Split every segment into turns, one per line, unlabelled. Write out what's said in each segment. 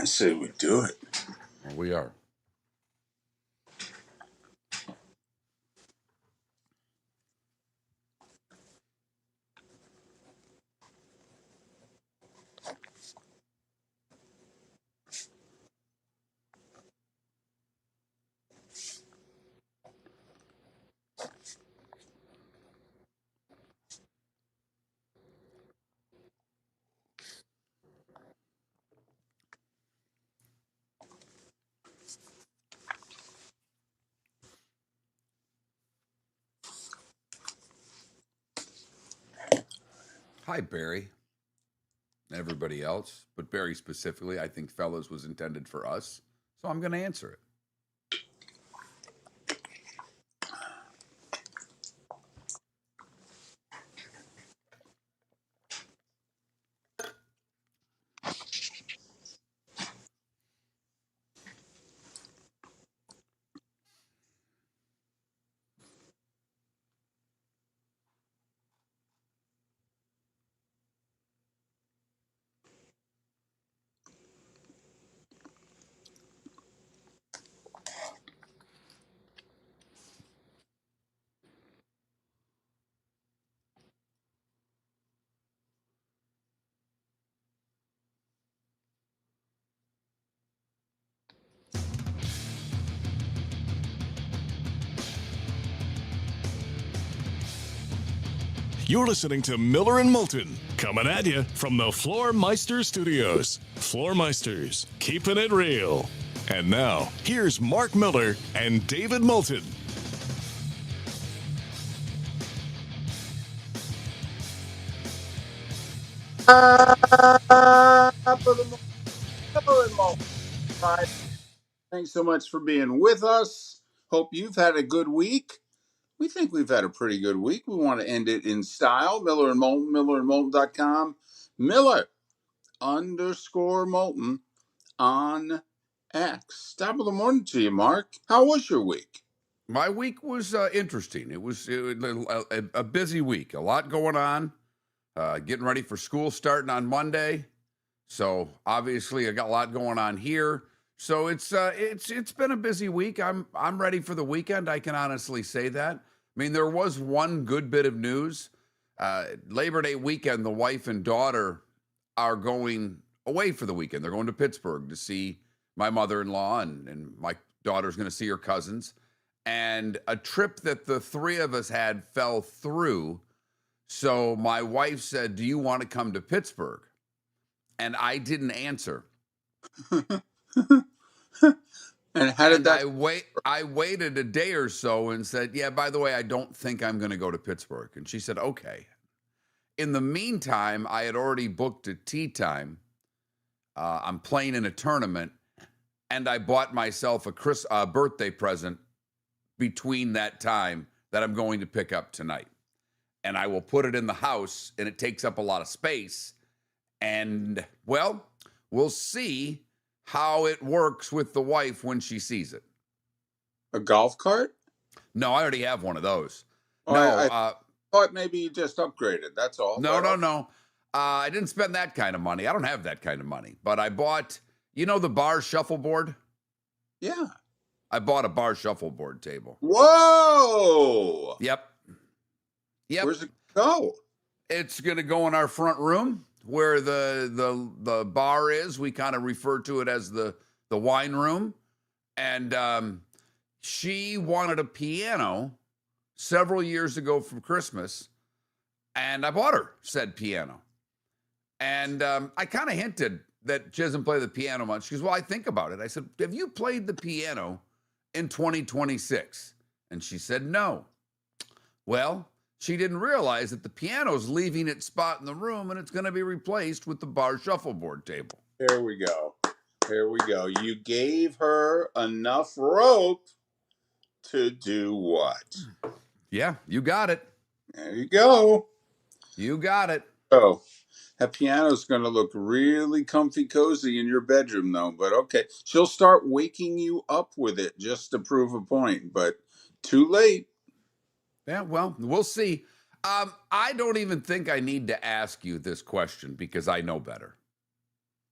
say we do it.
Well, we are. Hi, Barry. Everybody else, but Barry specifically, I think fellas was intended for us. So I'm going to answer it.
You're listening to Miller and Moulton, coming at you from the Floor Meister Studios. Floor Meisters, keeping it real. And now, here's Mark Miller and David Moulton.
Thanks so much for being with us. Hope you've had a good week. We think we've had a pretty good week. We want to end it in style. Miller and Moulton, millerandmoulton.com. Miller_Moulton on X. Top of the morning to you, Mark. How was your week?
My week was interesting. It was a busy week. A lot going on. Getting ready for school starting on Monday. So obviously I got a lot going on here. So it's been a busy week. I'm ready for the weekend. I can honestly say that. I mean, there was one good bit of news. Labor Day weekend, the wife and daughter are going away for the weekend. They're going to Pittsburgh to see my mother-in-law, and my daughter's going to see her cousins. And a trip that the three of us had fell through. So my wife said, "Do you want to come to Pittsburgh?" And I didn't answer.
And how did that?
I waited a day or so and said, "Yeah, by the way, I don't think I'm going to go to Pittsburgh." And she said, "Okay." In the meantime, I had already booked a tea time. I'm playing in a tournament, and I bought myself a birthday present between that time that I'm going to pick up tonight. And I will put it in the house, and it takes up a lot of space. And, well, we'll see how it works with the wife when she sees it.
A golf cart?
No, I already have one of those.
Oh, I thought maybe you just upgraded. That's all.
No. I didn't spend that kind of money. I don't have that kind of money. But I bought, the bar shuffleboard?
Yeah.
I bought a bar shuffleboard table.
Whoa!
Yep.
Where's it go?
It's going to go in our front room where the bar is. We kind of refer to it as the wine room. And she wanted a piano several years ago for Christmas, and I bought her said piano. And I kind of hinted that she doesn't play the piano much. She goes, "Well, I think about it." I said, "Have you played the piano in 2026? And she said, "No." Well, she didn't realize that the piano's leaving its spot in the room, and it's going to be replaced with the bar shuffleboard table.
There we go. You gave her enough rope to do what?
Yeah, you got it.
There you go.
You got it.
Oh, that piano's going to look really comfy cozy in your bedroom, though. But okay, she'll start waking you up with it just to prove a point. But too late.
Yeah, well, we'll see. I don't even think I need to ask you this question because I know better.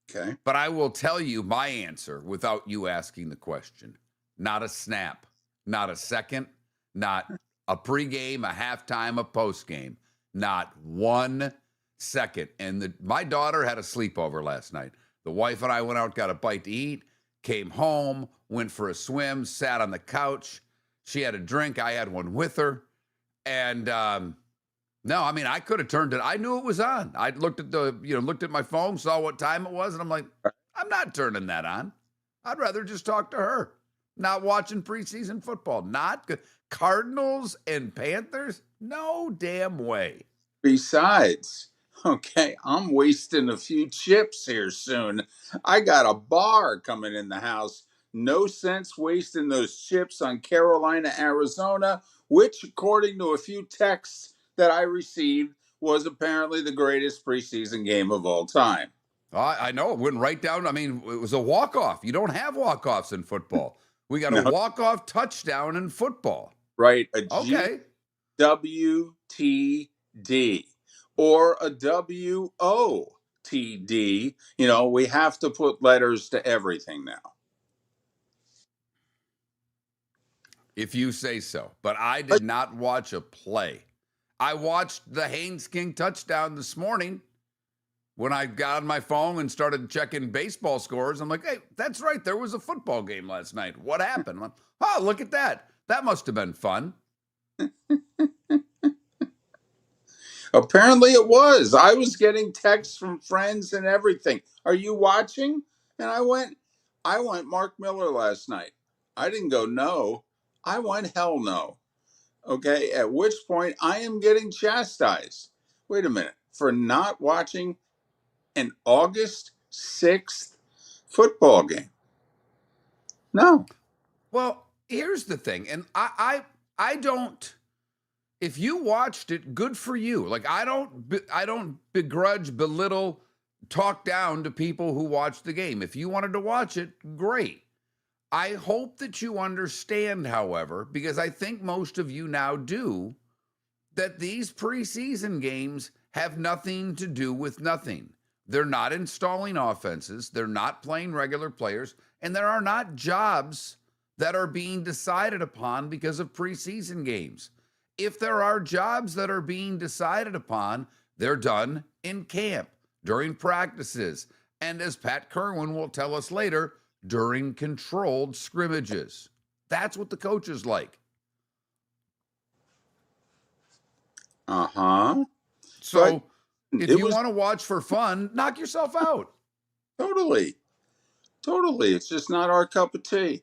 Okay.
But I will tell you my answer without you asking the question. Not a snap, not a second, not a pregame, a halftime, a postgame, not 1 second. And my daughter had a sleepover last night. The wife and I went out, got a bite to eat, came home, went for a swim, sat on the couch. She had a drink. I had one with her. And no, I mean, I could have turned it. I knew it was on. I looked at looked at my phone, saw what time it was, and I'm like, I'm not turning that on. I'd rather just talk to her. Not watching preseason football. Not Cardinals and Panthers. No damn way.
Besides, okay, I'm wasting a few chips here soon. I got a bar coming in the house. No sense wasting those chips on Carolina, Arizona, which, according to a few texts that I received, was apparently the greatest preseason game of all time.
I know. It went right down. I mean, it was a walk-off. You don't have walk-offs in football. We got a
No,
walk-off touchdown in football.
right, a
Okay.
GWTD or a WOTD. You know, we have to put letters to everything now.
If you say so. But I did not watch a play. I watched the Haynes King touchdown this morning when I got on my phone and started checking baseball scores. I'm like, hey, that's right. There was a football game last night. What happened? I'm like, oh, look at that. That must have been fun.
Apparently it was. I was getting texts from friends and everything. Are you watching? And I went Mark Miller last night. I didn't go no. I went hell no. Okay. At which point I am getting chastised. Wait a minute. For not watching an August 6th football game. No.
Well, here's the thing. And I don't, if you watched it, good for you. Like I don't begrudge, belittle, talk down to people who watched the game. If you wanted to watch it, great. I hope that you understand, however, because I think most of you now do, that these preseason games have nothing to do with nothing. They're not installing offenses, they're not playing regular players, and there are not jobs that are being decided upon because of preseason games. If there are jobs that are being decided upon, they're done in camp, during practices, and as Pat Kirwan will tell us later, during controlled scrimmages. That's what the coaches like.
Uh-huh.
So
But
if you want to watch for fun, knock yourself out.
Totally. Totally. It's just not our cup of tea.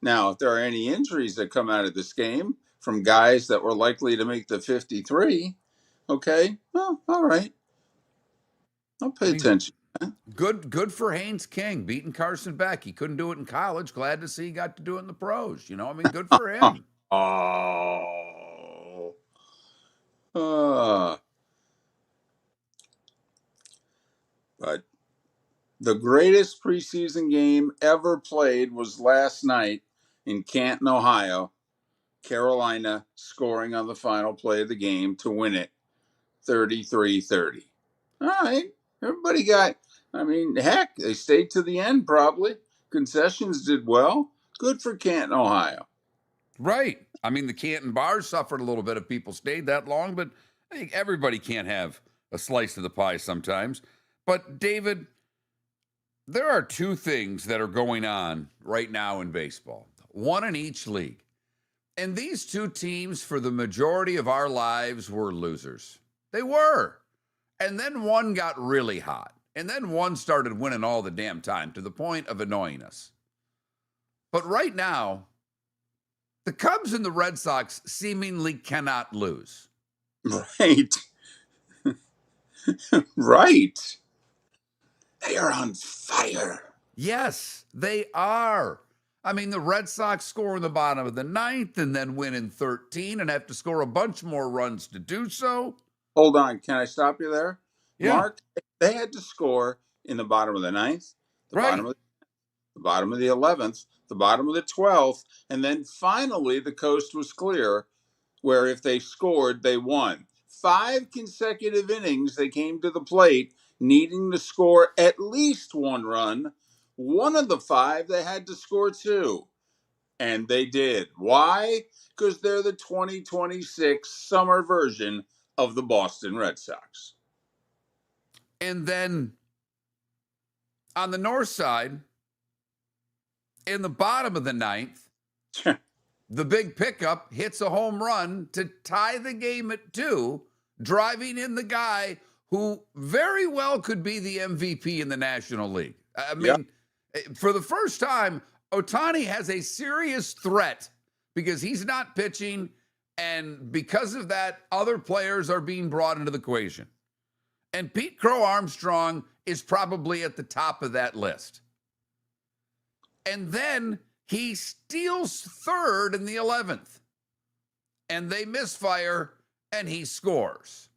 Now, if there are any injuries that come out of this game from guys that were likely to make the 53, okay, well, all right. I'll pay attention.
Good for Haynes King beating Carson Beck. He couldn't do it in college. Glad to see he got to do it in the pros. You know, I mean, good for him.
Oh. Uh, but the greatest preseason game ever played was last night in Canton, Ohio. Carolina scoring on the final play of the game to win it 33-30. All right. Everybody got, I mean, heck, they stayed to the end probably. Concessions did well. Good for Canton, Ohio.
Right. I mean, the Canton bars suffered a little bit if people stayed that long, but I think everybody can't have a slice of the pie sometimes. But, David, there are two things that are going on right now in baseball, one in each league. And these two teams, for the majority of our lives, were losers. They were. And then one got really hot. And then one started winning all the damn time to the point of annoying us. But right now, the Cubs and the Red Sox seemingly cannot lose.
Right. Right. They are on fire.
Yes, they are. I mean, the Red Sox score in the bottom of the ninth and then win in 13 and have to score a bunch more runs to do so.
Hold on. Can I stop you there?
Yeah.
Mark, they had to score in the bottom of the ninth, the
Right.
bottom of the 11th, the bottom of the 12th, and then finally the coast was clear where if they scored, they won. 5 consecutive innings, they came to the plate needing to score at least one run. One of the 5, they had to score 2. And they did. Why? Because they're the 2026 summer version of the Boston Red Sox.
And then on the north side, in the bottom of the 9th, the big pickup hits a home run to tie the game at 2, driving in the guy who very well could be the MVP in the National League. I mean, for the first time, Ohtani has a serious threat because he's not pitching, and because of that, other players are being brought into the equation. And Pete Crow Armstrong is probably at the top of that list. And then he steals 3rd in the 11th, and they misfire, and he scores.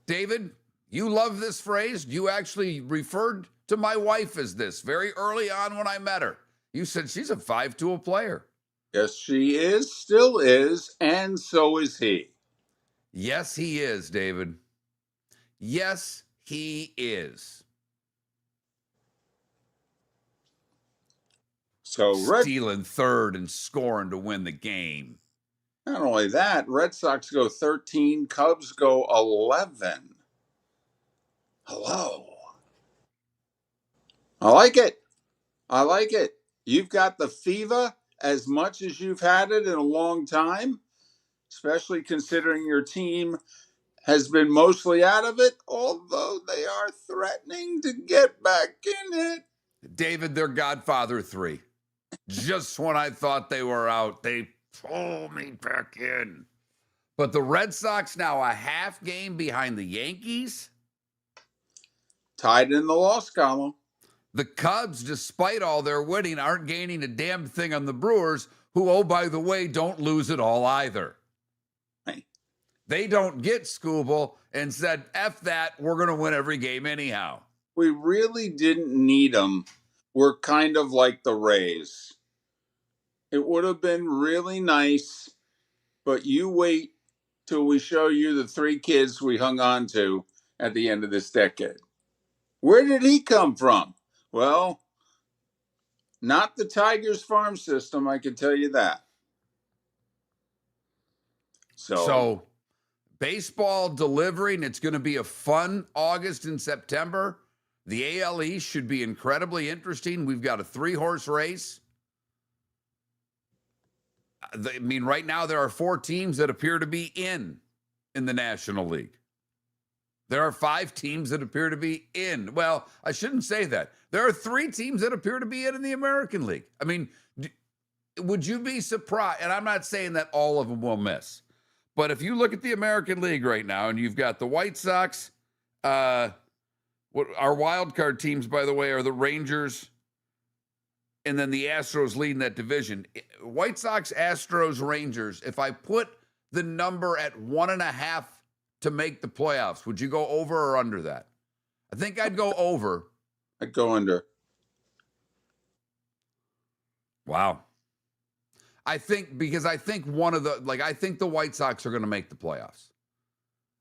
David, you love this phrase. You actually referred to my wife as this very early on when I met her. You said she's a 5-tool player.
Yes, she is, still is, and so is he.
Yes, he is, David. Yes, he is.
So
stealing 3rd and scoring to win the game.
Not only that, Red Sox go 13, Cubs go 11. Hello. I like it. I like it. You've got the fever as much as you've had it in a long time, especially considering your team has been mostly out of it, although they are threatening to get back in it.
David, they're Godfather 3. Just when I thought they were out, they pull me back in. But the Red Sox now a half game behind the Yankees.
Tied in the loss column.
The Cubs, despite all their winning, aren't gaining a damn thing on the Brewers, who, oh, by the way, don't lose it all either.
Hey.
They don't get Scooble and said, F that, we're going to win every game anyhow.
We really didn't need them. We're kind of like the Rays. It would have been really nice, but you wait till we show you the 3 kids we hung on to at the end of this decade. Where did he come from? Well, not the Tigers farm system, I can tell you that.
So baseball delivering, it's going to be a fun August and September. The AL East should be incredibly interesting. We've got a 3-horse race. I mean, right now there are 4 teams that appear to be in the National League. There are 5 teams that appear to be in. Well, I shouldn't say that. There are 3 teams that appear to be in the American League. I mean, would you be surprised? And I'm not saying that all of them will miss. But if you look at the American League right now, and you've got the White Sox, what our wild card teams, by the way, are the Rangers, and then the Astros leading that division. White Sox, Astros, Rangers. If I put the number at 1.5 to make the playoffs, would you go over or under that? I think I'd go over.
I'd go under.
Wow. I think I think the White Sox are going to make the playoffs.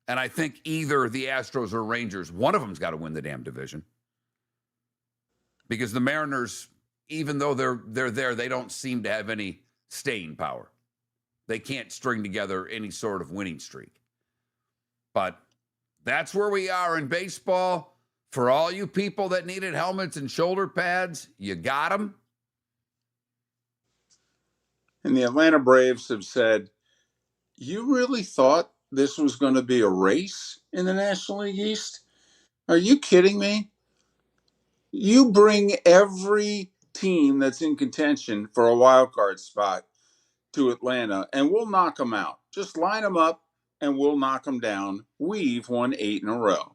And I think either the Astros or Rangers, one of them's got to win the damn division. Because the Mariners, even though they're there, they don't seem to have any staying power. They can't string together any sort of winning streak. But that's where we are in baseball. For all you people that needed helmets and shoulder pads, you got them.
And the Atlanta Braves have said, you really thought this was going to be a race in the National League East? Are you kidding me? You bring every team that's in contention for a wild card spot to Atlanta, and we'll knock them out. Just line them up, and we'll knock them down. We've won 8 in a row.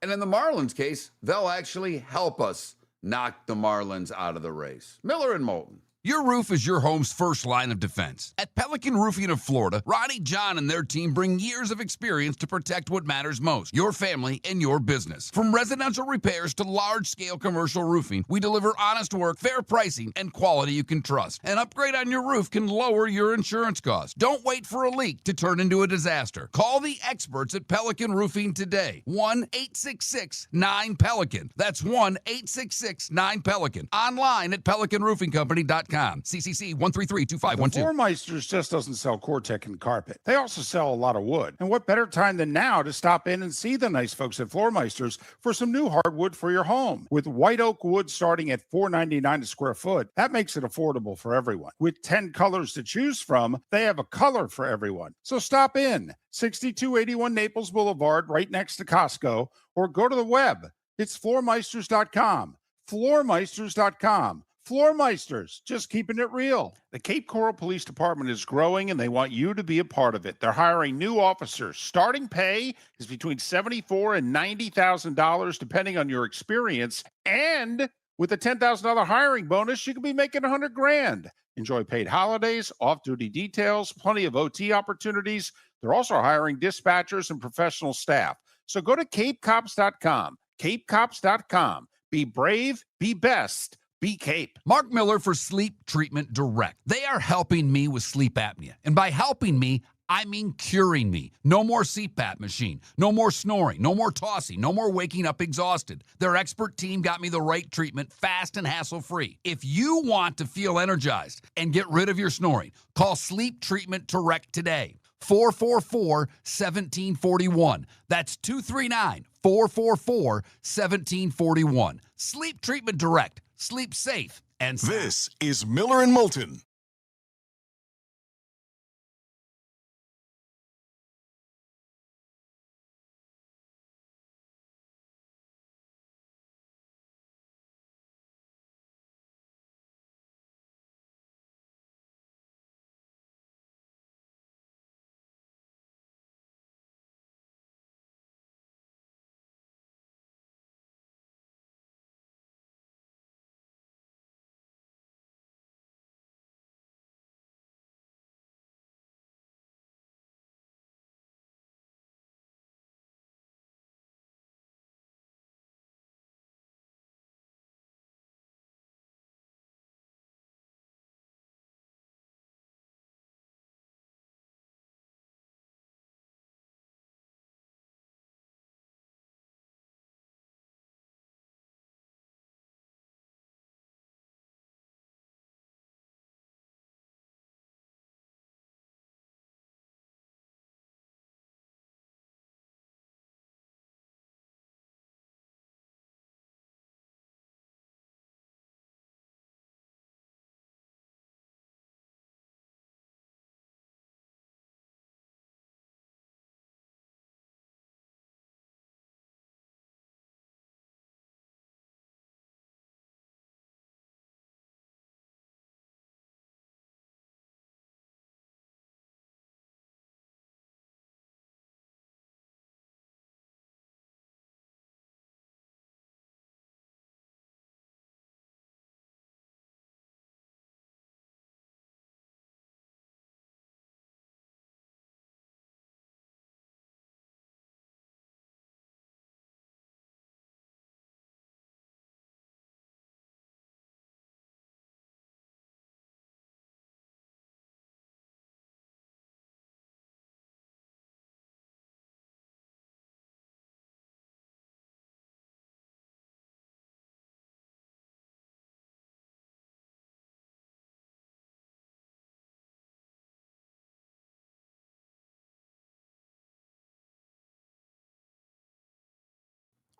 And in the Marlins case, they'll actually help us knock the Marlins out of the race. Miller and Moulton. Your roof is your home's first line of defense. At Pelican Roofing of Florida, Ronnie, John, and their team bring years of experience to protect what matters most, your family and your business. From residential repairs to large-scale commercial roofing, we deliver honest work, fair pricing, and quality you can trust. An upgrade on your roof can lower your insurance costs. Don't wait for a leak to turn into a disaster. Call the experts at Pelican Roofing today. 1-866-9-PELICAN. That's 1-866-9-PELICAN. Online at PelicanRoofingCompany.com. CCC 1332512.
Floor Meisters just doesn't sell Cortec and carpet. They also sell a lot of wood. And what better time than now to stop in and see the nice folks at Floor Meisters for some new hardwood for your home. With white oak wood starting at $4.99 a square foot, that makes it affordable for everyone. With 10 colors to choose from, they have a color for everyone. So stop in, 6281 Naples Boulevard, right next to Costco, or go to the web. It's floormeisters.com. Floormeisters.com. Floor Meisters, just keeping it real. The Cape Coral Police Department is growing, and they want you to be a part of it. They're hiring new officers. Starting pay is between $74,000 and $90,000, depending on your experience. And with a $10,000 hiring bonus, you could be making $100,000. Enjoy paid holidays, off-duty details, plenty of OT opportunities. They're also hiring dispatchers and professional staff. So go to capecops.com. Capecops.com. Be brave, be best. Be Cape.
Mark Miller for Sleep Treatment Direct. They are helping me with sleep apnea. And by helping me, I mean curing me. No more CPAP machine. No more snoring. No more tossing. No more waking up exhausted. Their expert team got me the right treatment fast and hassle-free. If you want to feel energized and get rid of your snoring, call Sleep Treatment Direct today. 444-1741. That's 239-444-1741. Sleep Treatment Direct. Sleep safe and sound.
This is Miller and Moulton.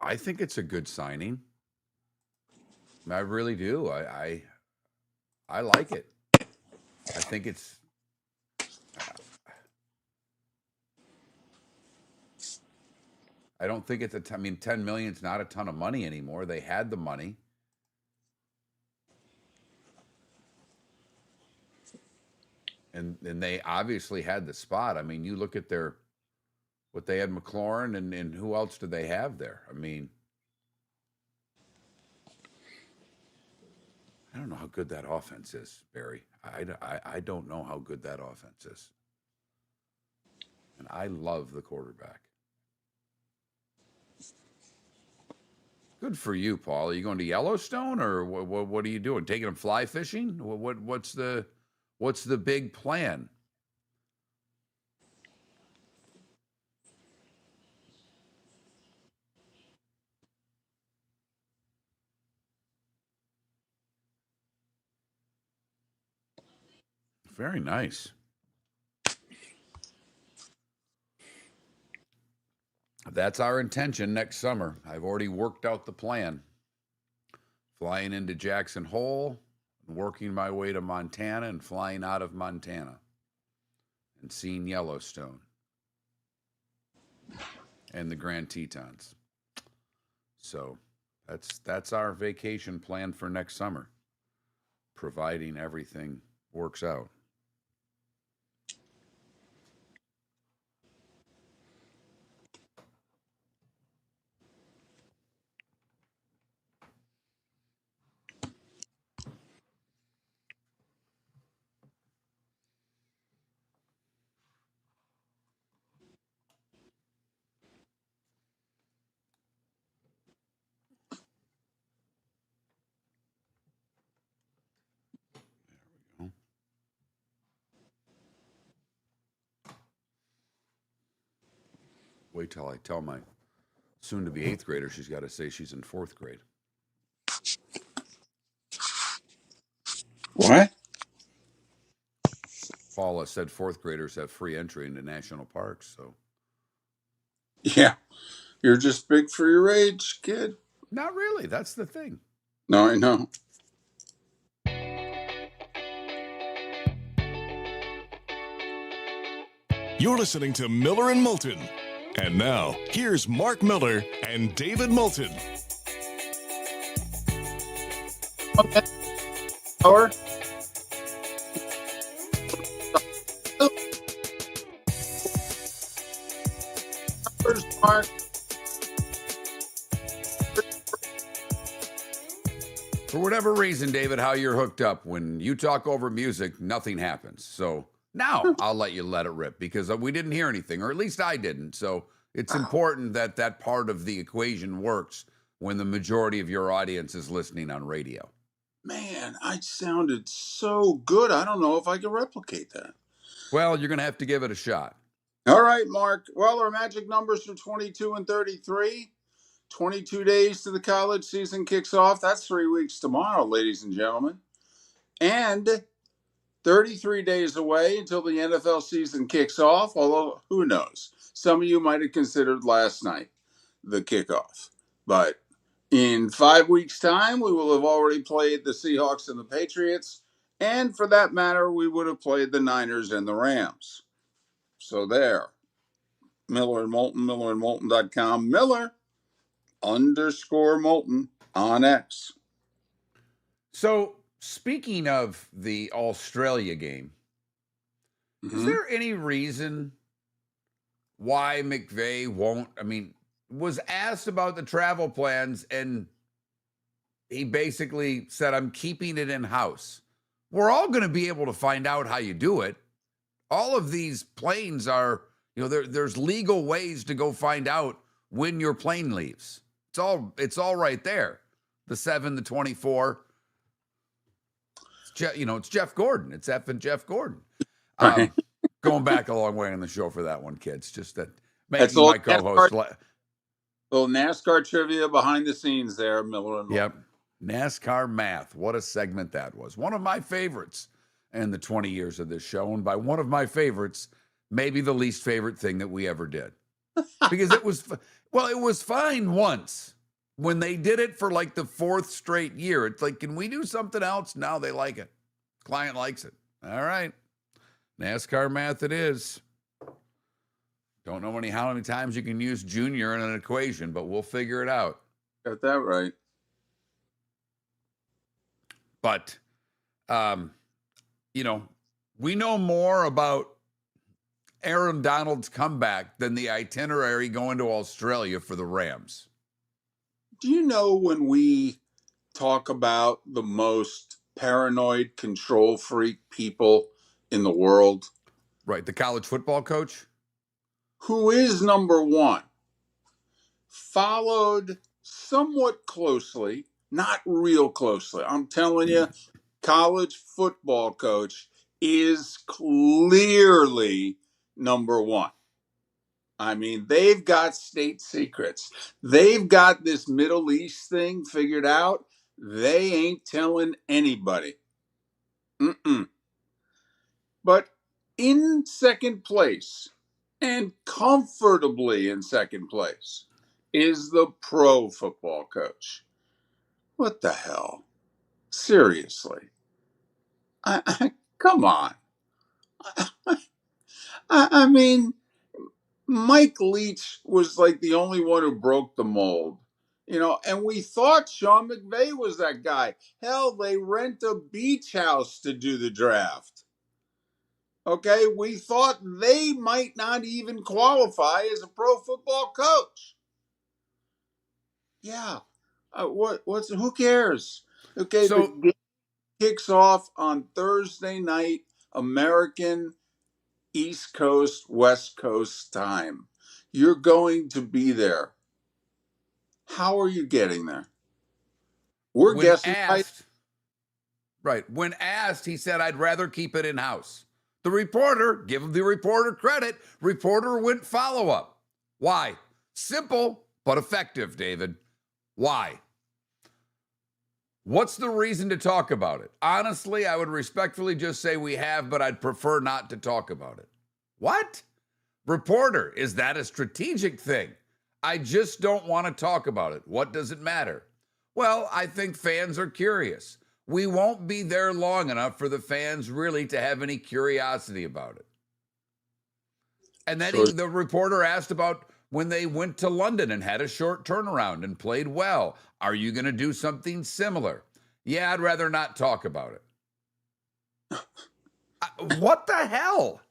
I think it's a good signing. I really do. I like it. I think it's. I don't think it's I mean, 10 million is not a ton of money anymore. They had the money. And they obviously had the spot. I mean, you look at what they had McLaurin and who else did they have there? I mean, I don't know how good that offense is, Barry. I don't know how good that offense is. And I love the quarterback. Good for you, Paul. Are you going to Yellowstone, or what are you doing? Taking them fly fishing? What's the big plan? Very nice. That's our intention next summer. I've already worked out the plan. Flying into Jackson Hole, working my way to Montana, and flying out of Montana and seeing Yellowstone and the Grand Tetons. So that's our vacation plan for next summer, providing everything works out. Wait till I tell my soon-to-be 8th grader she's got to say she's in 4th grade.
What?
Paula said 4th graders have free entry into national parks, so.
Yeah. You're just big for your age, kid.
Not really. That's the thing.
No, I know.
You're listening to Miller and Moulton. And now, here's Mark Miller and David Moulton.
Okay. Power. Mark.
For whatever reason, David, how you're hooked up, when you talk over music, nothing happens. So now I'll let you let it rip, because we didn't hear anything, or at least I didn't. So it's important that that part of the equation works when the majority of your audience is listening on radio.
Man, I sounded so good. I don't know if I can replicate that.
Well, you're going to have to give it a shot.
All right, Mark. Well, our magic numbers are 22 and 33. 22 days to the college season kicks off. That's 3 weeks tomorrow, ladies and gentlemen. And 33 days away until the NFL season kicks off, although who knows? Some of you might have considered last night the kickoff. But in 5 weeks' time, we will have already played the Seahawks and the Patriots. And for that matter, we would have played the Niners and the Rams. So there. Miller and Moulton, millerandmoulton.com. Miller_Moulton on X.
So speaking of the Australia game, is there any reason why McVay won't? I mean, was asked about the travel plans, and he basically said, I'm keeping it in-house. We're all going to be able to find out how you do it. All of these planes are, there's legal ways to go find out when your plane leaves. It's all right there. The 7, the 24. It's Jeff Gordon. It's effing Jeff Gordon. Going back a long way on the show for that one, kids. Just that making my co-host.
Little NASCAR trivia behind the scenes there, Miller and Moulton.
Yep. NASCAR math. What a segment that was. One of my favorites in the 20 years of this show. And by one of my favorites, maybe the least favorite thing that we ever did. Because it was fine once. When they did it for like the 4th straight year, it's like, can we do something else? Now they like it. Client likes it. All right. NASCAR math it is. Don't know how many times you can use junior in an equation, but we'll figure it out.
Got that right.
But, we know more about Aaron Donald's comeback than the itinerary going to Australia for the Rams.
Do you know when we talk about the most paranoid control freak people in the world.
Right. The college football coach?
Who is number one, followed somewhat closely, not real closely. I'm telling you, college football coach is clearly number one. I mean, they've got state secrets. They've got this Middle East thing figured out. They ain't telling anybody. But in second place, and comfortably in second place, is the pro football coach. What the hell? Seriously. Come on. I mean, Mike Leach was like the only one who broke the mold. And we thought Sean McVay was that guy. Hell, they rent a beach house to do the draft. Okay, we thought they might not even qualify as a pro football coach. Yeah, who cares? Okay,
So,
the game kicks off on Thursday night, American East Coast, West Coast time. You're going to be there. How are you getting there? We're
when
guessing right.
asked, right, when asked, he said, I'd rather keep it in-house. The reporter, give the reporter credit, reporter went follow-up. Why? Simple, but effective, David. Why? What's the reason to talk about it? Honestly, I would respectfully just say we have, but I'd prefer not to talk about it. What? Reporter, is that a strategic thing? I just don't want to talk about it. What does it matter? Well, I think fans are curious. We won't be there long enough for the fans really to have any curiosity about it. And then the reporter asked about when they went to London and had a short turnaround and played well. Are you going to do something similar? Yeah, I'd rather not talk about it. What the hell?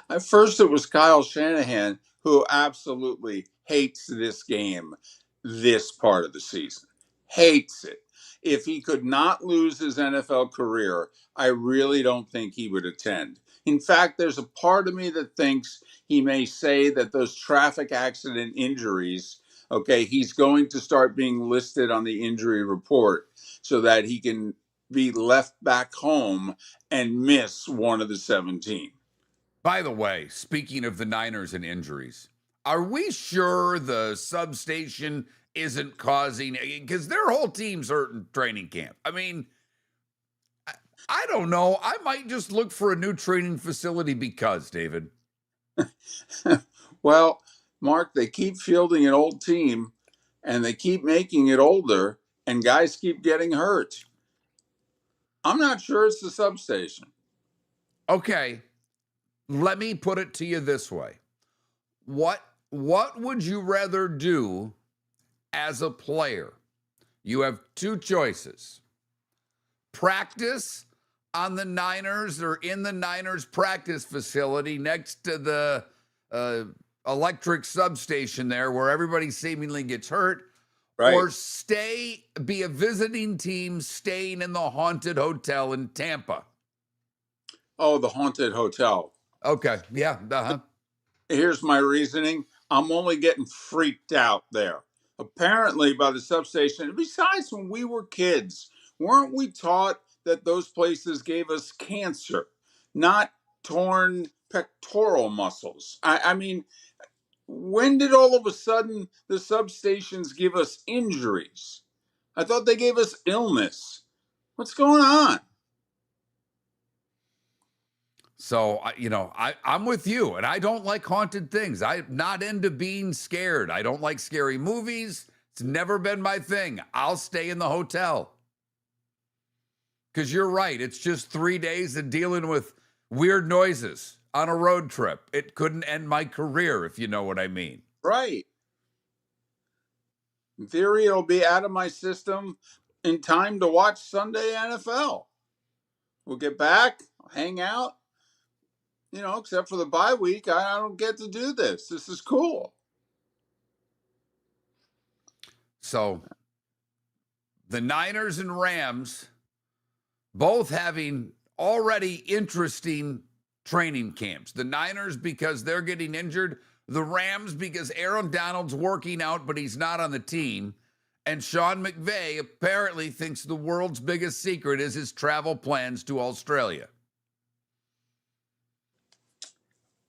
At first, it was Kyle Shanahan who absolutely hates this game, this part of the season. Hates it. If he could not lose his NFL career, I really don't think he would attend. In fact, there's a part of me that thinks he may say that those traffic accident injuries, okay, he's going to start being listed on the injury report so that he can be left back home and miss one of the 17.
By the way, speaking of the Niners and injuries, are we sure the substation isn't causing, because their whole team's hurt in training camp? I mean, I don't know. I might just look for a new training facility because, David.
Well, Mark, they keep fielding an old team and they keep making it older and guys keep getting hurt. I'm not sure it's the substation.
Okay, let me put it to you this way. What would you rather do as a player? You have two choices. Practice on the Niners or in the Niners practice facility next to the electric substation there where everybody seemingly gets hurt,
Right.
Or be a visiting team staying in the haunted hotel in Tampa.
Oh, the haunted hotel.
Okay, yeah,
Here's my reasoning. I'm only getting freaked out there. Apparently, by the substation, besides when we were kids, weren't we taught that those places gave us cancer, not torn pectoral muscles? I mean, when did all of a sudden the substations give us injuries? I thought they gave us illness. What's going on?
So, I'm with you, and I don't like haunted things. I'm not into being scared. I don't like scary movies. It's never been my thing. I'll stay in the hotel. Because you're right. It's just 3 days of dealing with weird noises on a road trip. It couldn't end my career, if you know what I mean.
Right. In theory, it'll be out of my system in time to watch Sunday NFL. We'll get back, hang out. Except for the bye week, I don't get to do this. This is cool.
So, the Niners and Rams both having already interesting training camps. The Niners because they're getting injured, the Rams because Aaron Donald's working out, but he's not on the team. And Sean McVay apparently thinks the world's biggest secret is his travel plans to Australia.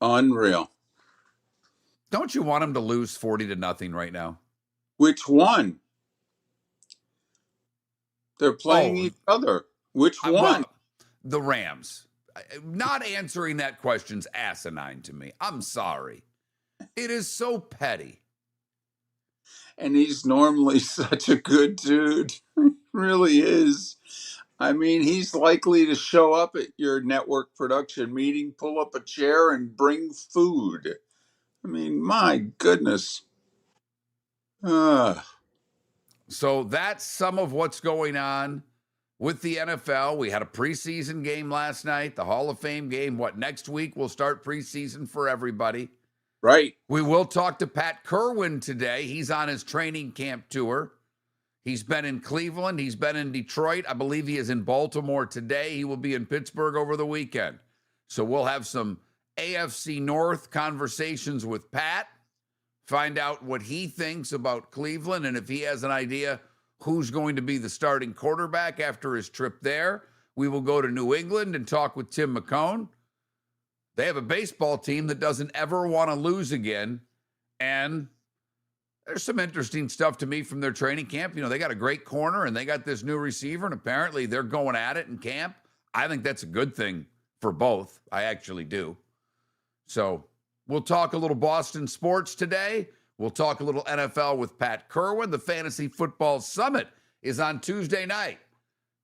Unreal.
Don't you want him to lose 40-0 right now?
Which one? They're playing each other. Which one?
Well, the Rams. Not answering that question's asinine to me. I'm sorry. It is so petty.
And he's normally such a good dude. He really is. I mean, he's likely to show up at your network production meeting, pull up a chair, and bring food. I mean, my goodness.
So that's some of what's going on with the NFL. We had a preseason game last night, the Hall of Fame game. Next week we'll start preseason for everybody.
Right.
We will talk to Pat Kirwan today. He's on his training camp tour. He's been in Cleveland. He's been in Detroit. I believe he is in Baltimore today. He will be in Pittsburgh over the weekend. So we'll have some AFC North conversations with Pat, find out what he thinks about Cleveland, and if he has an idea who's going to be the starting quarterback after his trip there. We will go to New England and talk with Tim McKone. They have a baseball team that doesn't ever want to lose again, and there's some interesting stuff to me from their training camp. You know, they got a great corner, and they got this new receiver, and apparently they're going at it in camp. I think that's a good thing for both. I actually do. So we'll talk a little Boston sports today. We'll talk a little NFL with Pat Kirwan. The Fantasy Football Summit is on Tuesday night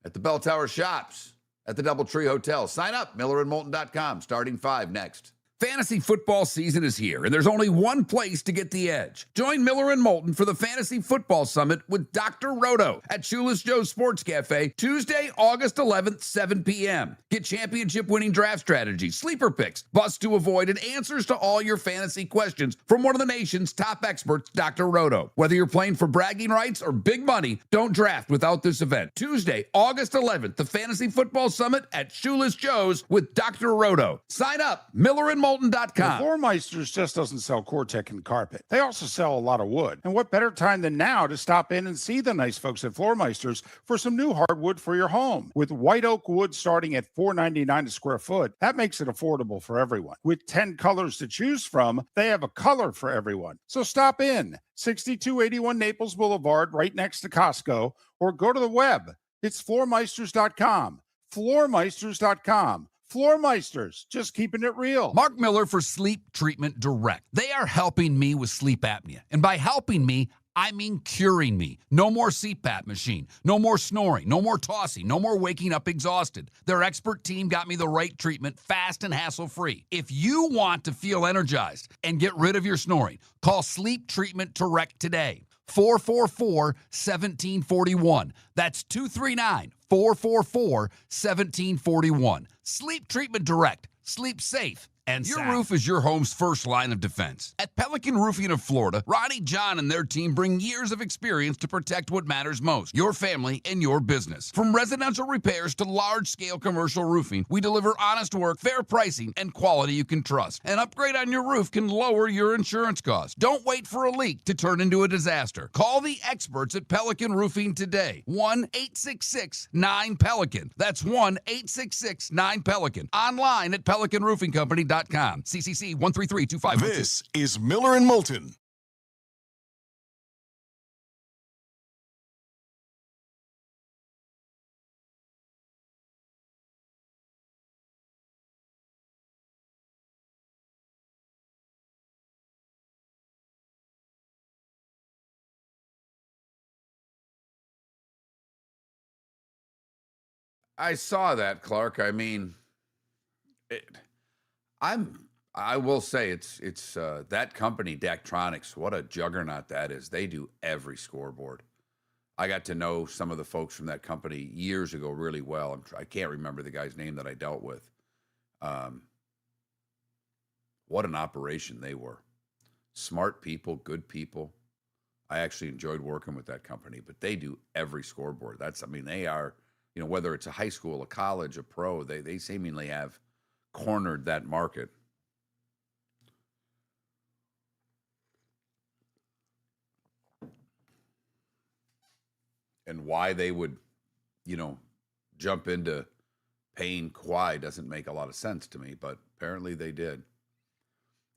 at the Bell Tower Shops at the DoubleTree Hotel. Sign up, millerandmoulton.com, starting 5 next. Fantasy football season is here, and there's only one place to get the edge. Join Miller and Moulton for the Fantasy Football Summit with Dr. Roto at Shoeless Joe's Sports Cafe, Tuesday, August 11th, 7 p.m. Get championship-winning draft strategies, sleeper picks, busts to avoid, and answers to all your fantasy questions from one of the nation's top experts, Dr. Roto. Whether you're playing for bragging rights or big money, don't draft without this event. Tuesday, August 11th, the Fantasy Football Summit at Shoeless Joe's with Dr. Roto. Sign up, Miller and Moulton.com.
Floor Meisters just doesn't sell Core-Tech and carpet. They also sell a lot of wood. And what better time than now to stop in and see the nice folks at Floor Meisters for some new hardwood for your home. With white oak wood starting at $4.99 a square foot, that makes it affordable for everyone. With 10 colors to choose from, they have a color for everyone. So stop in, 6281 Naples Boulevard, right next to Costco, or go to the web. It's floormeisters.com. Floormeisters.com. Floor Meisters, just keeping it real.
Mark Miller for Sleep Treatment Direct. They are helping me with sleep apnea. And by helping me, I mean curing me. No more CPAP machine. No more snoring. No more tossing. No more waking up exhausted. Their expert team got me the right treatment fast and hassle-free. If you want to feel energized and get rid of your snoring, call Sleep Treatment Direct today. 444-1741. That's 239-444-1741. Sleep Treatment Direct. Sleep safe and
Your
sound.
roof is your home's first line of defense.
At Pelican Roofing of Florida, Ronnie John and their team bring years of experience to protect what matters most, your family and your business. From residential repairs to large-scale commercial roofing, we deliver honest work, fair pricing, and quality you can trust. An upgrade on your roof can lower your insurance costs. Don't wait for a leak to turn into a disaster. Call the experts at Pelican Roofing today. 1-866-9-PELICAN. That's 1-866-9-PELICAN. Online at pelicanroofingcompany.com. CCC 1332512.
This is Miller and Moulton.
I saw that, Clark. I mean, I will say it's that company, Daktronics, what a juggernaut that is. They do every scoreboard. I got to know some of the folks from that company years ago really well. I can't remember the guy's name that I dealt with. What an operation they were. Smart people, good people. I actually enjoyed working with that company, but they do every scoreboard. They are whether it's a high school, a college, a pro, they seemingly have cornered that market. And why they would, jump into paying Kawhi doesn't make a lot of sense to me, but apparently they did.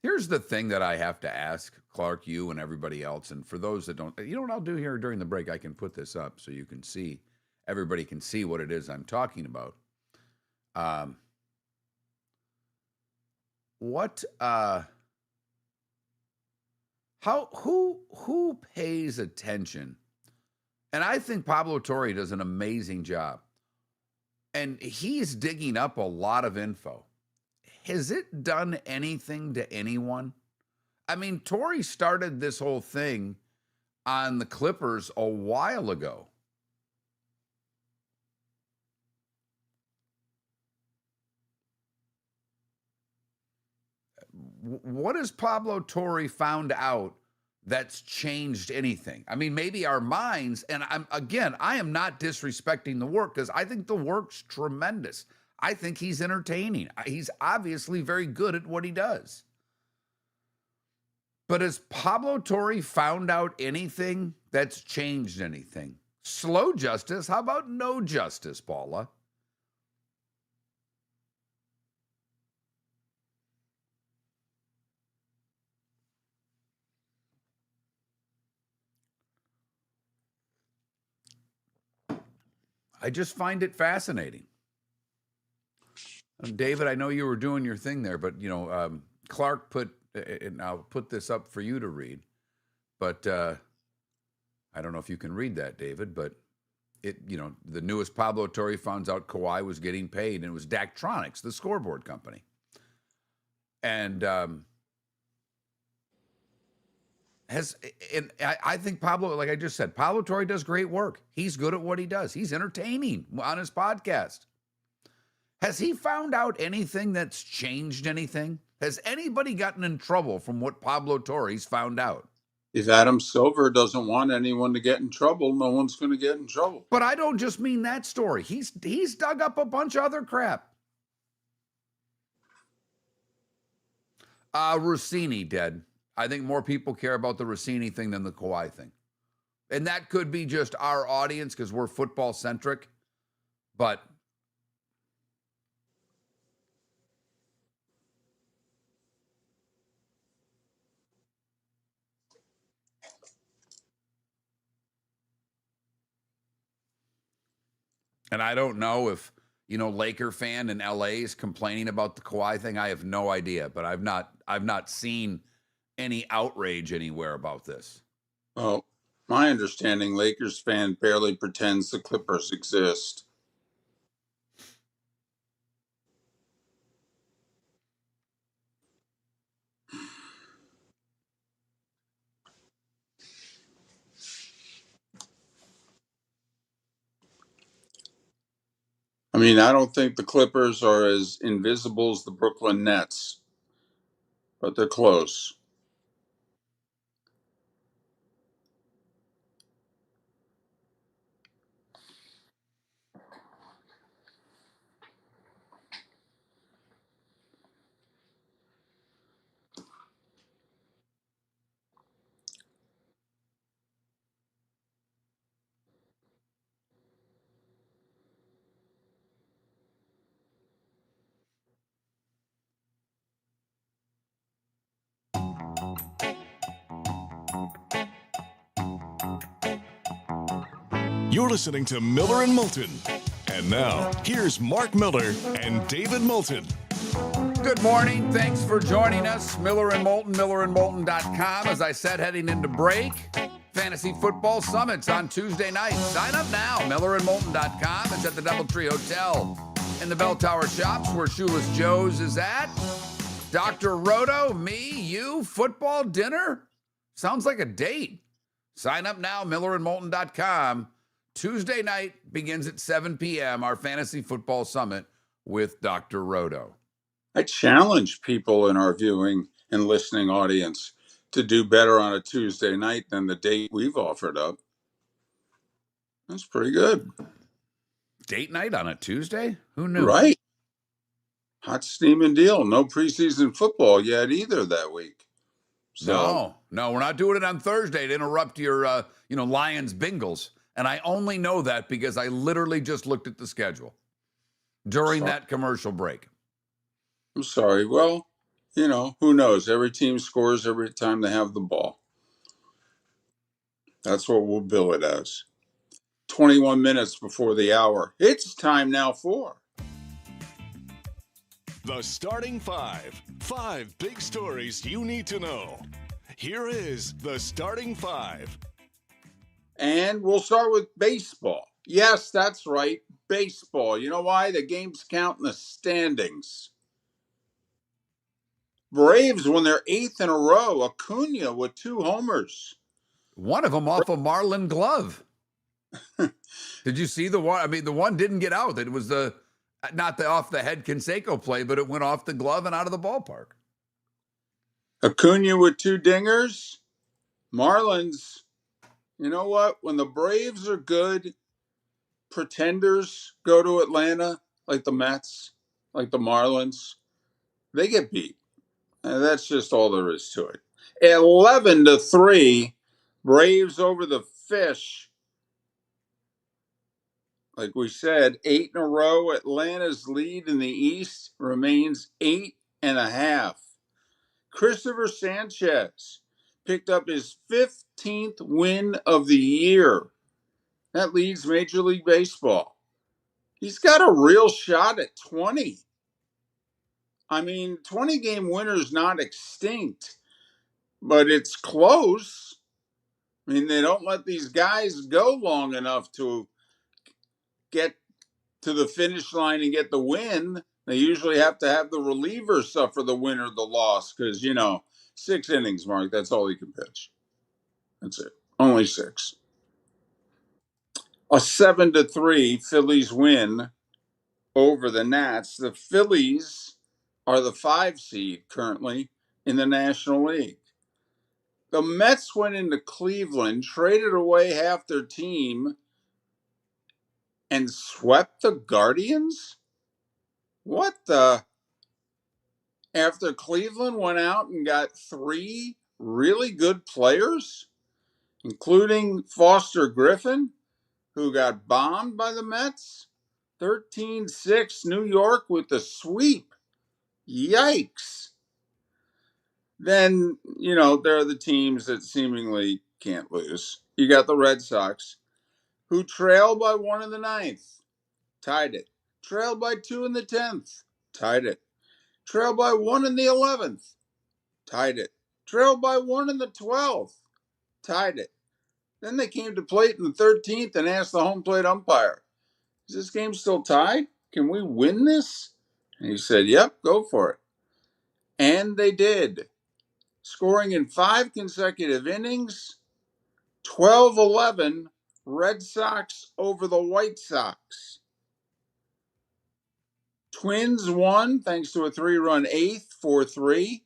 Here's the thing that I have to ask, Clark, you and everybody else, and for those that don't, what I'll do here during the break, I can put this up so you can see, everybody can see what it is I'm talking about. Who pays attention? And I think Pablo Torre does an amazing job. And he's digging up a lot of info. Has it done anything to anyone? I mean, Torre started this whole thing on the Clippers a while ago. What has Pablo Torre found out that's changed anything? I mean, maybe our minds, and I am not disrespecting the work because I think the work's tremendous. I think he's entertaining. He's obviously very good at what he does. But has Pablo Torre found out anything that's changed anything? Slow justice? How about no justice, Paula? I just find it fascinating. David, I know you were doing your thing there, but Clark put, and I'll put this up for you to read, but I don't know if you can read that, David, but the newest Pablo Torre finds out Kawhi was getting paid, and it was Daktronics, the scoreboard company. And I think Pablo, like I just said, Pablo Torre does great work. He's good at what he does. He's entertaining on his podcast. Has he found out anything that's changed anything? Has anybody gotten in trouble from what Pablo Torre's found out?
If Adam Silver doesn't want anyone to get in trouble, no one's going to get in trouble.
But I don't just mean that story. He's dug up a bunch of other crap. Rossini dead. I think more people care about the Rossini thing than the Kawhi thing. And that could be just our audience because we're football centric. But and I don't know if, Laker fan in LA is complaining about the Kawhi thing. I have no idea, but I've not seen any outrage anywhere about this.
Well, my understanding, Lakers fan barely pretends the Clippers exist. I mean, I don't think the Clippers are as invisible as the Brooklyn Nets, but they're close.
You're listening to Miller and Moulton. And now, here's Mark Miller and David Moulton.
Good morning. Thanks for joining us. Miller and Moulton, millerandmoulton.com. As I said, heading into break, Fantasy Football Summits on Tuesday night. Sign up now, millerandmoulton.com. It's at the Doubletree Hotel in the Bell Tower Shops where Shoeless Joe's is at. Dr. Roto, me, you, football dinner? Sounds like a date. Sign up now, millerandmoulton.com. Tuesday night begins at 7 p.m., our Fantasy Football Summit with Dr. Roto.
I challenge people in our viewing and listening audience to do better on a Tuesday night than the date we've offered up. That's pretty good.
Date night on a Tuesday? Who knew?
Right. Hot steaming deal. No preseason football yet either that week. So
No, we're not doing it on Thursday to interrupt your, Lions Bengals. And I only know that because I literally just looked at the schedule during that commercial break.
I'm sorry. Well, who knows? Every team scores every time they have the ball. That's what we'll bill it as. 21 minutes before the hour. It's time now for
The Starting Five. 5 big stories you need to know. Here is the Starting Five.
And we'll start with baseball. Yes, that's right. Baseball. You know why? The games count in the standings. Braves won their 8th in a row. Acuna with 2 homers.
One of them off a Marlin glove. Did you see the one? I mean, the one didn't get out. It was not the off the head Canseco play, but it went off the glove and out of the ballpark.
Acuna with 2 dingers. Marlins, you know what? When the Braves are good, pretenders go to Atlanta, like the Mets, like the Marlins, they get beat. And that's just all there is to it. 11-3, Braves over the Fish. Like we said, 8 in a row. Atlanta's lead in the East remains 8.5. Christopher Sanchez picked up his 15th win of the year. That leads Major League Baseball. He's got a real shot at 20. I mean, 20-game winner's not extinct, but it's close. I mean, they don't let these guys go long enough to get to the finish line and get the win. They usually have to have the reliever suffer the win or the loss because, 6 innings, Mark, that's all he can pitch. That's it. Only 6. A 7-3 Phillies win over the Nats. The Phillies are the 5 seed currently in the National League. The Mets went into Cleveland, traded away half their team, and swept the Guardians? What the? After Cleveland went out and got 3 really good players, including Foster Griffin, who got bombed by the Mets. 13-6 New York with the sweep. Yikes. Then, there are the teams that seemingly can't lose. You got the Red Sox, who trailed by 1 in the 9th, tied it. Trailed by 2 in the 10th, tied it. Trailed by 1 in the 11th, tied it. Trailed by 1 in the 12th, tied it. Then they came to plate in the 13th and asked the home plate umpire, is this game still tied? Can we win this? And he said, yep, go for it. And they did, scoring in 5 consecutive innings. 12-11, Red Sox over the White Sox. Twins won thanks to a 3-run 8th, 4-3.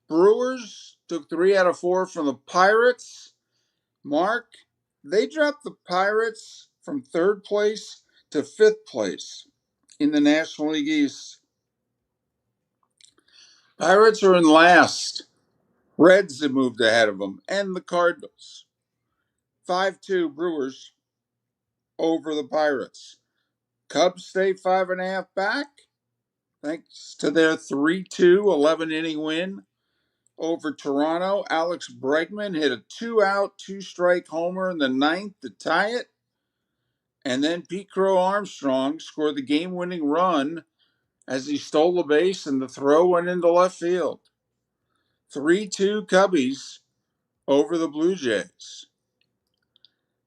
Brewers took 3 out of 4 from the Pirates. Mark, they dropped the Pirates from 3rd place to 5th place in the National League East. Pirates are in last. Reds have moved ahead of them, and the Cardinals. 5-2 Brewers over the Pirates. Cubs stay 5.5 back thanks to their 3-2 11-inning win over Toronto. Alex Bregman hit a 2-out, 2-strike homer in the 9th to tie it. And then Pete Crow Armstrong scored the game-winning run as he stole the base and the throw went into left field. 3-2 Cubbies over the Blue Jays.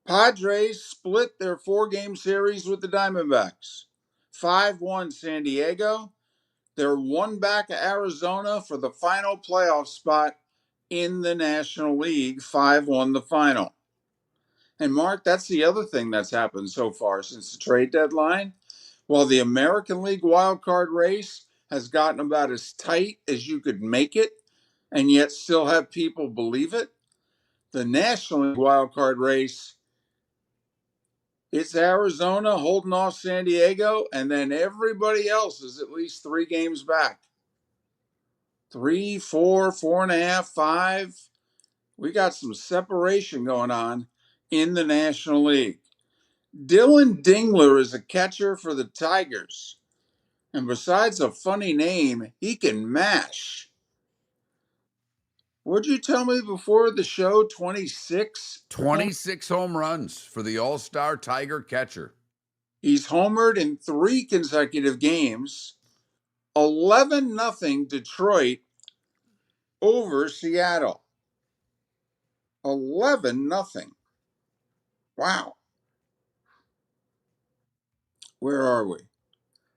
Padres split their 4-game series with the Diamondbacks. 5-1 San Diego. They're 1 back of Arizona for the final playoff spot in the National League. 5-1 the final. And Mark, that's the other thing that's happened so far since the trade deadline. While the American League wildcard race has gotten about as tight as you could make it, and yet still have people believe it, the National League wildcard race It's Arizona holding off San Diego, and then everybody else is at least 3 games back. 3, 4, 4.5, 5. We got some separation going on in the National League. Dylan Dingler is a catcher for the Tigers. And besides a funny name, he can mash. What'd you tell me before the show? 26?
26 home runs for the All-Star Tiger catcher.
He's homered in 3 consecutive games. 11-0 Detroit over Seattle. 11-0. Wow. Where are we?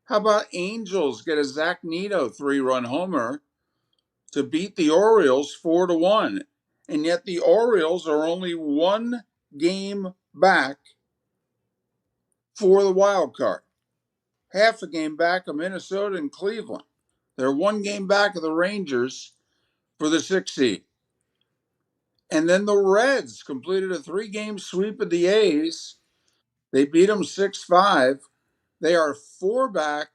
How about Angels get a Zach Neto 3-run homer to beat the Orioles 4-1? And yet the Orioles are only 1 game back for the wild card. Half a game back of Minnesota and Cleveland. They're 1 game back of the Rangers for the 6th seed. And then the Reds completed a 3-game sweep of the A's. They beat them 6-5. They are 4 back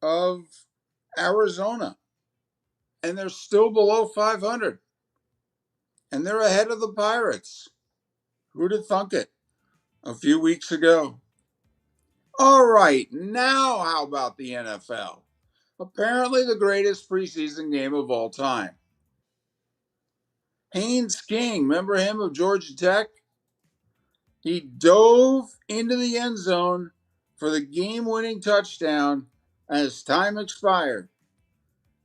of Arizona. And they're still below 500. And they're ahead of the Pirates. Who'd have thunk it a few weeks ago? All right, now how about the NFL? Apparently the greatest preseason game of all time. Haynes King, remember him of Georgia Tech? He dove into the end zone for the game-winning touchdown as time expired.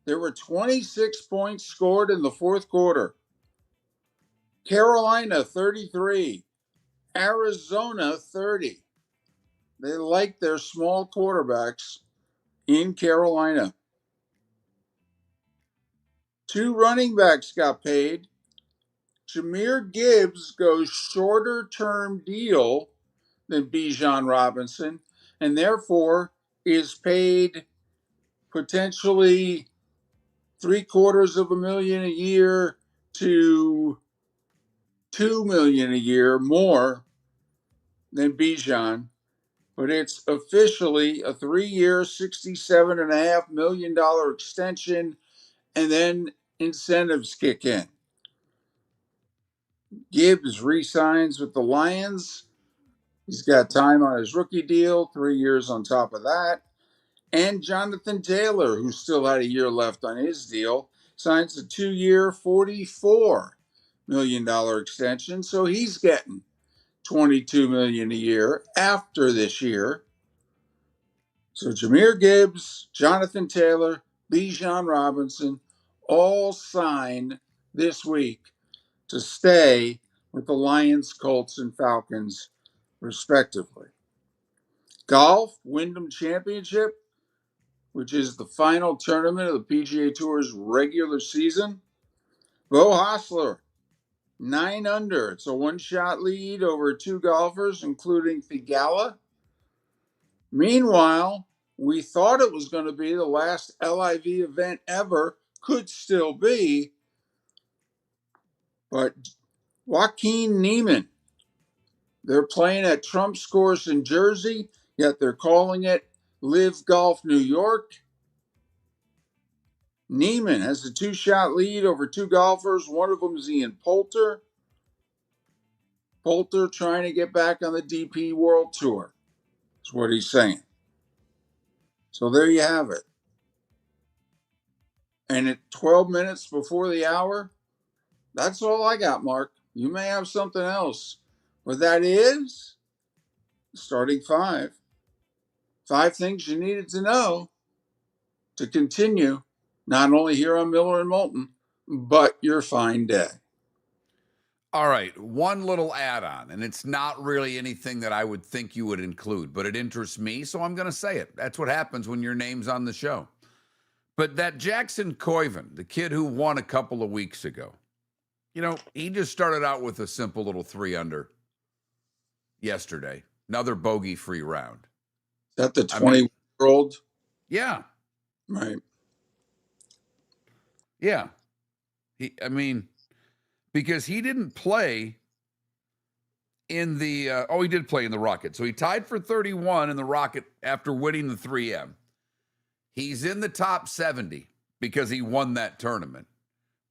There were 26 points scored in the 4th quarter. Carolina 33, Arizona 30. They like their small quarterbacks in Carolina. 2 running backs got paid. Jahmyr Gibbs goes shorter term deal than Bijan Robinson, and therefore is paid potentially $750,000 a year to $2 million a year more than Bijan. But it's officially a 3-year, $67.5 million extension, and then incentives kick in. Gibbs re-signs with the Lions. He's got time on his rookie deal, 3 years on top of that. And Jonathan Taylor, who still had a year left on his deal, signs a 2-year, $44 million extension. So he's getting $22 million a year after this year. So Jahmyr Gibbs, Jonathan Taylor, Bijan Robinson all sign this week to stay with the Lions, Colts, and Falcons, respectively. Golf, Wyndham Championship, which is the final tournament of the PGA Tour's regular season. Bo Hostler, 9 under. It's a 1-shot lead over 2 golfers, including Thigala. Meanwhile, we thought it was going to be the last LIV event ever, could still be, but Joaquin Niemann, they're playing at Trump's course in Jersey, yet they're calling it Live Golf New York. Niemann has a 2-shot lead over 2 golfers. One of them is Ian Poulter. Poulter trying to get back on the DP World Tour, is what he's saying. So there you have it. And at 12 minutes before the hour, that's all I got, Mark. You may have something else. But that is starting 5. 5 things you needed to know to continue, not only here on Miller and Moulton, but your fine day.
All right, one little add-on, and it's not really anything that I would think you would include, but it interests me, so I'm going to say it. That's what happens when your name's on the show. But that Jackson Koiven, the kid who won a couple of weeks ago, you know, he just started out with a simple little 3 under yesterday. Another bogey-free round.
Is that the 20-year-old?
Yeah.
Right.
Yeah. Because he didn't play in the he did play in the Rocket. So he tied for 31 in the Rocket after winning the 3M. He's in the top 70 because he won that tournament.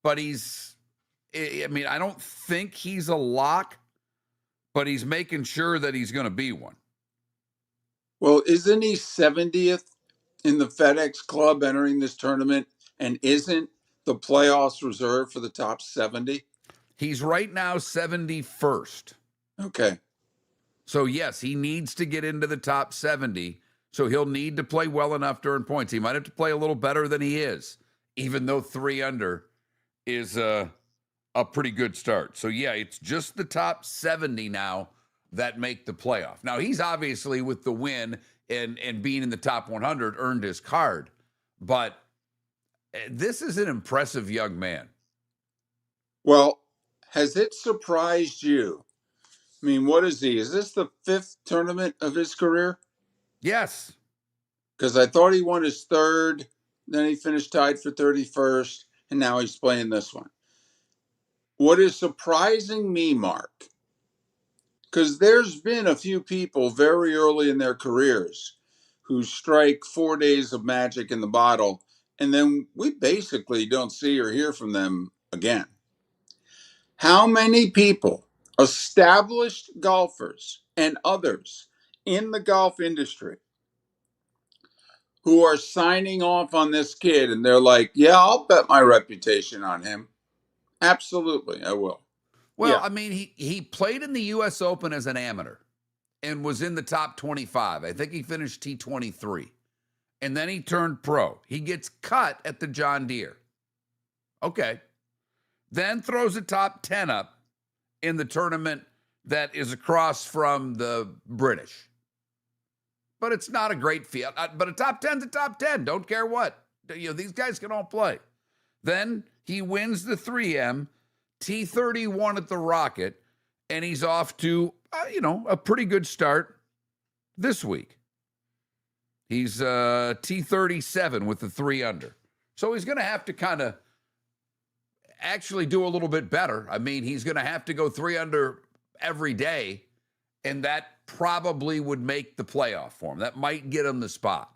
But I don't think he's a lock, but he's making sure that he's going to be one.
Well, isn't he 70th in the FedEx Club entering this tournament, and isn't the playoffs reserved for the top 70?
He's right now 71st.
Okay.
So, yes, he needs to get into the top 70. So he'll need to play well enough to earn points. He might have to play a little better than he is, even though 3 under is a pretty good start. So, yeah, it's just the top 70 now that make the playoff. Now, he's obviously, with the win and being in the top 100, earned his card. But this is an impressive young man.
Well, has it surprised you? I mean, what is he? Is this the 5th tournament of his career?
Yes.
Because I thought he won his 3rd, then he finished tied for 31st, and now he's playing this one. What is surprising me, Mark, because there's been a few people very early in their careers who strike 4 days of magic in the bottle, and then we basically don't see or hear from them again. How many people, established golfers and others in the golf industry, who are signing off on this kid and they're like, yeah, I'll bet my reputation on him. Absolutely, I will.
Well,
Yeah.
I mean, he played in the U.S. Open as an amateur and was in the top 25. I think he finished T23. And then he turned pro. He gets cut at the John Deere. Okay. Then throws a top 10 up in the tournament that is across from the British. But it's not a great field. But a top 10's a top 10. Don't care what. These guys can all play. Then he wins the 3M, T31 at the Rocket, and he's off to, a pretty good start this week. He's T37 with the 3 under. So he's going to have to kind of actually do a little bit better. I mean, he's going to have to go 3 under every day, and that probably would make the playoff for him. That might get him the spot.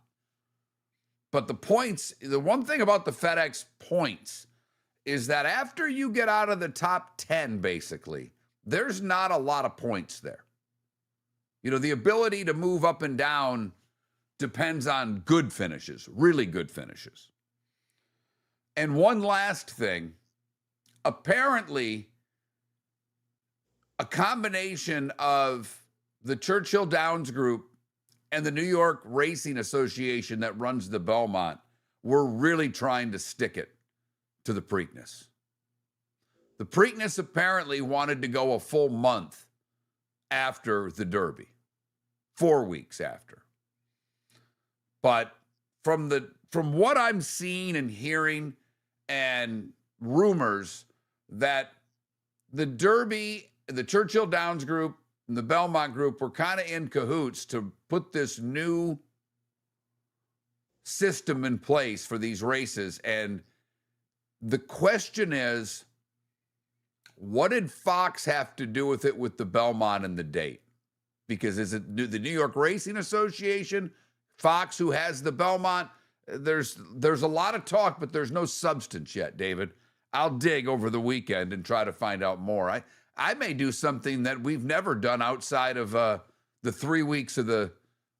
But the points, the one thing about the FedEx points is that after you get out of the top 10, basically, there's not a lot of points there. The ability to move up and down depends on good finishes, really good finishes. And one last thing, apparently, a combination of the Churchill Downs Group and the New York Racing Association that runs the Belmont were really trying to stick it to the Preakness. The Preakness apparently wanted to go a full month after the Derby, 4 weeks after. But from what I'm seeing and hearing and rumors that the Derby, the Churchill Downs Group, and the Belmont Group were kind of in cahoots to put this new system in place for these races. And the question is, what did Fox have to do with it with the Belmont and the date? Because is it the New York Racing Association, Fox, who has the Belmont? There's a lot of talk, but there's no substance yet, David. I'll dig over the weekend and try to find out more. I may do something that we've never done outside of the 3 weeks of the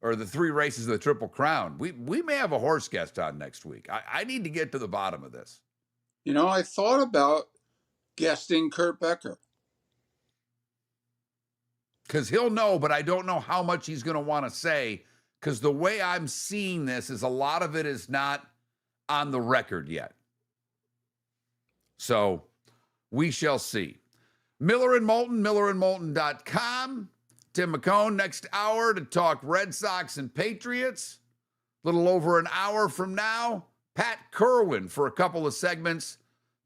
3 races of the Triple Crown. We may have a horse guest on next week. I need to get to the bottom of this.
I thought about guesting Kurt Becker.
Because he'll know, but I don't know how much he's going to want to say, because the way I'm seeing this is a lot of it is not on the record yet. So we shall see. Miller and Moulton, millerandmoulton.com. Tim McKone next hour to talk Red Sox and Patriots. A little over an hour from now, Pat Kirwan for a couple of segments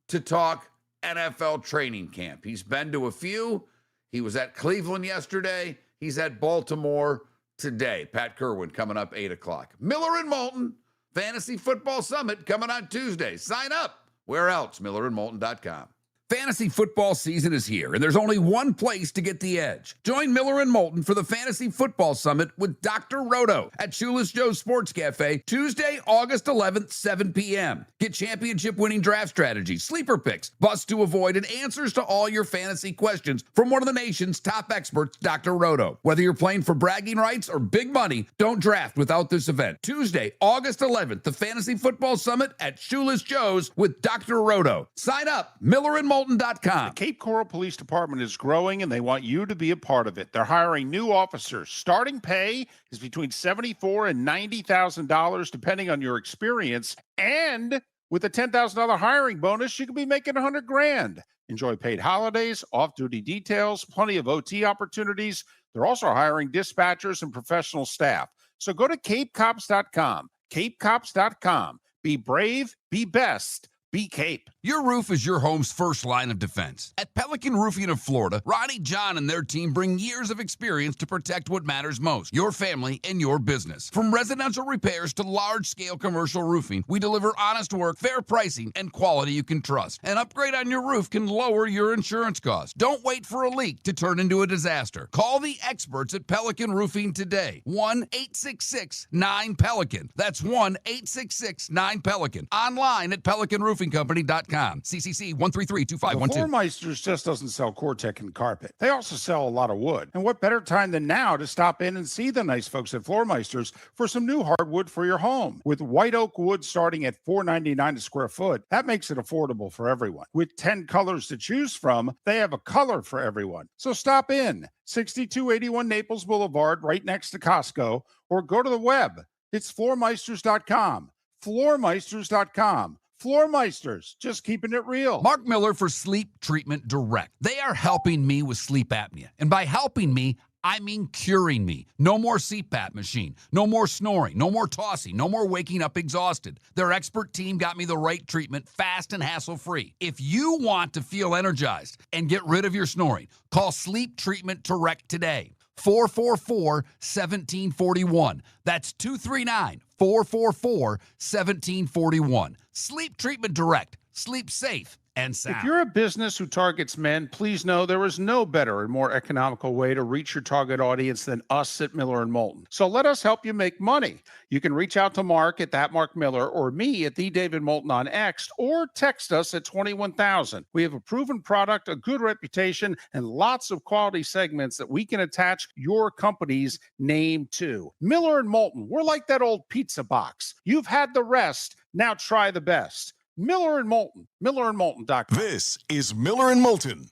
to talk NFL training camp. He's been to a few. He was at Cleveland yesterday. He's at Baltimore today. Pat Kirwan coming up 8 o'clock. Miller and Moulton, Fantasy Football Summit coming on Tuesday. Sign up. Where else? millerandmoulton.com.
Fantasy football season is here, and there's only one place to get the edge. Join Miller and Moulton for the Fantasy Football Summit with Dr. Roto at Shoeless Joe's Sports Cafe, Tuesday, August 11th, 7 p.m. Get championship-winning draft strategies, sleeper picks, busts to avoid, and answers to all your fantasy questions from one of the nation's top experts, Dr. Roto. Whether you're playing for bragging rights or big money, don't draft without this event. Tuesday, August 11th, the Fantasy Football Summit at Shoeless Joe's with Dr. Roto. Sign up, millerandmoulton.com.
The Cape Coral Police Department is growing, and they want you to be a part of it. They're hiring new officers. Starting pay is between $74,000 and $90,000, depending on your experience. And with a $10,000 hiring bonus, you could be making $100,000. Enjoy paid holidays, off-duty details, plenty of OT opportunities. They're also hiring dispatchers and professional staff. So go to capecops.com. Capecops.com. Be brave, be best. Be Cape.
Your roof is your home's first line of defense. At Pelican Roofing of Florida, Ronnie John and their team bring years of experience to protect what matters most, your family and your business. From residential repairs to large-scale commercial roofing, we deliver honest work, fair pricing, and quality you can trust. An upgrade on your roof can lower your insurance costs. Don't wait for a leak to turn into a disaster. Call the experts at Pelican Roofing today. 1-866-9-PELICAN. That's 1-866-9-PELICAN. Online at PelicanRoofingCompany.com. CCC 1332512.
The Floormeisters just doesn't sell Cortec and carpet. They also sell a lot of wood. And what better time than now to stop in and see the nice folks at Floormeisters for some new hardwood for your home. With white oak wood starting at $4.99 a square foot, that makes it affordable for everyone. With 10 colors to choose from, they have a color for everyone. So stop in, 6281 Naples Boulevard, right next to Costco, or go to the web. It's floormeisters.com. Floormeisters.com. Floormeisters, just keeping it real.
Mark Miller for Sleep Treatment Direct. They are helping me with sleep apnea. And by helping me, I mean curing me. No more CPAP machine. No more snoring. No more tossing. No more waking up exhausted. Their expert team got me the right treatment fast and hassle-free. If you want to feel energized and get rid of your snoring, call Sleep Treatment Direct today. 444-1741. That's 239-444-1741. Sleep Treatment Direct. Sleep safe and sound.
If you're a business who targets men, please know there is no better and more economical way to reach your target audience than us at Miller & Moulton. So let us help you make money. You can reach out to Mark at that Mark Miller or me at the David Moulton on X, or text us at 21,000. We have a proven product, a good reputation, and lots of quality segments that we can attach your company's name to. Miller & Moulton, we're like that old pizza box. You've had the rest, now try the best. Miller & Moulton, millerandmoulton.com.
This is Miller & Moulton.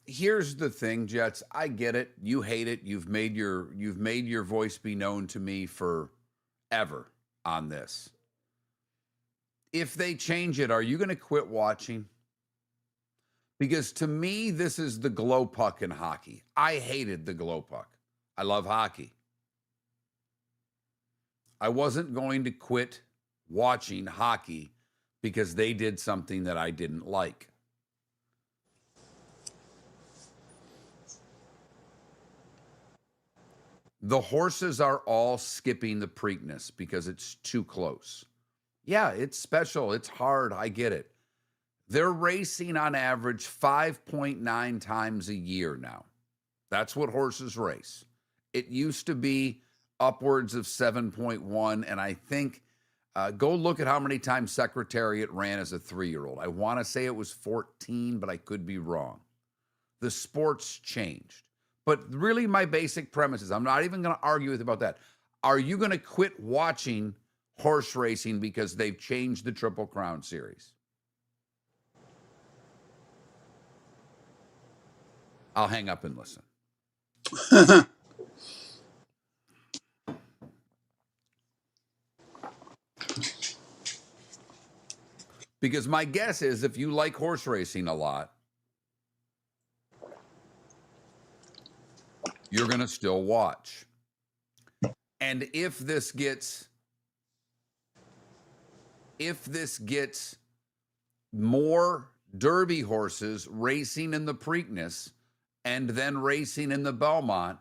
Here's the thing, Jets. I get it. You hate it. You've made your voice be known to me forever on this. If they change it, are you going to quit watching? Because to me, this is the glow puck in hockey. I hated the glow puck. I love hockey. I wasn't going to quit watching hockey because they did something that I didn't like. The horses are all skipping the Preakness because it's too close. Yeah, it's special. It's hard. I get it. They're racing on average 5.9 times a year now. That's what horses race. It used to be upwards of 7.1, and I think, go look at how many times Secretariat ran as a 3-year-old. I want to say it was 14, but I could be wrong. The sport's changed. But really, my basic premise is, I'm not even going to argue with you about that. Are you going to quit watching horse racing because they've changed the Triple Crown series? I'll hang up and listen. Because my guess is, if you like horse racing a lot, you're going to still watch. And if this gets if this gets more Derby horses racing in the Preakness and then racing in the Belmont,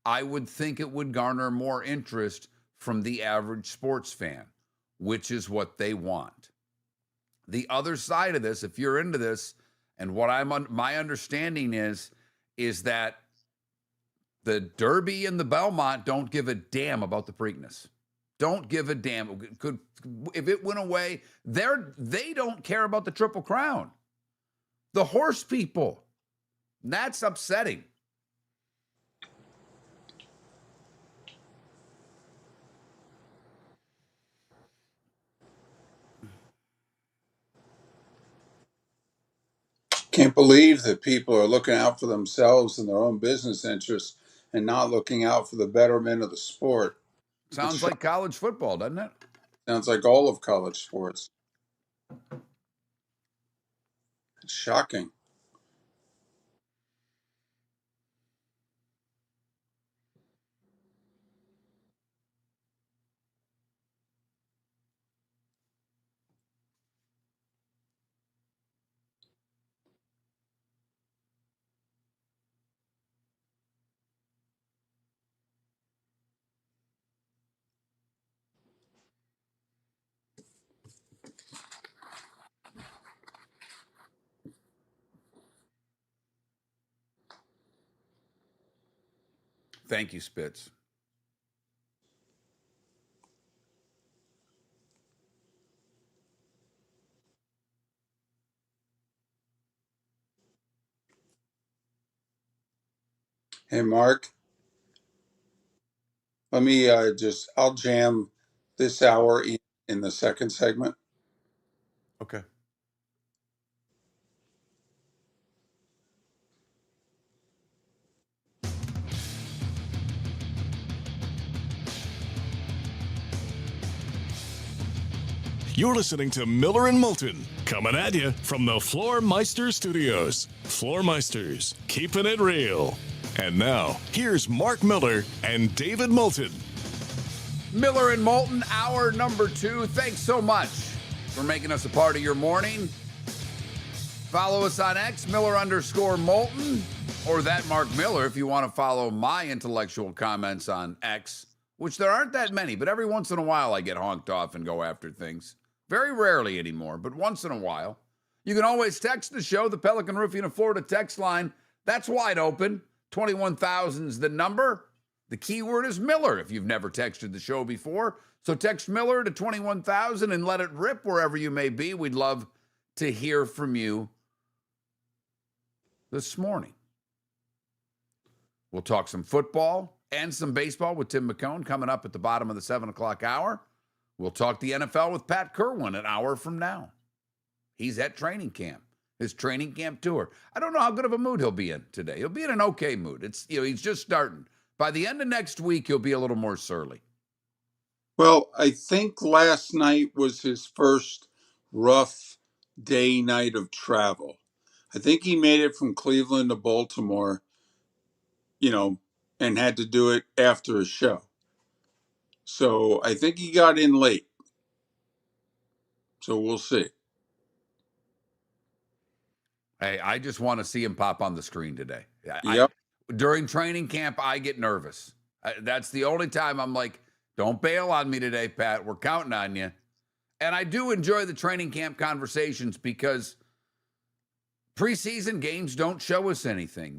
I would think it would garner more interest from the average sports fan, which is what they want. The other side of this, if you're into this, and what my understanding is that the Derby and the Belmont don't give a damn about the Preakness. Don't give a damn. If it went away, they don't care about the Triple Crown. The horse people. That's upsetting.
Can't believe that people are looking out for themselves and their own business interests and not looking out for the betterment of the sport.
Sounds like college football, doesn't it?
Sounds like all of college sports. It's shocking.
Thank you, Spitz.
Hey, Mark, let me I'll jam this hour in the second segment.
Okay.
You're listening to Miller and Moulton, coming at you from the Floor Meister Studios. Floor Meisters, keeping it real. And now, here's Mark Miller and David Moulton.
Miller and Moulton, hour number 2. Thanks so much for making us a part of your morning. Follow us on X, Miller_Moulton, or that Mark Miller if you want to follow my intellectual comments on X, which there aren't that many, but every once in a while I get honked off and go after things. Very rarely anymore, but once in a while. You can always text the show, the Pelican Roofing of Florida text line. That's wide open. 21,000 is the number. The keyword is Miller if you've never texted the show before. So text Miller to 21,000 and let it rip wherever you may be. We'd love to hear from you this morning. We'll talk some football and some baseball with Tim McKone coming up at the bottom of the 7 o'clock hour. We'll talk the NFL with Pat Kirwan an hour from now. He's at training camp, his training camp tour. I don't know how good of a mood he'll be in today. He'll be in an okay mood. He's just starting. By the end of next week, he'll be a little more surly.
Well, I think last night was his first rough night of travel. I think he made it from Cleveland to Baltimore, and had to do it after a show. So I think he got in late. So we'll see.
Hey, I just want to see him pop on the screen today.
Yep.
During training camp, I get nervous. That's the only time I'm like, don't bail on me today, Pat. We're counting on you. And I do enjoy the training camp conversations because preseason games don't show us anything.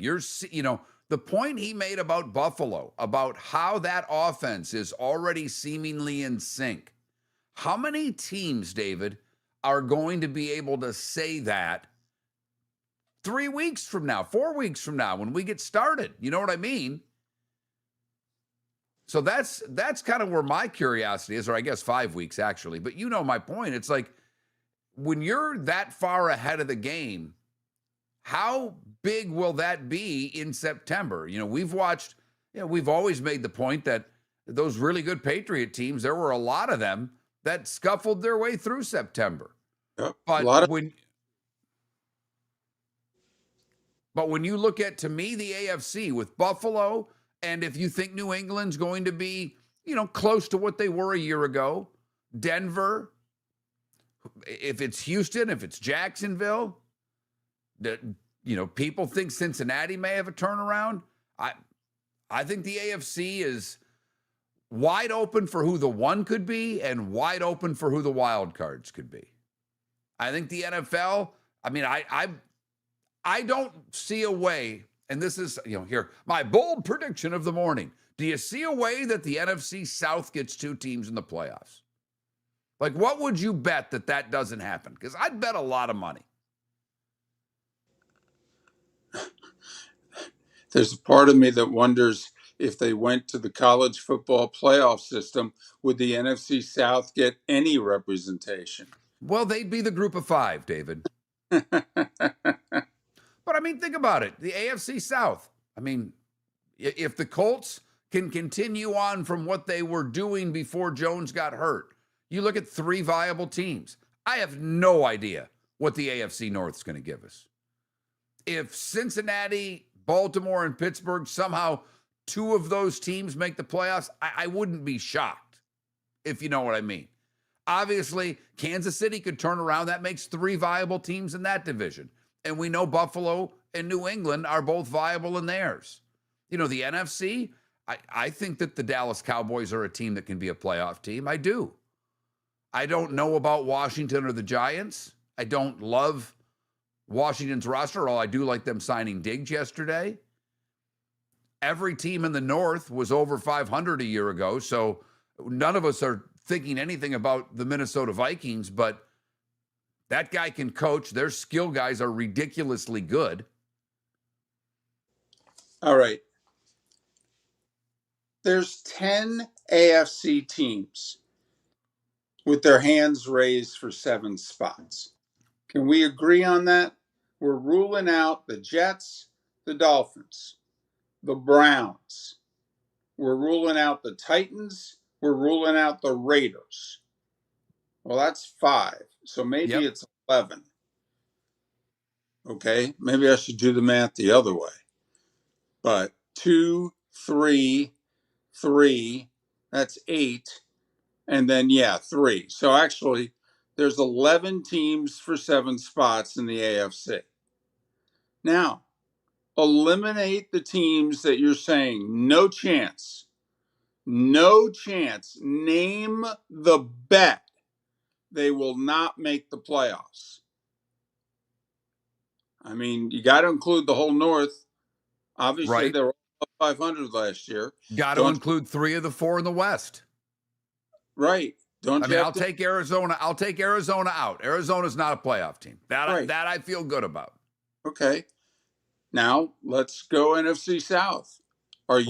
The point he made about Buffalo, about how that offense is already seemingly in sync. How many teams, David, are going to be able to say that 3 weeks from now, 4 weeks from now, when we get started? You know what I mean? So that's kind of where my curiosity is, or I guess 5 weeks actually. But you know my point. It's like when you're that far ahead of the game, how big will that be in September? We've always made the point that those really good Patriot teams, there were a lot of them that scuffled their way through September.
Yep.
But when you look at, to me, the AFC with Buffalo, and if you think New England's going to be, close to what they were a year ago, Denver, if it's Houston, if it's Jacksonville, people think Cincinnati may have a turnaround. I think the AFC is wide open for who the one could be and wide open for who the wild cards could be. I think the NFL, I mean, I don't see a way, and this is, here, my bold prediction of the morning. Do you see a way that the NFC South gets 2 teams in the playoffs? Like, what would you bet that doesn't happen? Because I'd bet a lot of money.
There's a part of me that wonders if they went to the college football playoff system, would the NFC South get any representation?
Well, they'd be the group of 5, David. But I mean, think about it. The AFC South. I mean, if the Colts can continue on from what they were doing before Jones got hurt, you look at 3 viable teams. I have no idea what the AFC North is going to give us. If Cincinnati, Baltimore, and Pittsburgh, somehow 2 of those teams make the playoffs, I wouldn't be shocked, if you know what I mean. Obviously, Kansas City could turn around. That makes 3 viable teams in that division. And we know Buffalo and New England are both viable in theirs. The NFC, I think that the Dallas Cowboys are a team that can be a playoff team. I do. I don't know about Washington or the Giants. I don't love Washington's roster, although I do like them signing Diggs yesterday. Every team in the North was over 500 a year ago, so none of us are thinking anything about the Minnesota Vikings, but that guy can coach. Their skill guys are ridiculously good.
All right. There's 10 AFC teams with their hands raised for 7 spots. Can we agree on that? We're ruling out the Jets, the Dolphins, the Browns. We're ruling out the Titans. We're ruling out the Raiders. Well, that's 5. So maybe it's 11. Okay, maybe I should do the math the other way. But 2, 3, 3, that's 8. And then, 3. So actually, there's 11 teams for 7 spots in the AFC. Now, eliminate the teams that you're saying, no chance. No chance. Name the bet they will not make the playoffs. I mean, you got to include the whole North. Obviously,
Right.
they were up 500 last year.
Got to include 3 of the 4 in the West.
Right.
I'll take Arizona. I'll take Arizona out. Arizona's not a playoff team. That I feel good about.
Okay. Now let's go NFC South. Are you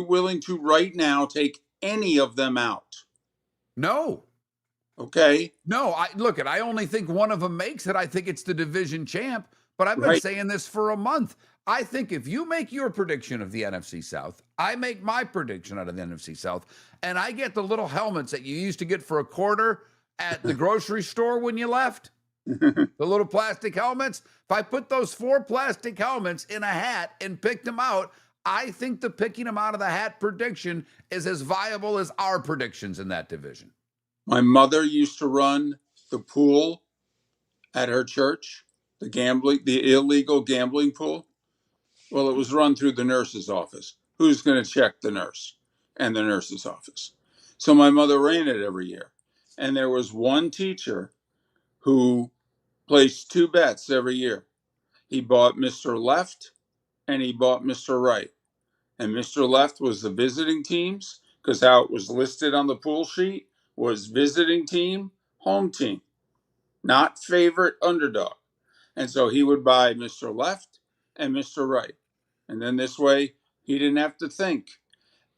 willing to right now take any of them out?
No.
Okay.
No. I only think one of them makes it. I think it's the division champ. But I've been saying this for a month. I think if you make your prediction of the NFC South, I make my prediction out of the NFC South, and I get the little helmets that you used to get for $0.25 at the grocery store when you left, the little plastic helmets. If I put those 4 plastic helmets in a hat and picked them out, I think the picking them out of the hat prediction is as viable as our predictions in that division.
My mother used to run the pool at her church, the illegal gambling pool. Well, it was run through the nurse's office. Who's going to check the nurse and the nurse's office? So my mother ran it every year. And there was one teacher who placed 2 bets every year. He bought Mr. Left and he bought Mr. Right. And Mr. Left was the visiting teams, because how it was listed on the pool sheet was visiting team, home team, not favorite underdog. And so he would buy Mr. Left and Mr. Right. And then this way, he didn't have to think.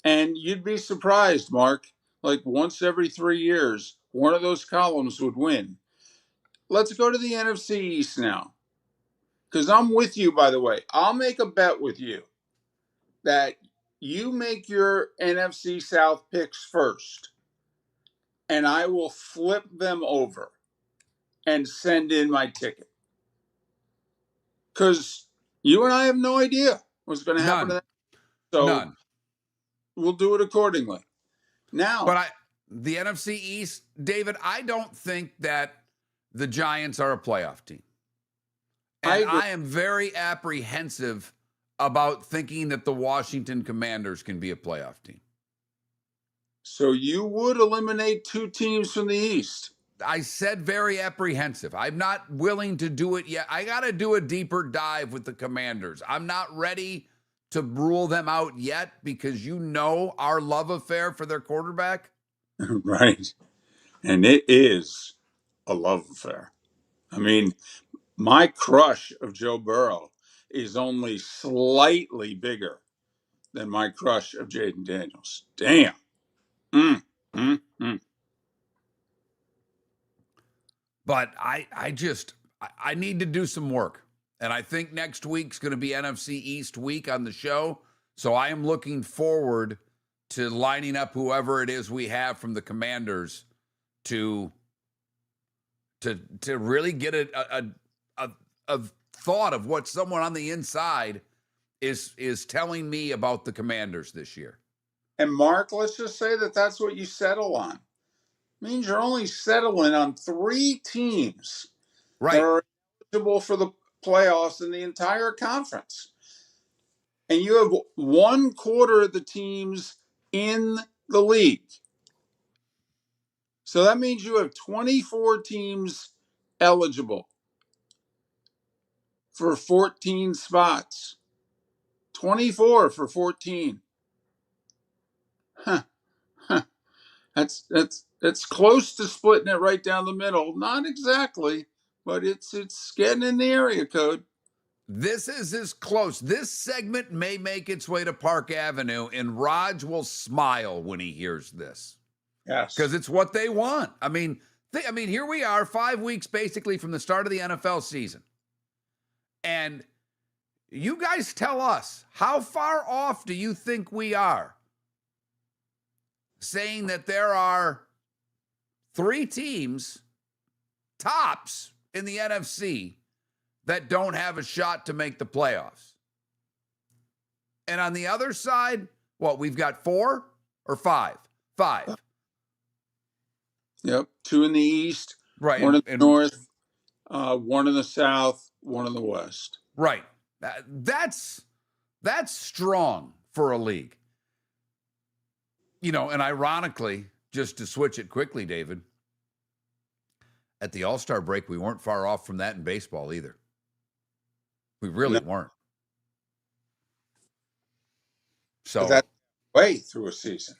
And you'd be surprised, Mark, like once every 3 years, one of those columns would win. Let's go to the NFC East now. Because I'm with you, by the way. I'll make a bet with you that you make your NFC South picks first, and I will flip them over and send in my ticket. Because you and I have no idea what's going to happen to that. So we'll do it accordingly. Now,
but the NFC East, David, I don't think that the Giants are a playoff team. And I am very apprehensive about thinking that the Washington Commanders can be a playoff team.
So you would eliminate 2 teams from the East?
I said very apprehensive. I'm not willing to do it yet. I got to do a deeper dive with the Commanders. I'm not ready to rule them out yet because you know our love affair for their quarterback.
Right. And it is a love affair. I mean, my crush of Joe Burrow is only slightly bigger than my crush of Jaden Daniels. Damn. Mm, mm, mm.
But I need to do some work. And I think next week's going to be NFC East week on the show. So I am looking forward to lining up whoever it is we have from the Commanders to really get a thought of what someone on the inside is telling me about the Commanders this year.
And Mark, let's just say that that's what you settle on. Means you're only settling on 3 teams that are eligible for the playoffs in the entire conference. And you have 1/4 of the teams in the league. So that means you have 24 teams eligible for 14 spots. 24 for 14. Huh. Huh. That's close to splitting it right down the middle. Not exactly, but it's getting in the area code.
This is as close. This segment may make its way to Park Avenue, and Raj will smile when he hears this.
Yes.
Because it's what they want. I mean, here we are 5 weeks basically from the start of the NFL season. And you guys tell us, how far off do you think we are saying that there are 3 teams, tops, in the NFC that don't have a shot to make the playoffs? And on the other side, what, we've got 4 or 5? 5.
Yep. 2 in the East,
right,
1 in the North, 1 in the South, 1 in the West.
Right. That's strong for a league. You know, and ironically, just to switch it quickly, David, at the All-Star break, we weren't far off from that in baseball either. We really weren't. So
but that's way through a season.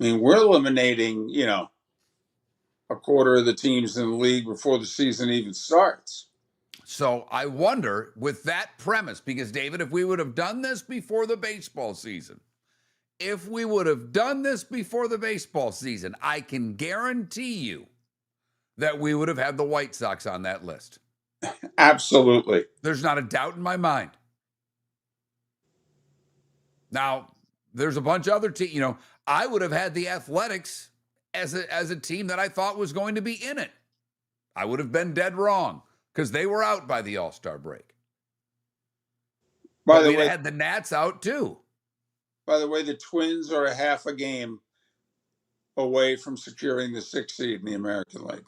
I mean, we're eliminating, 1/4 of the teams in the league before the season even starts.
So I wonder, with that premise, because, David, if we would have done this before the baseball season, I can guarantee you that we would have had the White Sox on that list.
Absolutely.
There's not a doubt in my mind. Now, there's a bunch of other teams. I would have had the Athletics as a team that I thought was going to be in it. I would have been dead wrong because they were out by the All-Star break.
By
but
the
we
way,
had the Nats out too.
By the way, the Twins are a half a game away from securing the 6th seed in the American League.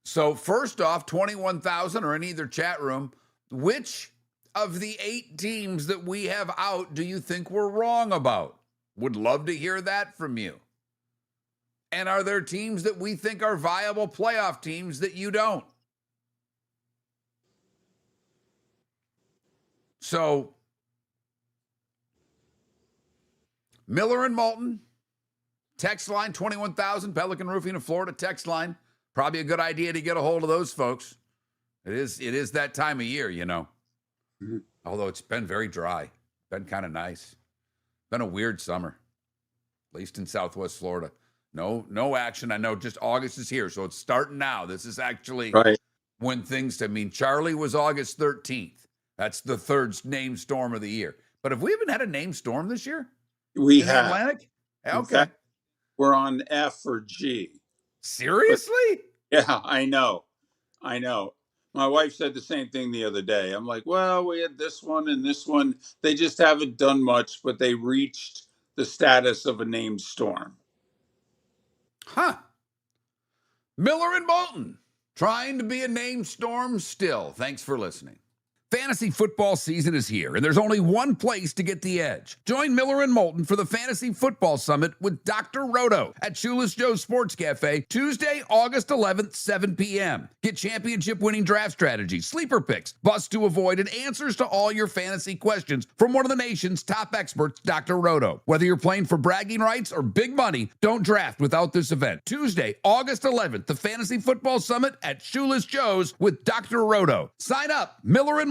So first off, 21,000 or in either chat room, which of the 8 teams that we have out do you think we're wrong about? Would love to hear that from you. And are there teams that we think are viable playoff teams that you don't? So Miller and Moulton, text line 21,000, Pelican Roofing of Florida text line. Probably a good idea to get a hold of those folks. It is that time of year,
Mm-hmm.
Although it's been very dry. Been kind of nice. Been a weird summer, at least in Southwest Florida. No action. I know just August is here, so it's starting now. This is actually when things, Charlie was August 13th. That's the 3rd named storm of the year. But have we even had a named storm this year?
We
in
have.
Atlantic? Okay.
In fact, we're on F or G.
Seriously?
Yeah, I know. My wife said the same thing the other day. I'm like, well, we had this one and this one. They just haven't done much, but they reached the status of a named storm.
Huh. Miller and Moulton, trying to be a named storm still. Thanks for listening. Fantasy football season is here, and there's only one place to get the edge. Join Miller and Moulton for the Fantasy Football Summit with Dr. Roto at Shoeless Joe's Sports Cafe, Tuesday, August 11th, 7 p.m. Get championship-winning draft strategies, sleeper picks, busts to avoid, and answers to all your fantasy questions from one of the nation's top experts, Dr. Roto. Whether you're playing for bragging rights or big money, don't draft without this event. Tuesday, August 11th, the Fantasy Football Summit at Shoeless Joe's with Dr. Roto. Sign up,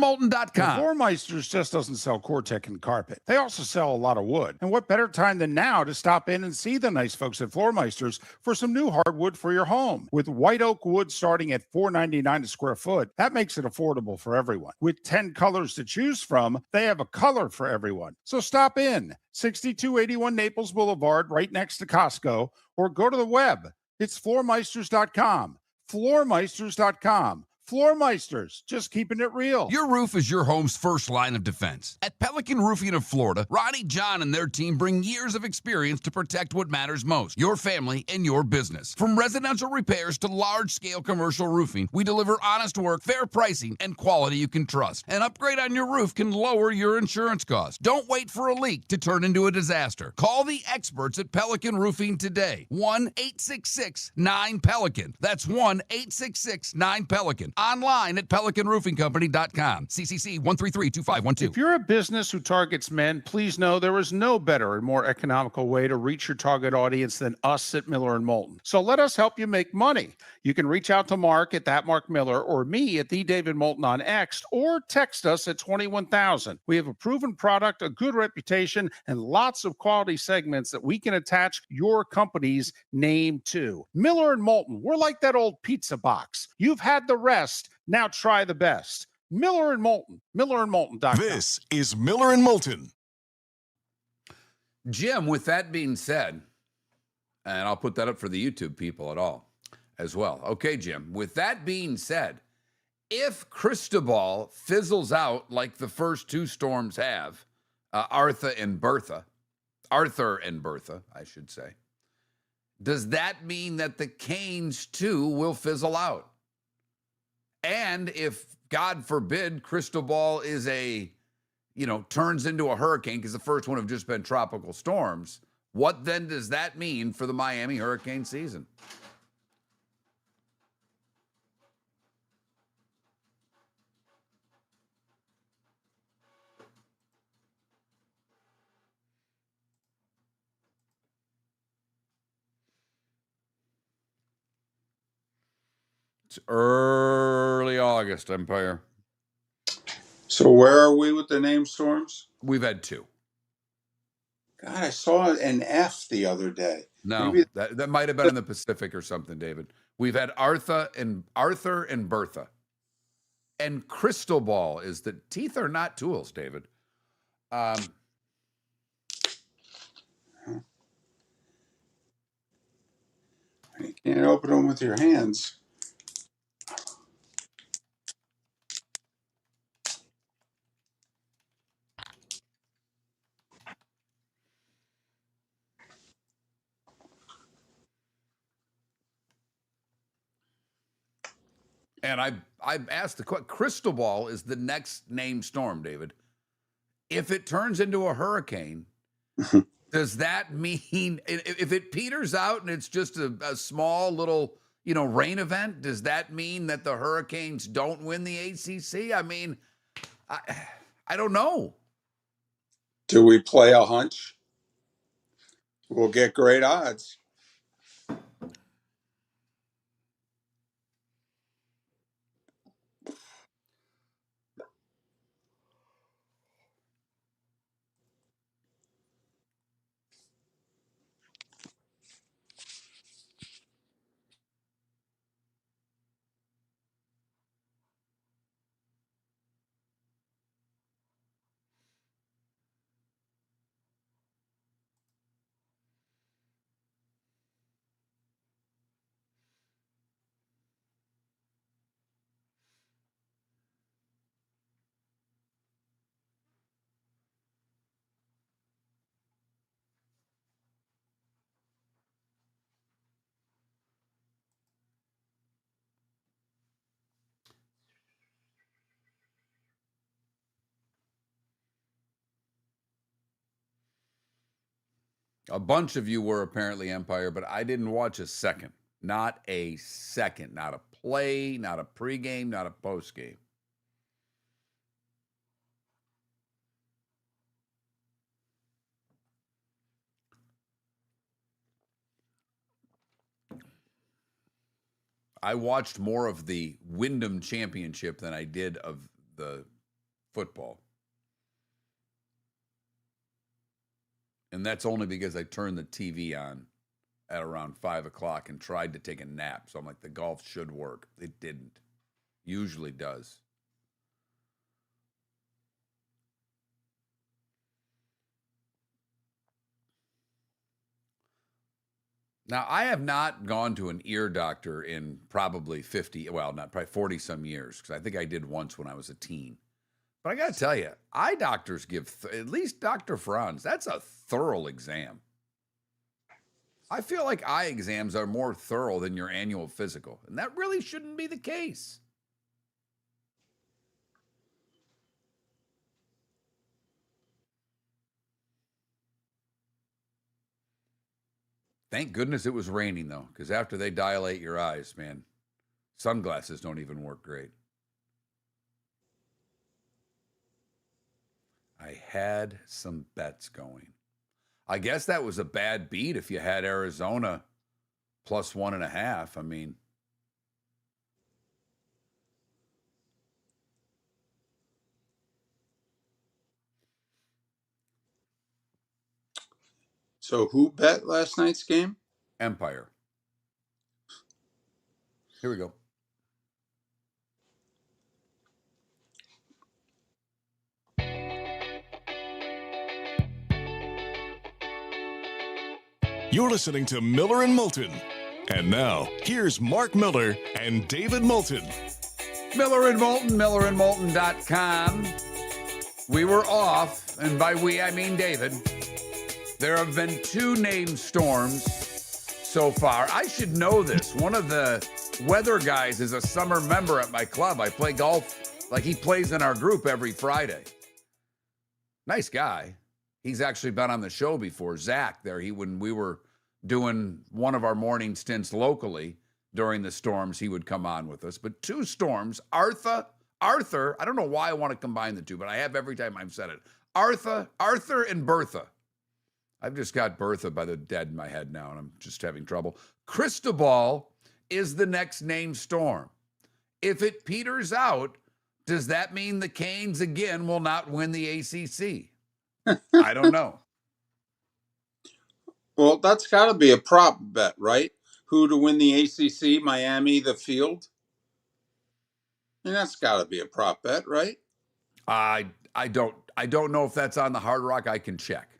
Moulton.com.
Floormeisters just doesn't sell Cortec and carpet. They also sell a lot of wood. And what better time than now to stop in and see the nice folks at Floormeisters for some new hardwood for your home. With white oak wood starting at $4.99 a square foot, that makes it affordable for everyone. With 10 colors to choose from, they have a color for everyone. So stop in, 6281 Naples Boulevard, right next to Costco, or go to the web. It's floormeisters.com. Floormeisters.com. Floormeisters, just keeping it real.
Your roof is your home's first line of defense. At Pelican Roofing of Florida, Ronnie John and their team bring years of experience to protect what matters most, your family and your business. From residential repairs to large-scale commercial roofing, we deliver honest work, fair pricing, and quality you can trust. An upgrade on your roof can lower your insurance costs. Don't wait for a leak to turn into a disaster. Call the experts at Pelican Roofing today. 1-866-9-PELICAN. That's 1-866-9-PELICAN. Online at pelicanroofingcompany.com. CCC 1332512.
If you're a business who targets men, please know there is no better and more economical way to reach your target audience than us at Miller and Moulton. So let us help you make money. You can reach out to Mark at that Mark Miller or me at the David Moulton on X, or text us at 21,000. We have a proven product, a good reputation, and lots of quality segments that we can attach your company's name to. Miller and Moulton, we're like that old pizza box. You've had the rest. Now try the best. Miller and Moulton. MillerandMoulton.com.
This is Miller and Moulton.
Jim, with that being said, and I'll put that up for the YouTube people at all as well. Okay, Jim, with that being said, if Cristobal fizzles out like the first two storms have, Arthur and Bertha, I should say, does that mean that the Canes too will fizzle out? And if, God forbid, Cristobal is turns into a hurricane, because the first one have just been tropical storms, what then does that mean for the Miami hurricane season? It's early August, Empire.
So where are we with the named storms?
We've had two.
God, I saw an F the other day.
No,
Maybe
that might have been in the Pacific or something, David. We've had Arthur and Bertha. And Cristobal is the teeth are not tools, David.
you can't open them with your hands.
And I asked the question, Cristobal is the next named storm, David. If it turns into a hurricane, does that mean, if it peters out and it's just a small little, rain event, does that mean that the Hurricanes don't win the ACC? I mean, I don't know.
Do we play a hunch? We'll get great odds.
A bunch of you were apparently Empire, but I didn't watch a second. Not a second. Not a play, not a pregame, not a postgame. I watched more of the Wyndham Championship than I did of the football. And that's only because I turned the TV on at around 5 o'clock and tried to take a nap. So I'm like, the golf should work. It didn't. Usually does. Now, I have not gone to an ear doctor in probably 50, well, not probably 40 some years, because I think I did once when I was a teen. But I got to tell you, eye doctors give, at least Dr. Franz, that's a thorough exam. I feel like eye exams are more thorough than your annual physical, and that really shouldn't be the case. Thank goodness it was raining, though, because after they dilate your eyes, man, sunglasses don't even work great. I had some bets going. I guess that was a bad beat if you had Arizona plus 1.5. I mean,
So who bet last night's game?
Empire. Here we go.
You're listening to Miller and Moulton. And now, here's Mark Miller and David Moulton.
Miller and Moulton, millerandmoulton.com. We were off, and by we, I mean David. There have been 2 named storms so far. I should know this. One of the weather guys is a summer member at my club. I play golf, like he plays in our group every Friday. Nice guy. He's actually been on the show before. Zach there, when we were doing one of our morning stints locally during the storms, he would come on with us. But 2 storms, Arthur, I don't know why I want to combine the 2, but I have every time I've said it. Arthur and Bertha. I've just got Bertha by the dead in my head now, and I'm just having trouble. Cristobal is the next named storm. If it peters out, does that mean the Canes again will not win the ACC? I don't know.
Well, that's got to be a prop bet, right? Who to win the ACC, Miami, the field? I mean, that's got to be a prop bet, right?
I don't know if that's on the Hard Rock. I can check,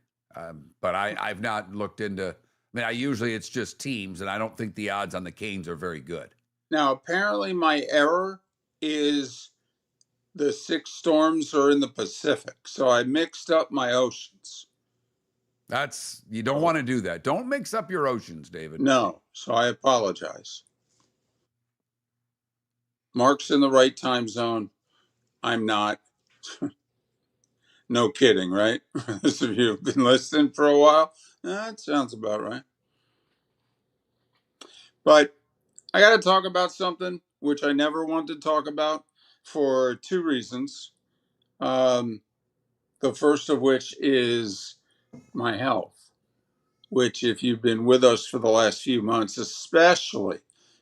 but I've not looked into. I mean, usually it's just teams, and I don't think the odds on the Canes are very good.
Now, apparently, my error is the 6 storms are in the Pacific, so I mixed up my oceans.
You don't want to do that. Don't mix up your oceans, David.
No, so I apologize. Mark's in the right time zone. I'm not. No kidding, right? Those of you who've been listening for a while, that sounds about right. But I got to talk about something which I never wanted to talk about for 2 reasons. The first of which is my health, which if you've been with us for the last few months, especially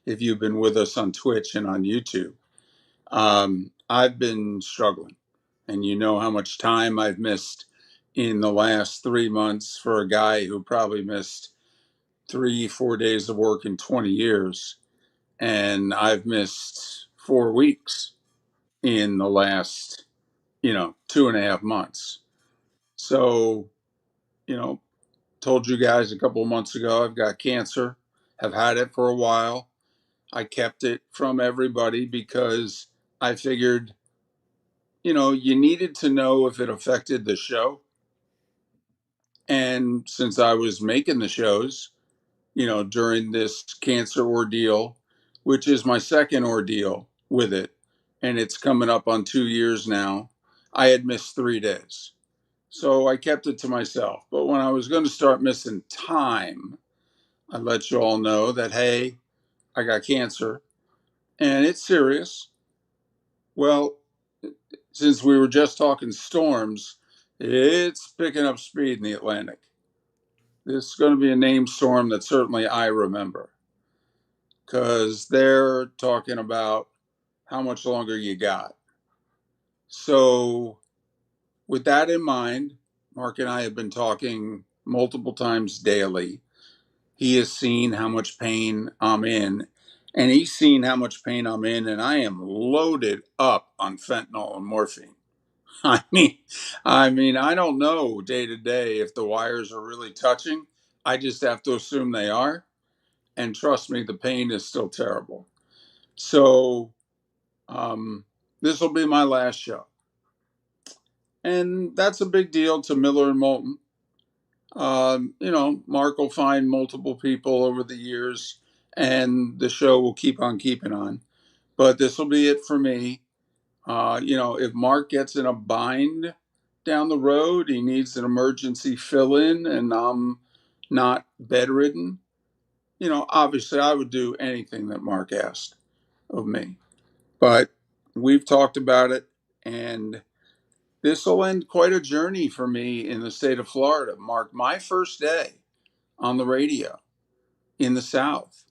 if you've been with us on Twitch and on YouTube, I've been struggling. And you know how much time I've missed in the last 3 months for a guy who probably missed 3-4 days of work in 20 years. And I've missed 4 weeks in the last, 2.5 months. So, told you guys a couple of months ago, I've got cancer, have had it for a while. I kept it from everybody because I figured, you needed to know if it affected the show. And since I was making the shows, during this cancer ordeal, which is my second ordeal with it, and it's coming up on 2 years now, I had missed 3 days. So I kept it to myself. But when I was going to start missing time, I let you all know that, hey, I got cancer and it's serious. Well, since we were just talking storms, it's picking up speed in the Atlantic. This is going to be a named storm that certainly I remember, because they're talking about how much longer you got. So, with that in mind, Mark and I have been talking multiple times daily. He has seen how much pain I'm in, and he's seen how much pain I'm in, and I am loaded up on fentanyl and morphine. I mean, I don't know day to day if the wires are really touching. I just have to assume they are. And trust me, the pain is still terrible. So, this will be my last show. And that's a big deal to Miller and Moulton. Mark will find multiple people over the years, and the show will keep on keeping on. But this will be it for me. If Mark gets in a bind down the road, he needs an emergency fill in, and I'm not bedridden, obviously I would do anything that Mark asked of me. But we've talked about it, and this will end quite a journey for me in the state of Florida. Mark, my first day on the radio in the South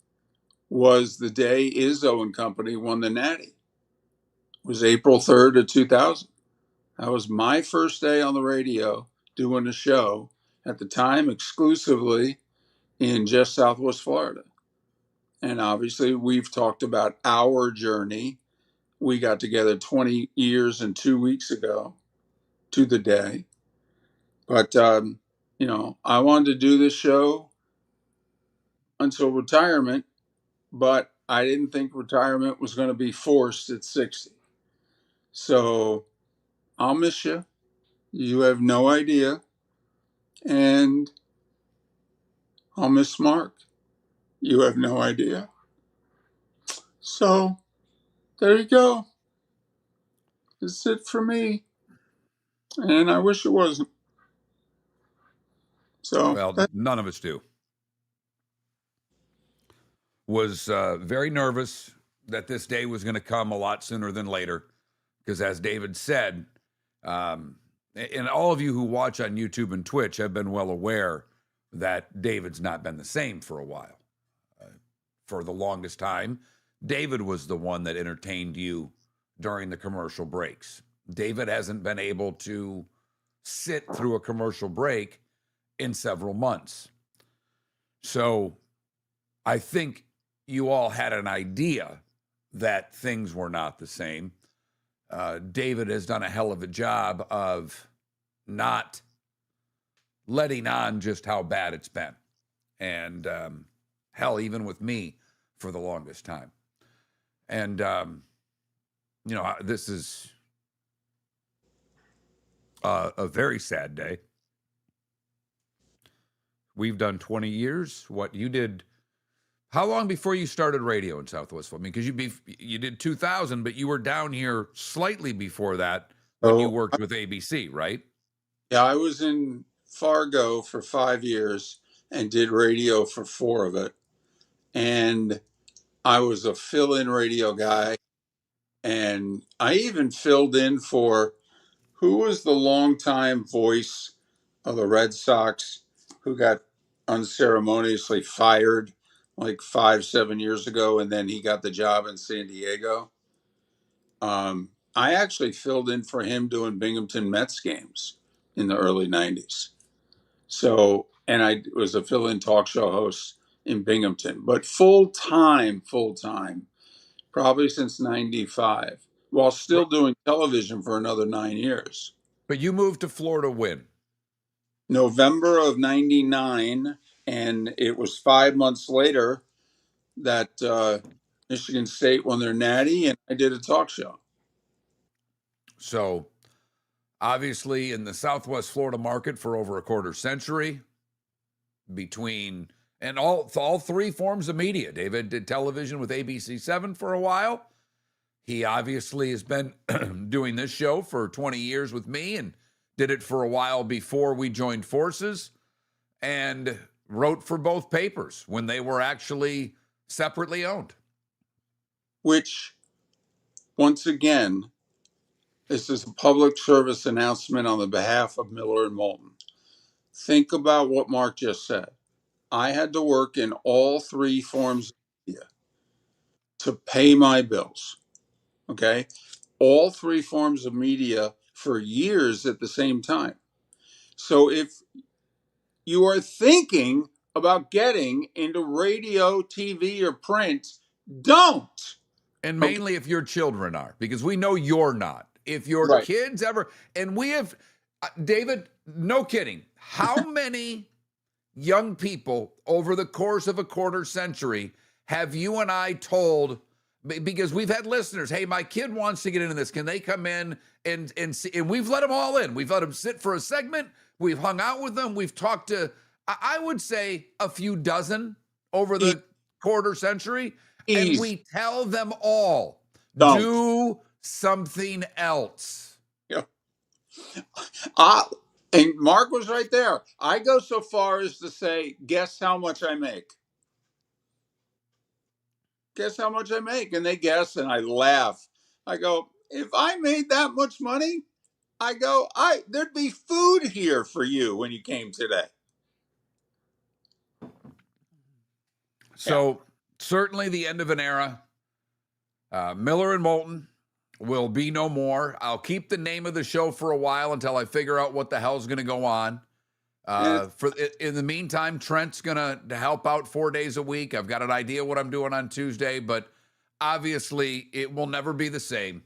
was the day Izzo and company won the Natty. It was April 3rd of 2000. That was my first day on the radio doing a show, at the time exclusively in just Southwest Florida. And obviously, we've talked about our journey. We got together 20 years and 2 weeks ago to the day. But, I wanted to do this show until retirement, but I didn't think retirement was going to be forced at 60. So I'll miss you. You have no idea. And I'll miss Mark. You have no idea. So there you go. That's it for me. And I wish it wasn't. So,
Well, none of us do. Was very nervous that this day was going to come a lot sooner than later, because as David said, and all of you who watch on YouTube and Twitch have been well aware that David's not been the same for a while. For the longest time, David was the one that entertained you during the commercial breaks. David hasn't been able to sit through a commercial break in several months. So I think you all had an idea that things were not the same. David has done a hell of a job of not letting on just how bad it's been. And hell, even with me for the longest time. And, this is a very sad day. We've done 20 years. What you did, how long before you started radio in Southwest Florida? Because you did 2000, but you were down here slightly before that when you worked with ABC, right?
Yeah, I was in Fargo for 5 years and did radio for 4 of it. And I was a fill-in radio guy. And I even filled in for, who was the longtime voice of the Red Sox who got unceremoniously fired like 5-7 years ago, and then he got the job in San Diego. I actually filled in for him doing Binghamton Mets games in the early 90s. So, and I was a fill-in talk show host in Binghamton, but full-time, probably since 95, while still doing television for another 9 years.
But you moved to Florida when?
November of 99, and it was 5 months later that Michigan State won their Natty, and I did a talk show.
So, obviously, in the Southwest Florida market for over a quarter century, and all three forms of media. David did television with ABC7 for a while. He obviously has been doing this show for 20 years with me and did it for a while before we joined forces, and wrote for both papers when they were actually separately owned.
Which, once again, this is a public service announcement on the behalf of Miller and Moulton. Think about what Mark just said. I had to work in all three forms of media to pay my bills. Okay? All three forms of media for years at the same time. So if you are thinking about getting into radio, TV, or print, don't.
And
Okay?
mainly if your children are, because we know you're not. If your
Right.
kids ever, and we have, David, no kidding, how many young people over the course of a quarter century have you and I told, because we've had listeners, hey, my kid wants to get into this. Can they come in and see? And we've let them all in. We've let them sit for a segment. We've hung out with them. We've talked to, I would say, a few dozen over the quarter century. And we tell them all,
Don't.
do something else.
Yeah. And Mark was right there. I go so far as to say, guess how much I make? Guess how much I make? And they guess, and I laugh. I go, if I made that much money, I go, there'd be food here for you when you came today.
So certainly the end of an era. Miller and Moulton will be no more. I'll keep the name of the show for a while until I figure out what the hell's going to go on. In the meantime, Trent's going to help out 4 days a week. I've got an idea what I'm doing on Tuesday, but obviously it will never be the same.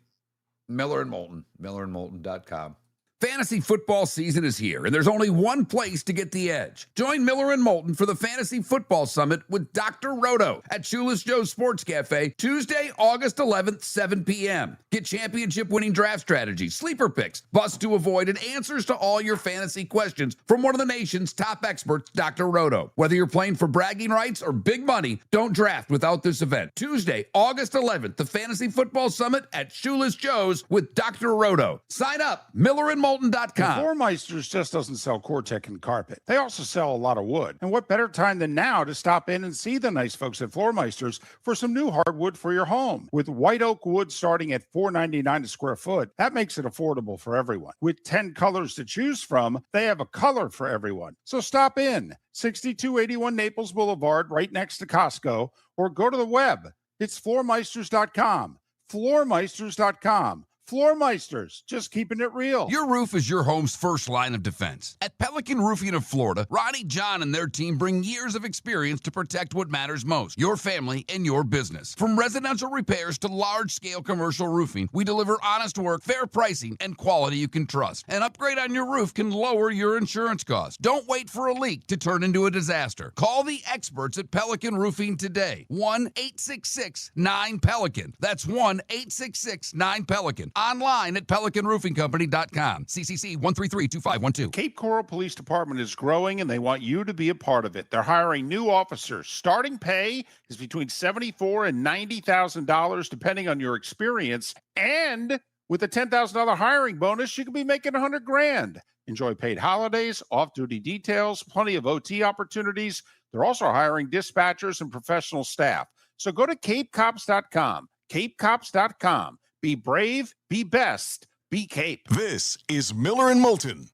Miller and Moulton, millerandmoulton.com. Fantasy football season is here, and there's only one place to get the edge. Join Miller and Moulton for the Fantasy Football Summit with Dr. Roto at Shoeless Joe's Sports Cafe, Tuesday, August 11th, 7 p.m. Get championship-winning draft strategies, sleeper picks, busts to avoid, and answers to all your fantasy questions from one of the nation's top experts, Dr. Roto. Whether you're playing for bragging rights or big money, don't draft without this event. Tuesday, August 11th, the Fantasy Football Summit at Shoeless Joe's with Dr. Roto. Sign up, millerandmoulton.com.
Floormeisters just doesn't sell Cortec and carpet. They also sell a lot of wood. And what better time than now to stop in and see the nice folks at Floormeisters for some new hardwood for your home. With white oak wood starting at $4.99 a square foot, that makes it affordable for everyone. With 10 colors to choose from, they have a color for everyone. So stop in, 6281 Naples Boulevard, right next to Costco, or go to the web. It's floormeisters.com. Floormeisters.com. Floormeisters, just keeping it real.
Your roof is your home's first line of defense. At Pelican Roofing of Florida, Ronnie, John, and their team bring years of experience to protect what matters most, your family and your business. From residential repairs to large-scale commercial roofing, we deliver honest work, fair pricing, and quality you can trust. An upgrade on your roof can lower your insurance costs. Don't wait for a leak to turn into a disaster. Call the experts at Pelican Roofing today. 1-866-9-PELICAN. That's 1-866-9-PELICAN. Online at pelicanroofingcompany.com. CCC 1332512.
Cape Coral Police Department is growing, and they want you to be a part of it. They're hiring new officers. Starting pay is between $74,000 and $90,000, depending on your experience. And with a $10,000 hiring bonus, you can be making $100,000. Enjoy paid holidays, off-duty details, plenty of OT opportunities. They're also hiring dispatchers and professional staff. So go to capecops.com. capecops.com. Be brave, be best, be Cape.
This is Miller and Moulton.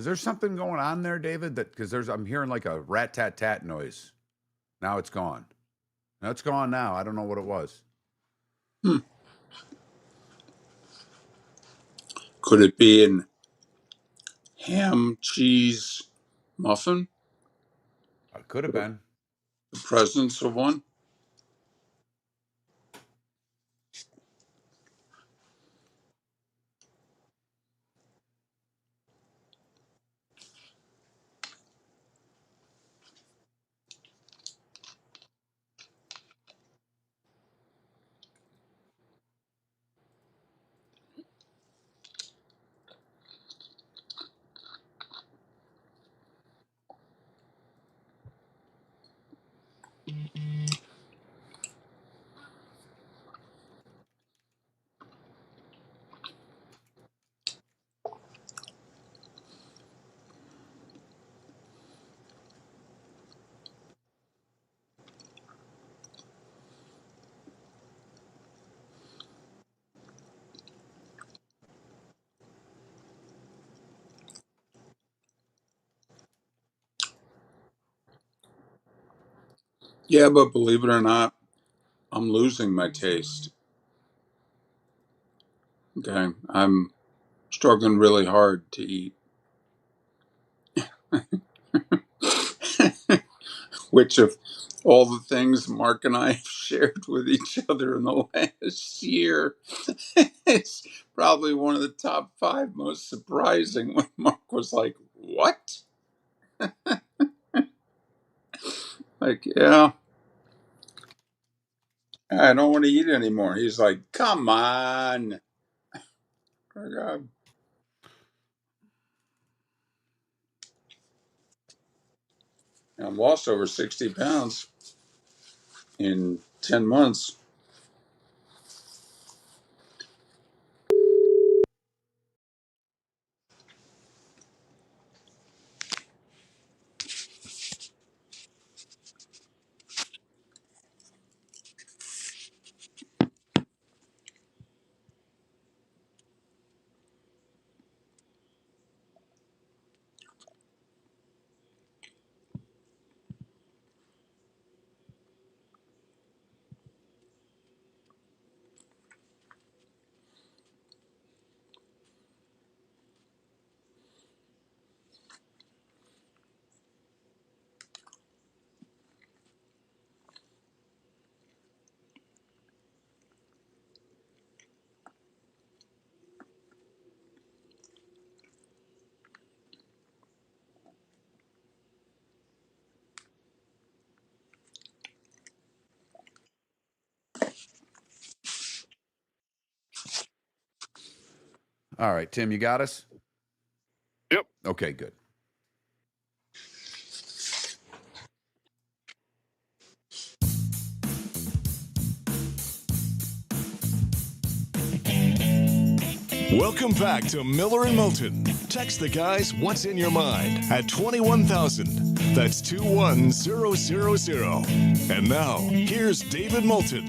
Is there something going on there, David? Because I'm hearing like a rat-tat-tat noise. Now it's gone. Now it's gone now. I don't know what it was.
Could it be an ham cheese muffin?
It could have been.
The presence of one? Yeah, but believe it or not, I'm losing my taste. Okay, I'm struggling really hard to eat. Which of all the things Mark and I have shared with each other in the last year is probably one of the top 5 most surprising when Mark was like, what? Like, yeah, I don't want to eat anymore. He's like, come on. Oh, God. I've lost over 60 pounds in 10 months.
All right, Tim, you got us?
Yep.
Okay, good.
Welcome back to Miller and Moulton. Text the guys what's in your mind at 21,000. That's 21000. And now, here's David Moulton.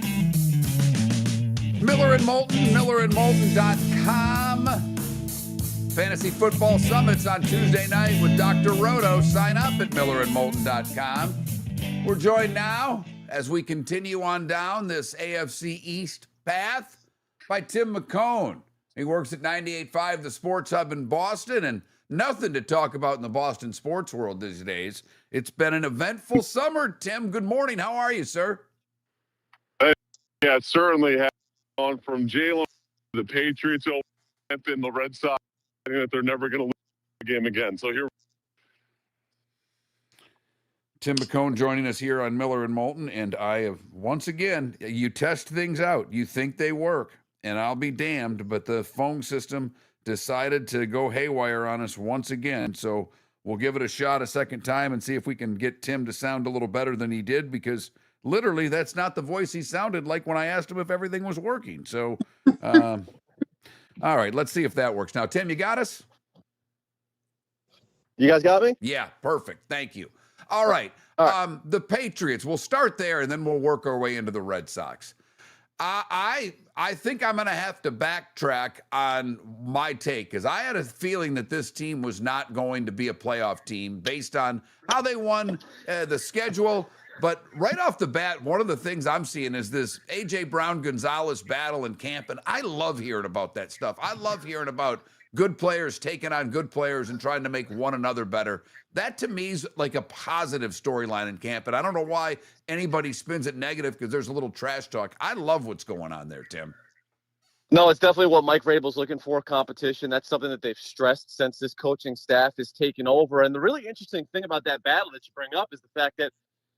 Miller and Moulton, millerandmoulton.com. Fantasy Football Summits on Tuesday night with Dr. Roto. Sign up at millerandmoulton.com. We're joined now as we continue on down this AFC East path by Tim McKone. He works at 98.5 The Sports Hub in Boston, and nothing to talk about in the Boston sports world these days. It's been an eventful summer. Tim, good morning. How are you, sir?
Yeah, it certainly has gone from Jalen to the Patriots and the Red Sox, that they're never going to lose the game again. So here.
Tim McKone joining us here on Miller and Moulton, and I have, once again, you test things out. You think they work, and I'll be damned, but the phone system decided to go haywire on us once again. So we'll give it a shot a second time and see if we can get Tim to sound a little better than he did, because literally that's not the voice he sounded like when I asked him if everything was working. So, all right, let's see if that works. Now, Tim, you got us?
You guys got me?
Yeah, perfect. Thank you. All right. The Patriots, we'll start there and then we'll work our way into the Red Sox. I think I'm going to have to backtrack on my take because I had a feeling that this team was not going to be a playoff team based on how they won the schedule. But right off the bat, one of the things I'm seeing is this A.J. Brown-Gonzalez battle in camp, and I love hearing about that stuff. I love hearing about good players taking on good players and trying to make one another better. That to me is like a positive storyline in camp, and I don't know why anybody spins it negative because there's a little trash talk. I love what's going on there, Tim.
No, it's definitely what Mike Vrabel's looking for, competition. That's something that they've stressed since this coaching staff has taken over. And the really interesting thing about that battle that you bring up is the fact that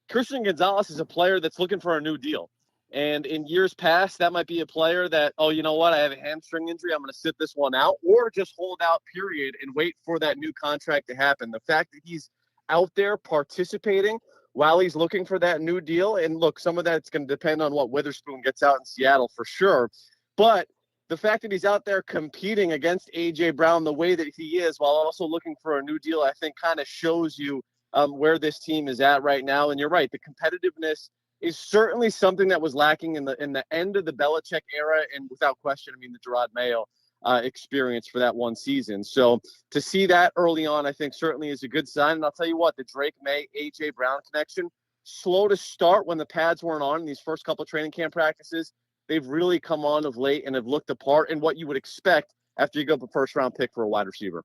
Christian Gonzalez is a player that's looking for a new deal. And in years past, that might be a player that, oh, you know what, I have a hamstring injury, I'm going to sit this one out, or just hold out, period, and wait for that new contract to happen. The fact that he's out there participating while he's looking for that new deal, and look, some of that's going to depend on what Witherspoon gets out in Seattle for sure, but the fact that he's out there competing against A.J. Brown the way that he is while also looking for a new deal, I think kind of shows you where this team is at right now. And you're right, the competitiveness is certainly something that was lacking in the end of the Belichick era, and without question, I mean, the Gerard Mayo experience for that one season. So to see that early on, I think certainly is a good sign. And I'll tell you what, the Drake May, A.J. Brown connection, slow to start when the pads weren't on in these first couple of training camp practices. They've really come on of late and have looked apart in what you would expect after you go up a first-round pick for a wide receiver.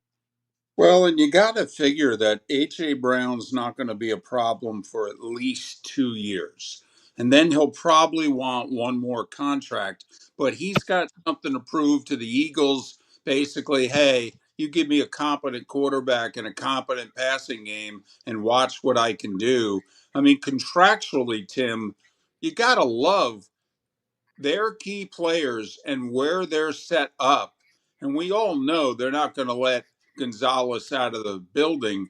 Well, and you got to figure that A.J. Brown's not going to be a problem for at least 2 years. And then he'll probably want one more contract. But he's got something to prove to the Eagles. Basically, hey, you give me a competent quarterback and a competent passing game and watch what I can do. I mean, contractually, Tim, you got to love their key players and where they're set up. And we all know they're not going to let Gonzalez out of the building.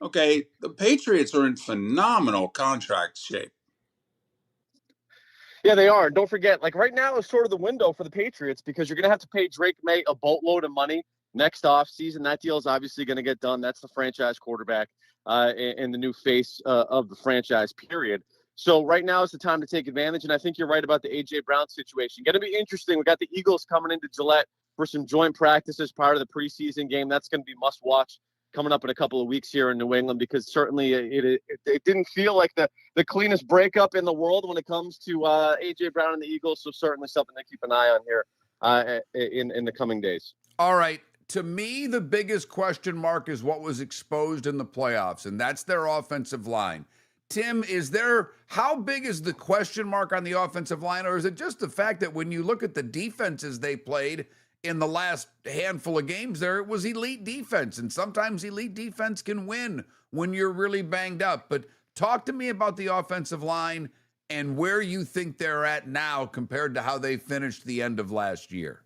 Okay, the Patriots are in phenomenal contract shape.
Yeah, they are. Don't forget, like right now is sort of the window for the Patriots because you're going to have to pay Drake May a boatload of money next offseason. That deal is obviously going to get done. That's the franchise quarterback and the new face of the franchise, period. So right now is the time to take advantage, and I think you're right about the A.J. Brown situation. Going to be interesting. We got the Eagles coming into Gillette for some joint practices prior to the preseason game. That's going to be must-watch coming up in a couple of weeks here in New England because certainly it didn't feel like the cleanest breakup in the world when it comes to A.J. Brown and the Eagles, so certainly something to keep an eye on here in the coming days.
All right. To me, the biggest question mark is what was exposed in the playoffs, and that's their offensive line. Tim, how big is the question mark on the offensive line, or is it just the fact that when you look at the defenses they played in the last handful of games there, it was elite defense, and sometimes elite defense can win when you're really banged up. But talk to me about the offensive line and where you think they're at now compared to how they finished the end of last year.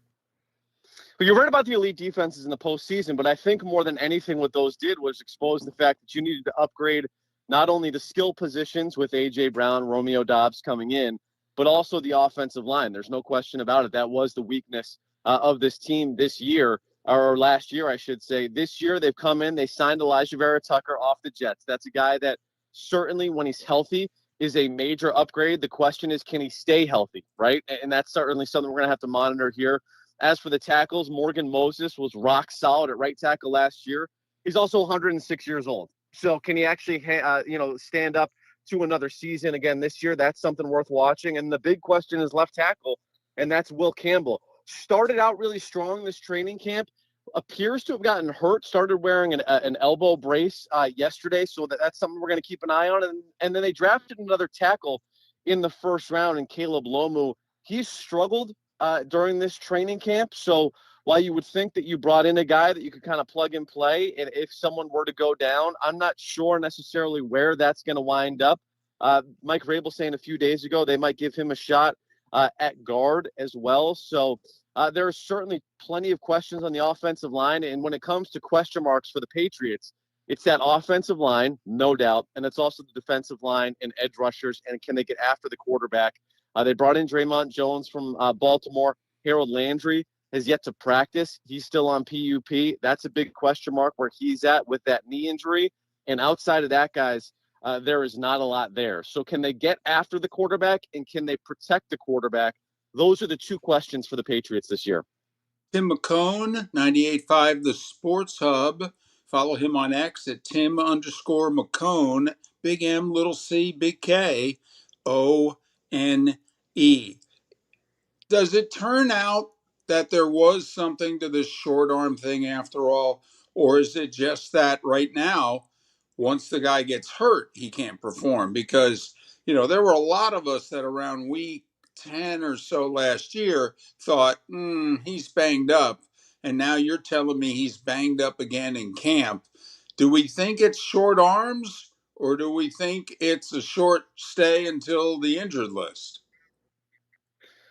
Well, you read about the elite defenses in the postseason, but I think more than anything what those did was expose the fact that you needed to upgrade not only the skill positions with A.J. Brown, Romeo Doubs coming in, but also the offensive line. There's no question about it. That was the weakness of this team this year, or last year, I should say. This year, they've come in, they signed Elijah Vera Tucker off the Jets. That's a guy that certainly, when he's healthy, is a major upgrade. The question is, can he stay healthy, right? And that's certainly something we're going to have to monitor here. As for the tackles, Morgan Moses was rock solid at right tackle last year. He's also 106 years old. So can he actually, stand up to another season again this year? That's something worth watching. And the big question is left tackle, and that's Will Campbell. Started out really strong this training camp, appears to have gotten hurt, started wearing an elbow brace yesterday, so that's something we're going to keep an eye on. And then they drafted another tackle in the first round in Caleb Lomu. He's struggled during this training camp, so while you would think that you brought in a guy that you could kind of plug and play, and if someone were to go down, I'm not sure necessarily where that's going to wind up. Mike Vrabel saying a few days ago they might give him a shot at guard as well. So there are certainly plenty of questions on the offensive line. And when it comes to question marks for the Patriots, it's that offensive line, no doubt, and it's also the defensive line and edge rushers, and can they get after the quarterback? They brought in Draymond Jones from Baltimore. Harold Landry has yet to practice. He's still on PUP. That's a big question mark where he's at with that knee injury. And outside of that, guys, there is not a lot there. So can they get after the quarterback, and can they protect the quarterback Those are the two questions for the Patriots this year.
Tim McKone, 98.5 The Sports Hub. Follow him on X at Tim_McKone, big M, little C, big K, ONE. Does it turn out that there was something to this short arm thing after all? Or is it just that right now, once the guy gets hurt, he can't perform? Because, there were a lot of us that around week 10 or so last year thought, he's banged up. And now you're telling me he's banged up again in camp. Do we think it's short arms, or do we think it's a short stay until the injured list?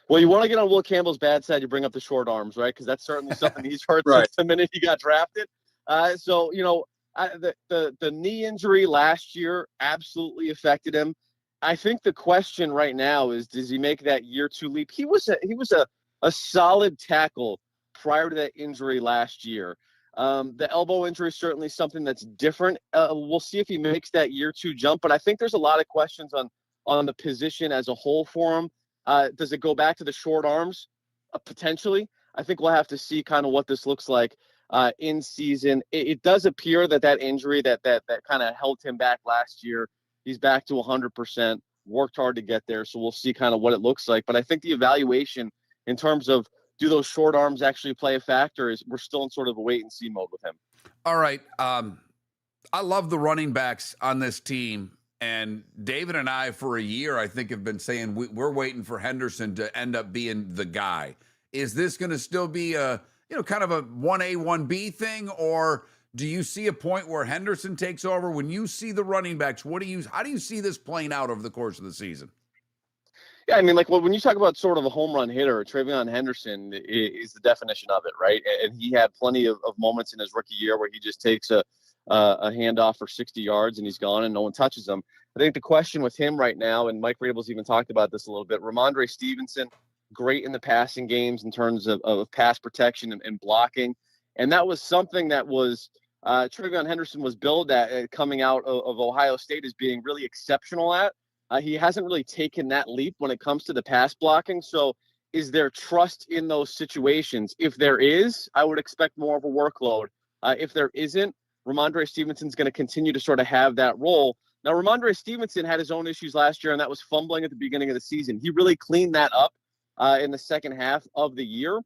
Well, you want to get on Will Campbell's bad side, you bring up the short arms, right? Because that's certainly something he's heard
Right.
since the minute he got drafted. The knee injury last year absolutely affected him. I think the question right now is, does he make that year 2 leap? He was a solid tackle prior to that injury last year. The elbow injury is certainly something that's different. We'll see if he makes that year 2 jump, but I think there's a lot of questions on the position as a whole for him. Does it go back to the short arms? Potentially. I think we'll have to see kind of what this looks like in season. It does appear that injury that kind of held him back last year, he's back to 100%, worked hard to get there. So we'll see kind of what it looks like. But I think the evaluation in terms of, do those short arms actually play a factor, is we're still in sort of a wait and see mode with him.
All right. I love the running backs on this team. And David and I, for a year, I think, have been saying we're waiting for Henderson to end up being the guy. Is this going to still be a, kind of a 1A, 1B thing? Or do you see a point where Henderson takes over? When you see the running backs, how do you see this playing out over the course of the season?
Yeah, I mean, when you talk about sort of a home run hitter, Travion Henderson is the definition of it, right? And he had plenty of moments in his rookie year where he just takes a handoff for 60 yards and he's gone and no one touches him. I think the question with him right now, and Mike Vrabel's even talked about this a little bit, Ramondre Stevenson, great in the passing games in terms of pass protection and blocking. And that was something that was Travion Henderson was billed at coming out of Ohio State as being really exceptional at. He hasn't really taken that leap when it comes to the pass blocking. So is there trust in those situations? If there is, I would expect more of a workload. If there isn't, Ramondre Stevenson's going to continue to sort of have that role. Now, Ramondre Stevenson had his own issues last year, and that was fumbling at the beginning of the season. He really cleaned that up in the second half of the year.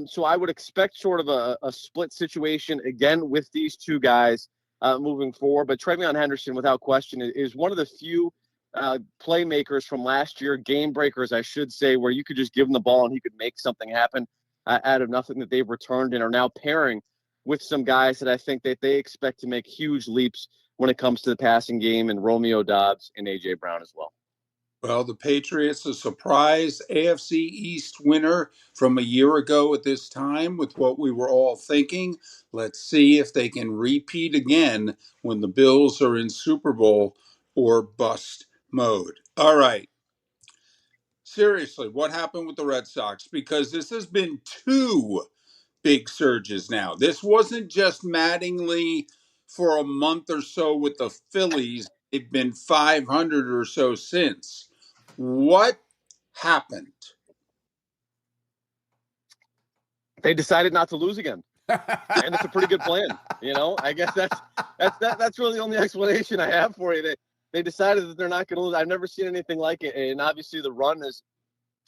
So I would expect sort of a split situation again with these two guys moving forward. But Travion Henderson, without question, is one of the few playmakers from last year, game breakers, I should say, where you could just give him the ball and he could make something happen out of nothing, that they've returned and are now pairing with some guys that I think that they expect to make huge leaps when it comes to the passing game, and Romeo Doubs and A.J. Brown as well.
Well, the Patriots, a surprise AFC East winner from a year ago at this time with what we were all thinking. Let's see if they can repeat again when the Bills are in Super Bowl or bust mode. All right. Seriously, what happened with the Red Sox? Because this has been 2 big surges now. This wasn't just Mattingly for a month or so with the Phillies. They've been 500 or so since. What happened?
They decided not to lose again. And it's a pretty good plan. I guess that's really the only explanation I have for you. They decided that they're not going to lose. I've never seen anything like it. And obviously the run is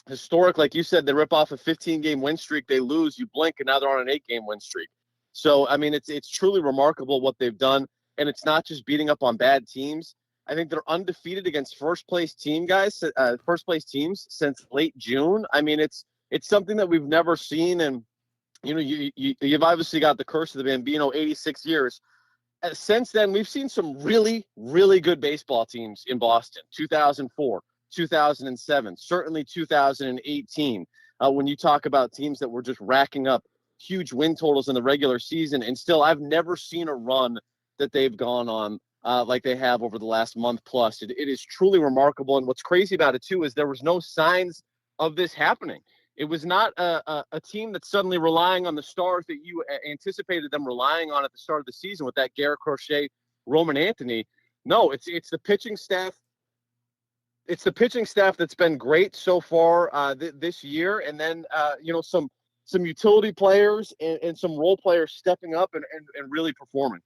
historic. Like you said, they rip off a 15-game win streak. They lose, you blink, and now they're on an 8-game win streak. So, I mean, it's truly remarkable what they've done. And it's not just beating up on bad teams. I think they're undefeated against first-place teams since late June. I mean, it's something that we've never seen. And, you've obviously got the curse of the Bambino, 86 years. Since then, we've seen some really, really good baseball teams in Boston, 2004, 2007, certainly 2018. When you talk about teams that were just racking up huge win totals in the regular season, and still I've never seen a run that they've gone on like they have over the last month plus. It is truly remarkable. And what's crazy about it, too, is there was no signs of this happening. It was not a team that's suddenly relying on the stars that you anticipated them relying on at the start of the season with that Garrett Crochet, Roman Anthony. No, it's the pitching staff It's the pitching staff that's been great so far this year, and then some utility players and some role players stepping up and really performing.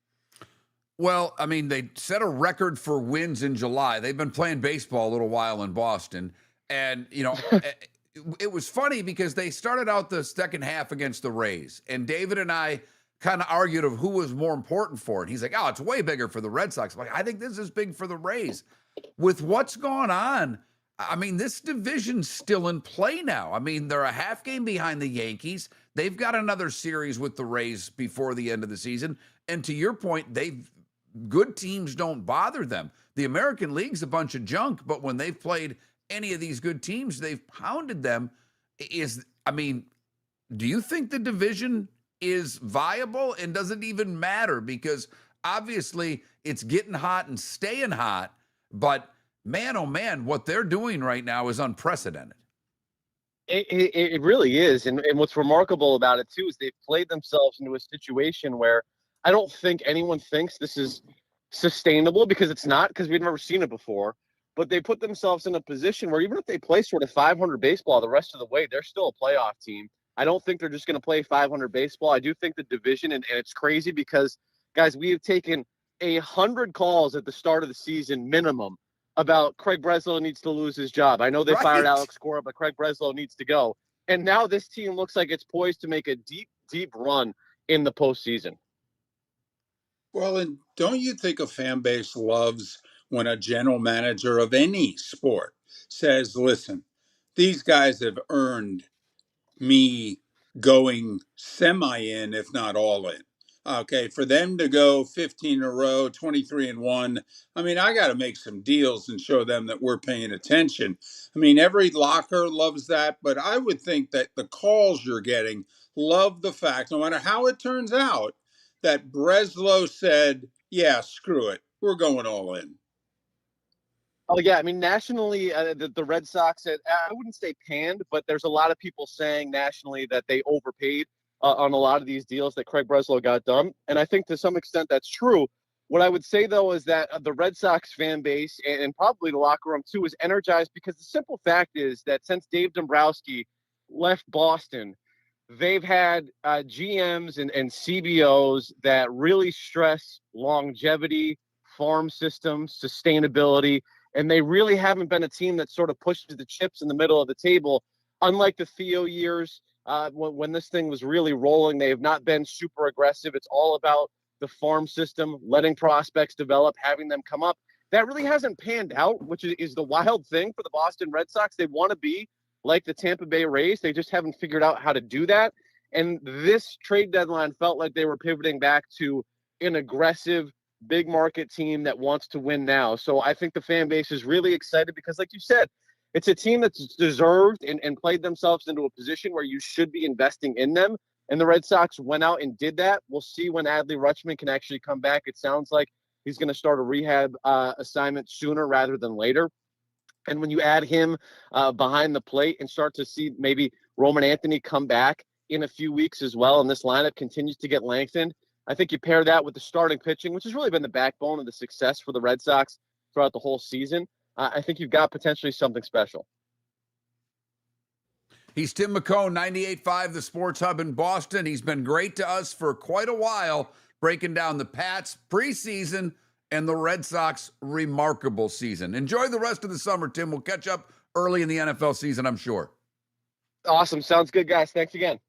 Well, I mean, they set a record for wins in July. They've been playing baseball a little while in Boston. And, it was funny because they started out the second half against the Rays. And David and I kind of argued of who was more important for it. He's like, oh, it's way bigger for the Red Sox. I'm like, I think this is big for the Rays. With what's going on, I mean, this division's still in play now. I mean, they're a half game behind the Yankees. They've got another series with the Rays before the end of the season. And to your point, good teams don't bother them. The American League's a bunch of junk, but when they've played any of these good teams, they've pounded them. Do you think the division is viable, and does it even matter? Because obviously it's getting hot and staying hot, but man, oh man, what they're doing right now is unprecedented.
It really is. And what's remarkable about it, too, is they've played themselves into a situation where I don't think anyone thinks this is sustainable, because it's not, because we've never seen it before. But they put themselves in a position where even if they play sort of 500 baseball the rest of the way, they're still a playoff team. I don't think they're just going to play 500 baseball. I do think the division, and it's crazy because, guys, we have taken 100 calls at the start of the season minimum about Craig Breslow needs to lose his job. I know they fired Alex Cora, but Craig Breslow needs to go. And now this team looks like it's poised to make a deep, deep run in the postseason.
Well, and don't you think a fan base loves when a general manager of any sport says, listen, these guys have earned me going semi in, if not all in. Okay, for them to go 15 in a row, 23-1, I mean, I got to make some deals and show them that we're paying attention. I mean, every locker loves that, but I would think that the calls you're getting love the fact, no matter how it turns out, that Breslow said, yeah, screw it, we're going all in.
Oh, yeah. I mean, nationally, the Red Sox, I wouldn't say panned, but there's a lot of people saying nationally that they overpaid on a lot of these deals that Craig Breslow got done. And I think to some extent that's true. What I would say, though, is that the Red Sox fan base and probably the locker room, too, is energized because the simple fact is that since Dave Dombrowski left Boston, they've had GMs and CBOs that really stress longevity, farm systems, sustainability. And they really haven't been a team that sort of pushes the chips in the middle of the table. Unlike the Theo years, when this thing was really rolling, they have not been super aggressive. It's all about the farm system, letting prospects develop, having them come up. That really hasn't panned out, which is the wild thing for the Boston Red Sox. They want to be like the Tampa Bay Rays. They just haven't figured out how to do that. And this trade deadline felt like they were pivoting back to an aggressive, big market team that wants to win now. So I think the fan base is really excited because, like you said, it's a team that's deserved and played themselves into a position where you should be investing in them. And the Red Sox went out and did that. We'll see when Adley Rutschman can actually come back. It sounds like he's going to start a rehab assignment sooner rather than later. And when you add him behind the plate and start to see maybe Roman Anthony come back in a few weeks as well, and this lineup continues to get lengthened, I think you pair that with the starting pitching, which has really been the backbone of the success for the Red Sox throughout the whole season. I think you've got potentially something special.
He's Tim McKone, 98.5 The Sports Hub in Boston. He's been great to us for quite a while, breaking down the Pats preseason and the Red Sox remarkable season. Enjoy the rest of the summer, Tim. We'll catch up early in the NFL season, I'm sure.
Awesome. Sounds good, guys. Thanks again.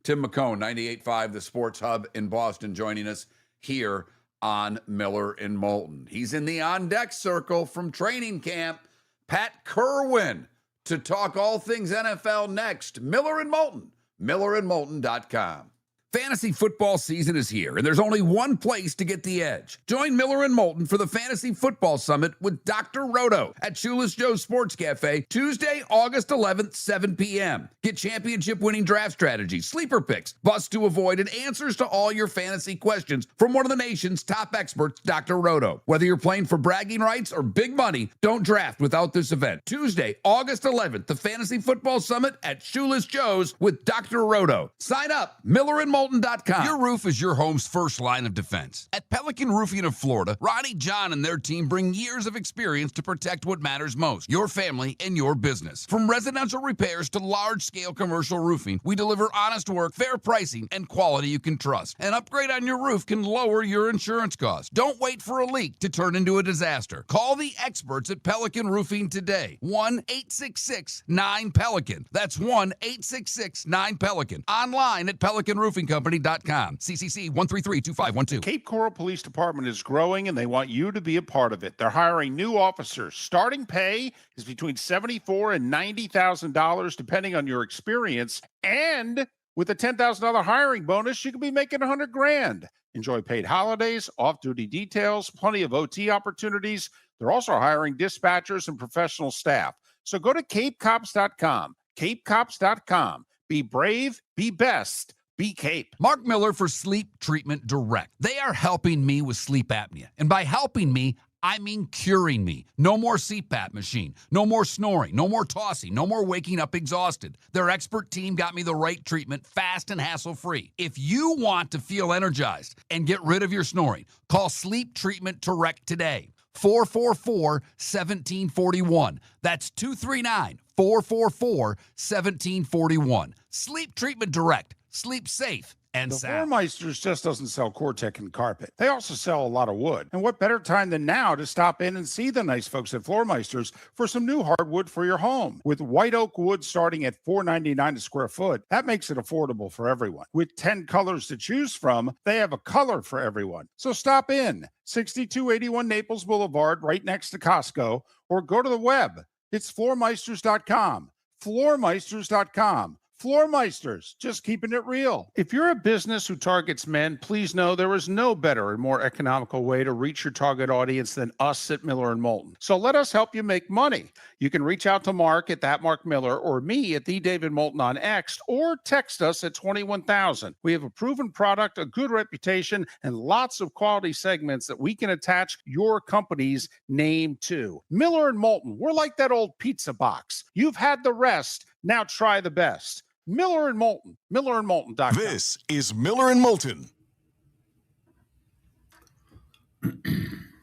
Tim McKone, 98.5 The Sports Hub in Boston, joining us here on Miller and Moulton. He's in the on-deck circle from training camp. Pat Kirwan to talk all things NFL next. Miller and Moulton, millerandmoulton.com. Fantasy football season is here, and there's only one place to get the edge. Join Miller and Moulton for the Fantasy Football Summit with Dr. Roto at Shoeless Joe's Sports Cafe, Tuesday, August 11th, 7 p.m. Get championship-winning draft strategies, sleeper picks, busts to avoid, and answers to all your fantasy questions from one of the nation's top experts, Dr. Roto. Whether you're playing for bragging rights or big money, don't draft without this event. Tuesday, August 11th, the Fantasy Football Summit at Shoeless Joe's with Dr. Roto. Sign up, Miller and Moulton,
Moulton.com. Your roof is your home's first line of defense. At Pelican Roofing of Florida, Ronnie John and their team bring years of experience to protect what matters most, your family and your business. From residential repairs to large-scale commercial roofing, we deliver honest work, fair pricing, and quality you can trust. An upgrade on your roof can lower your insurance costs. Don't wait for a leak to turn into a disaster. Call the experts at Pelican Roofing today. 1-866-9-PELICAN. That's 1-866-9-PELICAN. Online at PelicanRoofingCompany.com. CCC 1332512.
Cape Coral Police Department is growing and they want you to be a part of it. They're hiring new officers. Starting pay is between $74,000 and $90,000 depending on your experience. And with a $10,000 hiring bonus, you could be making $100,000. Enjoy paid holidays, off-duty details, plenty of OT opportunities. They're also hiring dispatchers and professional staff. So go to capecops.com. capecops.com. Be brave, be best, be Cape.
Mark Miller for Sleep Treatment Direct. They are helping me with sleep apnea. And by helping me, I mean curing me. No more CPAP machine. No more snoring. No more tossing. No more waking up exhausted. Their expert team got me the right treatment fast and hassle-free. If you want to feel energized and get rid of your snoring, call Sleep Treatment Direct today. 444-1741. That's 239-444-1741. Sleep Treatment Direct. Sleep safe and
The
sound.
Floormeisters just doesn't sell Cortec and carpet. They also sell a lot of wood. And what better time than now to stop in and see the nice folks at Floormeisters for some new hardwood for your home. With white oak wood starting at $4.99 a square foot, that makes it affordable for everyone. With 10 colors to choose from, they have a color for everyone. So stop in, 6281 Naples Boulevard, right next to Costco, or go to the web. It's floormeisters.com. Floormeisters.com. Floormeisters, just keeping it real. If you're a business who targets men, please know there is no better and more economical way to reach your target audience than us at Miller & Moulton. So let us help you make money. You can reach out to Mark at that Mark Miller or me at the David Moulton on X or text us at 21,000. We have a proven product, a good reputation, and lots of quality segments that we can attach your company's name to. Miller & Moulton, we're like that old pizza box. You've had the rest, now try the best. Miller & Moulton, MillerandMoulton.com.
This is Miller and Moulton.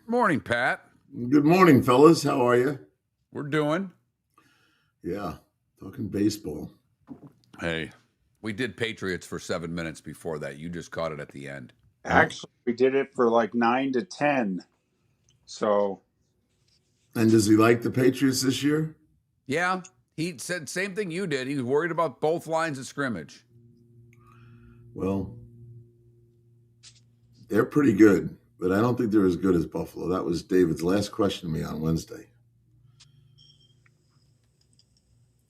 Morning, Pat.
Good morning, fellas. How are you?
We're doing.
Yeah, talking baseball.
Hey, we did Patriots for 7 minutes before that. You just caught it at the end.
Actually, we did it for like 9 to 10. So.
And does he like the Patriots this year?
Yeah, he said same thing you did. He was worried about both lines of scrimmage.
Well, they're pretty good, but I don't think they're as good as Buffalo. That was David's last question to me on Wednesday.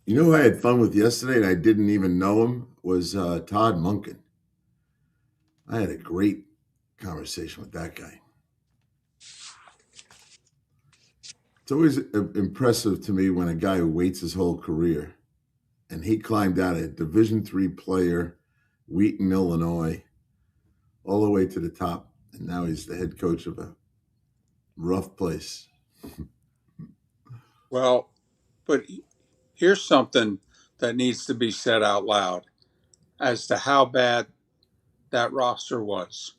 You know who I had fun with yesterday and I didn't even know him was Todd Monken. I had a great conversation with that guy. It's always impressive to me when a guy who waits his whole career, and he climbed out a Division III player, Wheaton, Illinois, all the way to the top, and now he's the head coach of a rough place.
Well, but here's something that needs to be said out loud as to how bad that roster was.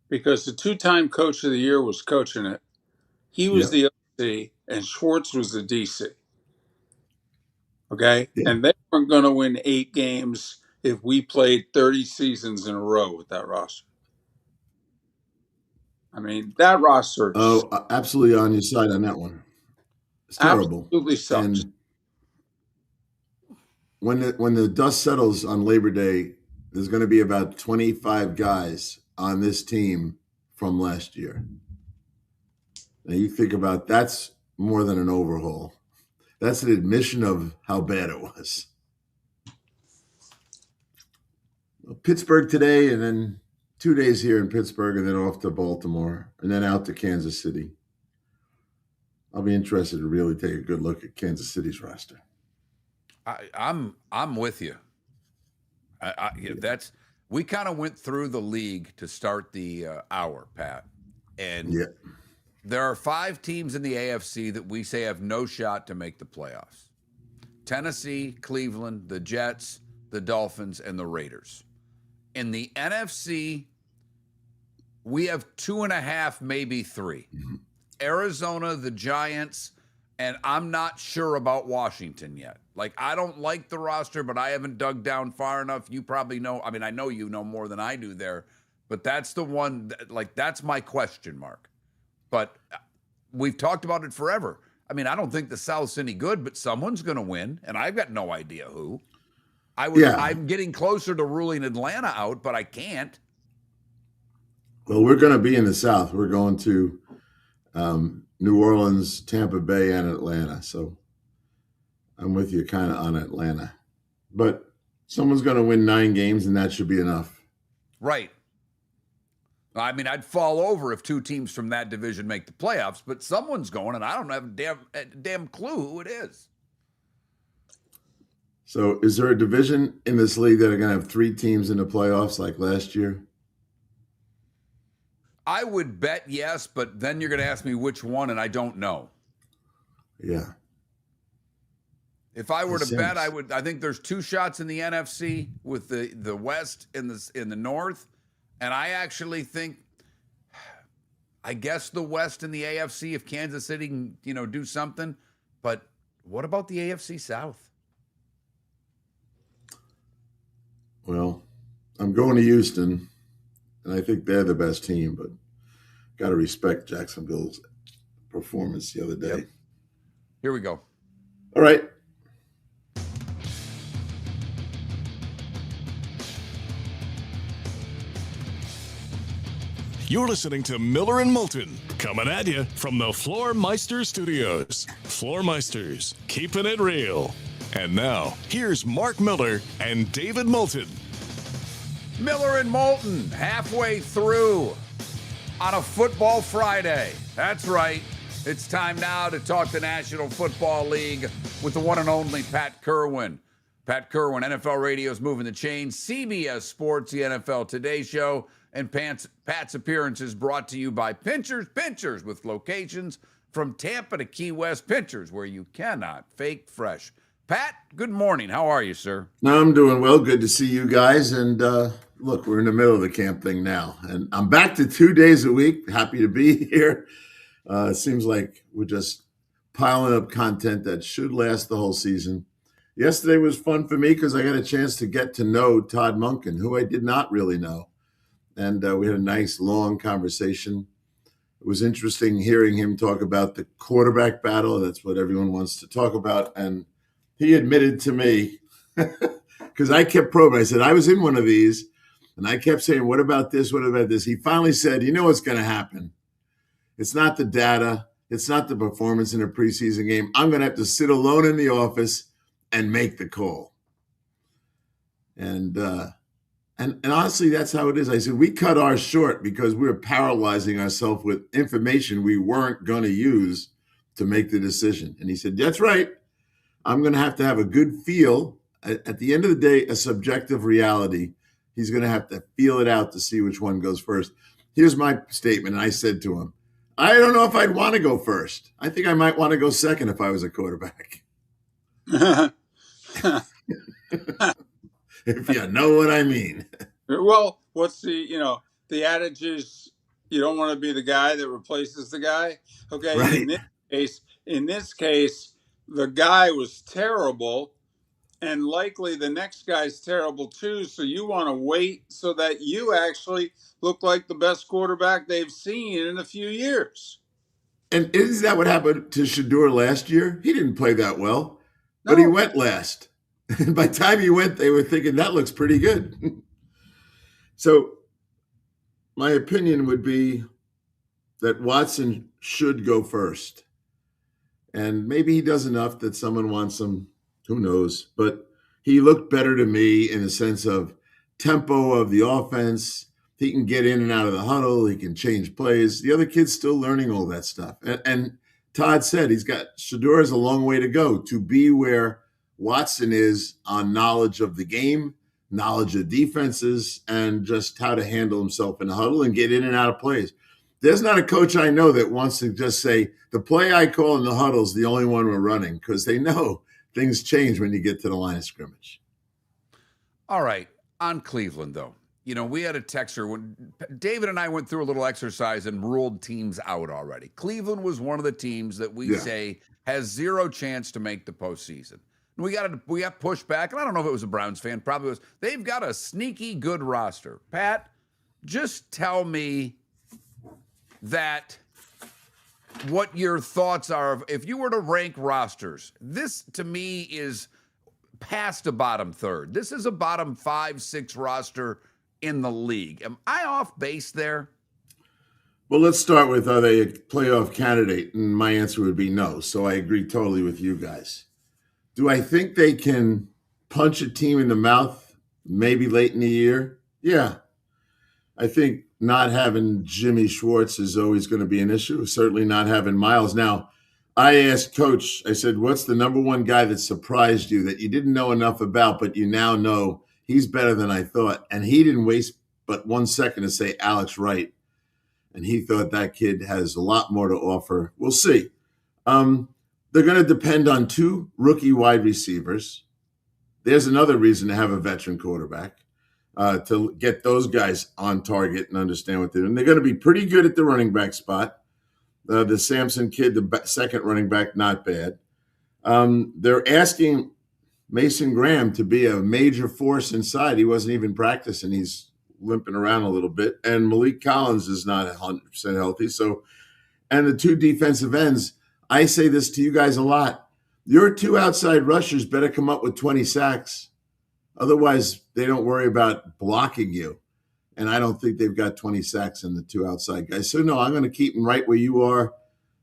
Because the two-time coach of the year was coaching it. He was the OC, and Schwartz was the DC. Okay?
Yeah.
And they weren't going to win 8 games if we played 30 seasons in a row with that roster. I mean, that roster.
Oh, absolutely on your side on that one. It's terrible.
Absolutely sucks.
And when the dust settles on Labor Day, there's going to be about 25 guys on this team from last year. Now you think about that's more than an overhaul. That's an admission of how bad it was. Well, Pittsburgh today, and then 2 days here in Pittsburgh, and then off to Baltimore, and then out to Kansas City. I'll be interested to really take a good look at Kansas City's roster.
I'm with you. That's we kind of went through the league to start the hour, Pat, and there are 5 teams in the AFC that we say have no shot to make the playoffs: Tennessee, Cleveland, the Jets, the Dolphins, and the Raiders. In the NFC, we have 2.5, maybe 3. Arizona, the Giants, and I'm not sure about Washington yet. Like, I don't like the roster, but I haven't dug down far enough. You probably know. I mean, I know you know more than I do there, but that's the one, that's my question mark. But we've talked about it forever. I mean, I don't think the South's any good, but someone's going to win, and I've got no idea who. I'm getting closer to ruling Atlanta out, but I can't.
Well, we're going to be in the South. We're going to New Orleans, Tampa Bay, and Atlanta. So I'm with you kind of on Atlanta. But someone's going to win 9 games, and that should be enough.
Right. I mean, I'd fall over if 2 teams from that division make the playoffs, but someone's going, and I don't have a damn clue who it is.
So is there a division in this league that are going to have 3 teams in the playoffs like last year?
I would bet yes, but then you're going to ask me which one, and I don't know.
Yeah.
If I were to bet, I think there's 2 shots in the NFC with the West in the North, and I actually think, I guess the West and the AFC if Kansas City can, do something. But what about the AFC South?
Well, I'm going to Houston, and I think they're the best team, but got to respect Jacksonville's performance the other day.
Yep. Here we go.
All right.
You're listening to Miller and Moulton, coming at you from the Floor Meister Studios. Floor Meisters, keeping it real. And now, here's Mark Miller and David Moulton.
Miller and Moulton, halfway through on a football Friday. That's right. It's time now to talk the National Football League with the one and only Pat Kirwan. Pat Kirwan, NFL Radio's Moving the Chains, CBS Sports, the NFL Today Show, and Pat's appearances brought to you by Pinchers with locations from Tampa to Key West. Pinchers, where you cannot fake fresh. Pat, good morning. How are you, sir?
No, I'm doing well. Good to see you guys. And look, we're in the middle of the camp thing now. And I'm back to 2 days a week. Happy to be here. It seems like we're just piling up content that should last the whole season. Yesterday was fun for me because I got a chance to get to know Todd Monken, who I did not really know. And we had a nice, long conversation. It was interesting hearing him talk about the quarterback battle. That's what everyone wants to talk about. And he admitted to me, because I kept probing. I said, I was in one of these, and I kept saying, what about this? What about this? He finally said, you know what's going to happen? It's not the data. It's not the performance in a preseason game. I'm going to have to sit alone in the office and make the call. And honestly, that's how it is. I said, we cut ours short because we were paralyzing ourselves with information we weren't going to use to make the decision. And he said, that's right. I'm going to have a good feel. At the end of the day, a subjective reality. He's going to have to feel it out to see which one goes first. Here's my statement. And I said to him, I don't know if I'd want to go first. I think I might want to go second if I was a quarterback. If you know what I mean.
Well, what's the adage is you don't want to be the guy that replaces the guy. Okay.
Right.
In this case, the guy was terrible, and likely the next guy's terrible too. So you want to wait so that you actually look like the best quarterback they've seen in a few years.
And isn't that what happened to Shador last year? He didn't play that well, but he went last. And by the time he went, they were thinking that looks pretty good. So my opinion would be that Watson should go first. And maybe he does enough that someone wants him. Who knows? But he looked better to me in the sense of tempo of the offense. He can get in and out of the huddle. He can change plays. The other kid's still learning all that stuff. And Todd said Shador has a long way to go to be where Watson is on knowledge of the game, knowledge of defenses, and just how to handle himself in the huddle and get in and out of plays. There's not a coach I know that wants to just say, the play I call in the huddle is the only one we're running, because they know things change when you get to the line of scrimmage.
All right. On Cleveland, though, we had a texter when David and I went through a little exercise and ruled teams out already. Cleveland was one of the teams that we say has zero chance to make the postseason. We got pushed back, and I don't know if it was a Browns fan, probably was. They've got a sneaky good roster. Pat, just tell me what your thoughts are. If you were to rank rosters, this to me is past a bottom third. This is a bottom 5-6 roster in the league. Am I off base there?
Well, let's start with, are they a playoff candidate? And my answer would be no. So I agree totally with you guys. Do I think they can punch a team in the mouth maybe late in the year? Yeah. I think not having Jimmy Schwartz is always going to be an issue. Certainly not having Miles. Now, I asked Coach, I said, what's the number one guy that surprised you that you didn't know enough about, but you now know he's better than I thought? And he didn't waste but 1 second to say Alex Wright. And he thought that kid has a lot more to offer. We'll see. They're going to depend on 2 rookie wide receivers. There's another reason to have a veteran quarterback, to get those guys on target and understand what they're doing. They're going to be pretty good at the running back spot. The Samson kid, the second running back, not bad. They're asking Mason Graham to be a major force inside. He wasn't even practicing. He's limping around a little bit. And Malik Collins is not 100% healthy. So, and the 2 defensive ends, I say this to you guys a lot. Your 2 outside rushers better come up with 20 sacks. Otherwise, they don't worry about blocking you. And I don't think they've got 20 sacks in the 2 outside guys. So, no, I'm going to keep them right where you are.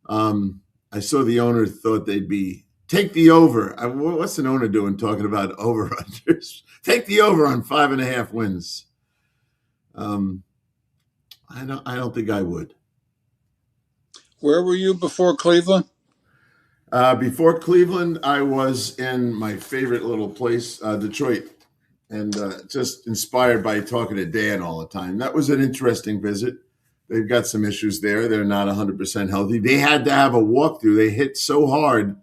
I saw the owner thought they'd be take the over. What's an owner doing talking about over-unders? Take the over on 5.5 wins. I don't think I would.
Where were you before Cleveland?
Before Cleveland, I was in my favorite little place, Detroit, and just inspired by talking to Dan all the time. That was an interesting visit. They've got some issues there. They're not 100% healthy. They had to have a walkthrough. They hit so hard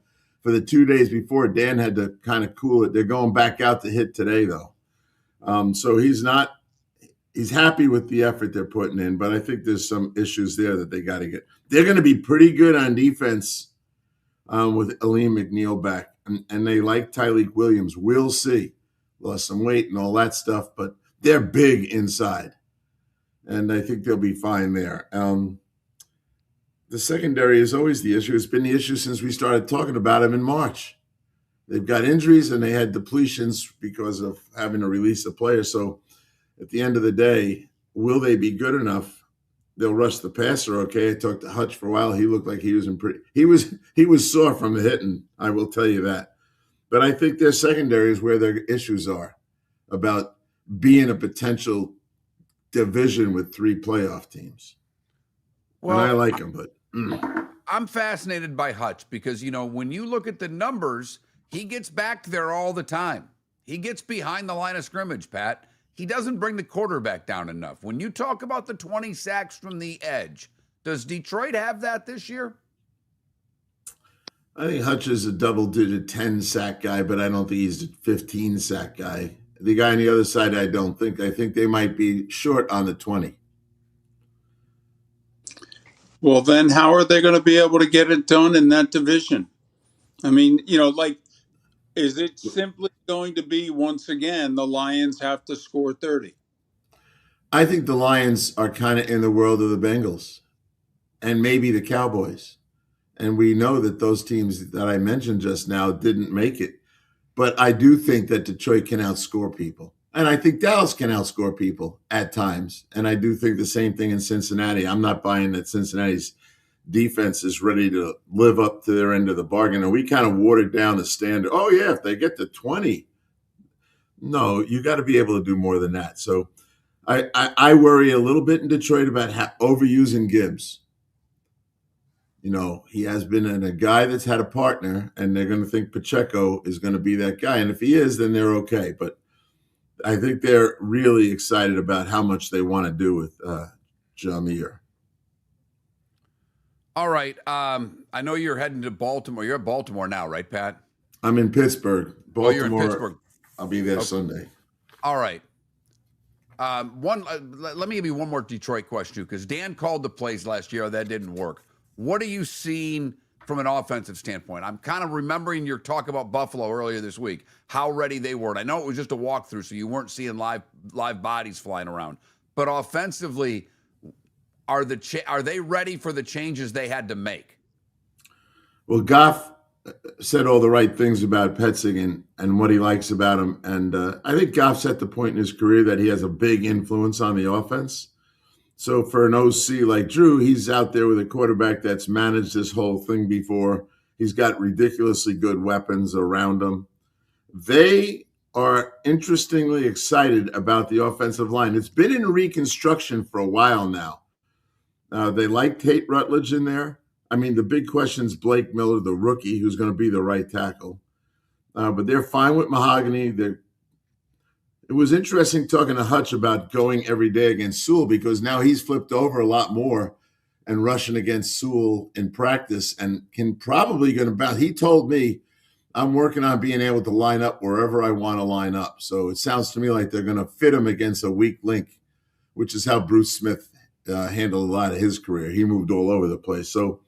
for the 2 days before. Dan had to kind of cool it. They're going back out to hit today, though. So he's happy with the effort they're putting in, but I think there's some issues there that they got to get. They're going to be pretty good on defense with Aleem McNeil back, and they like Tyleek Williams. We'll see. Lost some weight and all that stuff, but they're big inside, and I think they'll be fine there. The secondary is always the issue. It's been the issue since we started talking about them in March. They've got injuries, and they had depletions because of having to release a player. So at the end of the day, will they be good enough? They'll rush the passer, okay. I talked to Hutch for a while. He looked like he was he was sore from the hitting, I will tell you that. But I think their secondary is where their issues are about being a potential division with 3 playoff teams. Well, and I like them, but
I'm fascinated by Hutch because, when you look at the numbers, he gets back there all the time. He gets behind the line of scrimmage, Pat. He doesn't bring the quarterback down enough. When you talk about the 20 sacks from the edge, does Detroit have that this year?
I think Hutch is a double-digit 10-sack guy, but I don't think he's a 15-sack guy. The guy on the other side, I don't think. I think they might be short on the 20.
Well, then how are they going to be able to get it done in that division? I mean, is it simply going to be, once again, the Lions have to score 30?
I think the Lions are kind of in the world of the Bengals and maybe the Cowboys. And we know that those teams that I mentioned just now didn't make it. But I do think that Detroit can outscore people. And I think Dallas can outscore people at times. And I do think the same thing in Cincinnati. I'm not buying that Cincinnati's defense is ready to live up to their end of the bargain. And we kind of watered down the standard. Oh, yeah, if they get to 20. No, you got to be able to do more than that. So I worry a little bit in Detroit about overusing Gibbs. He has been a guy that's had a partner, and they're going to think Pacheco is going to be that guy. And if he is, then they're okay. But I think they're really excited about how much they want to do with Jameer.
All right. I know you're heading to Baltimore. You're at Baltimore now, right, Pat?
I'm in Pittsburgh. Baltimore,
you're in Pittsburgh.
I'll be there Sunday.
All right. Let me give you one more Detroit question, because Dan called the plays last year. That didn't work. What are you seeing from an offensive standpoint? I'm kind of remembering your talk about Buffalo earlier this week, how ready they were. And I know it was just a walkthrough, so you weren't seeing live bodies flying around. But offensively, are they ready for the changes they had to make?
Well, Goff said all the right things about Petzing and what he likes about him. And I think Goff's at the point in his career that he has a big influence on the offense. So for an OC like Drew, he's out there with a quarterback that's managed this whole thing before. He's got ridiculously good weapons around him. They are interestingly excited about the offensive line. It's been in reconstruction for a while now. They like Tate Rutledge in there. I mean, the big question is Blake Miller, the rookie, who's going to be the right tackle. But they're fine with Mahogany. It was interesting talking to Hutch about going every day against Sewell, because now he's flipped over a lot more and rushing against Sewell in practice and can probably going to bounce. He told me, I'm working on being able to line up wherever I want to line up. So it sounds to me like they're going to fit him against a weak link, which is how Bruce Smith handled a lot of his career. He moved all over the place. So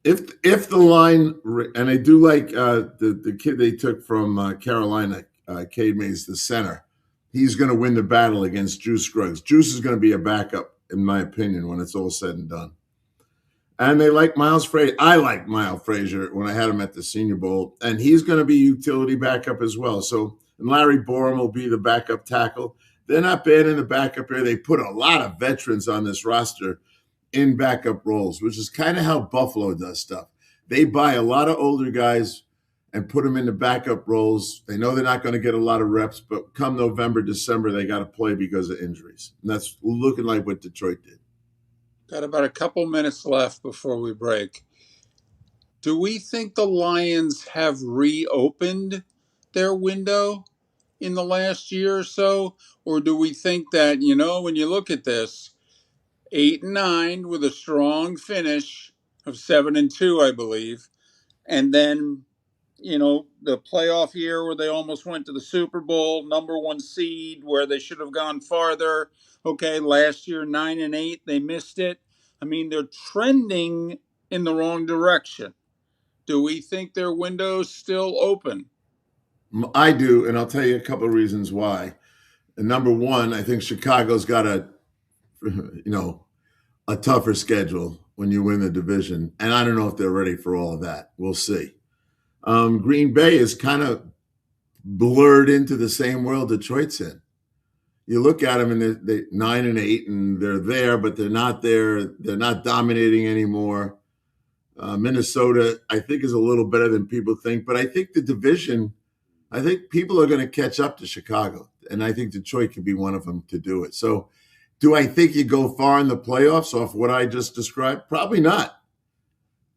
if the line, and I do like the kid they took from Carolina, Cade Mays, the center, he's going to win the battle against Juice Scruggs. Juice is going to be a backup, in my opinion, when it's all said and done. And they like Miles Frazier. I like Miles Frazier when I had him at the Senior Bowl, and he's going to be utility backup as well. So, and Larry Borum will be the backup tackle. They're not bad in the backup here. They put a lot of veterans on this roster in backup roles, which is kind of how Buffalo does stuff. They buy a lot of older guys and put them into backup roles. They know they're not going to get a lot of reps, but come November, December, they got to play because of injuries. And that's looking like what Detroit did.
Got about a couple minutes left before we break. Do we think the Lions have reopened their window in the last year or so? Or do we think that, when you look at this, 8-9 with a strong finish of 7-2, I believe, and then the playoff year where they almost went to the Super Bowl, number 1 seed, where they should have gone farther. Okay, last year 9-8, they missed it. I mean, they're trending in the wrong direction. Do we think their window's still open?
I do, and I'll tell you a couple of reasons why. And number one, I think Chicago's got a tougher schedule when you win the division, and I don't know if they're ready for all of that. We'll see. Green Bay is kind of blurred into the same world Detroit's in. You look at them and they're 9-8, and they're there, but they're not there. They're not dominating anymore. Minnesota, I think, is a little better than people think, but I think the division, I think people are going to catch up to Chicago, and I think Detroit could be one of them to do it. So do I think you go far in the playoffs off what I just described? Probably not.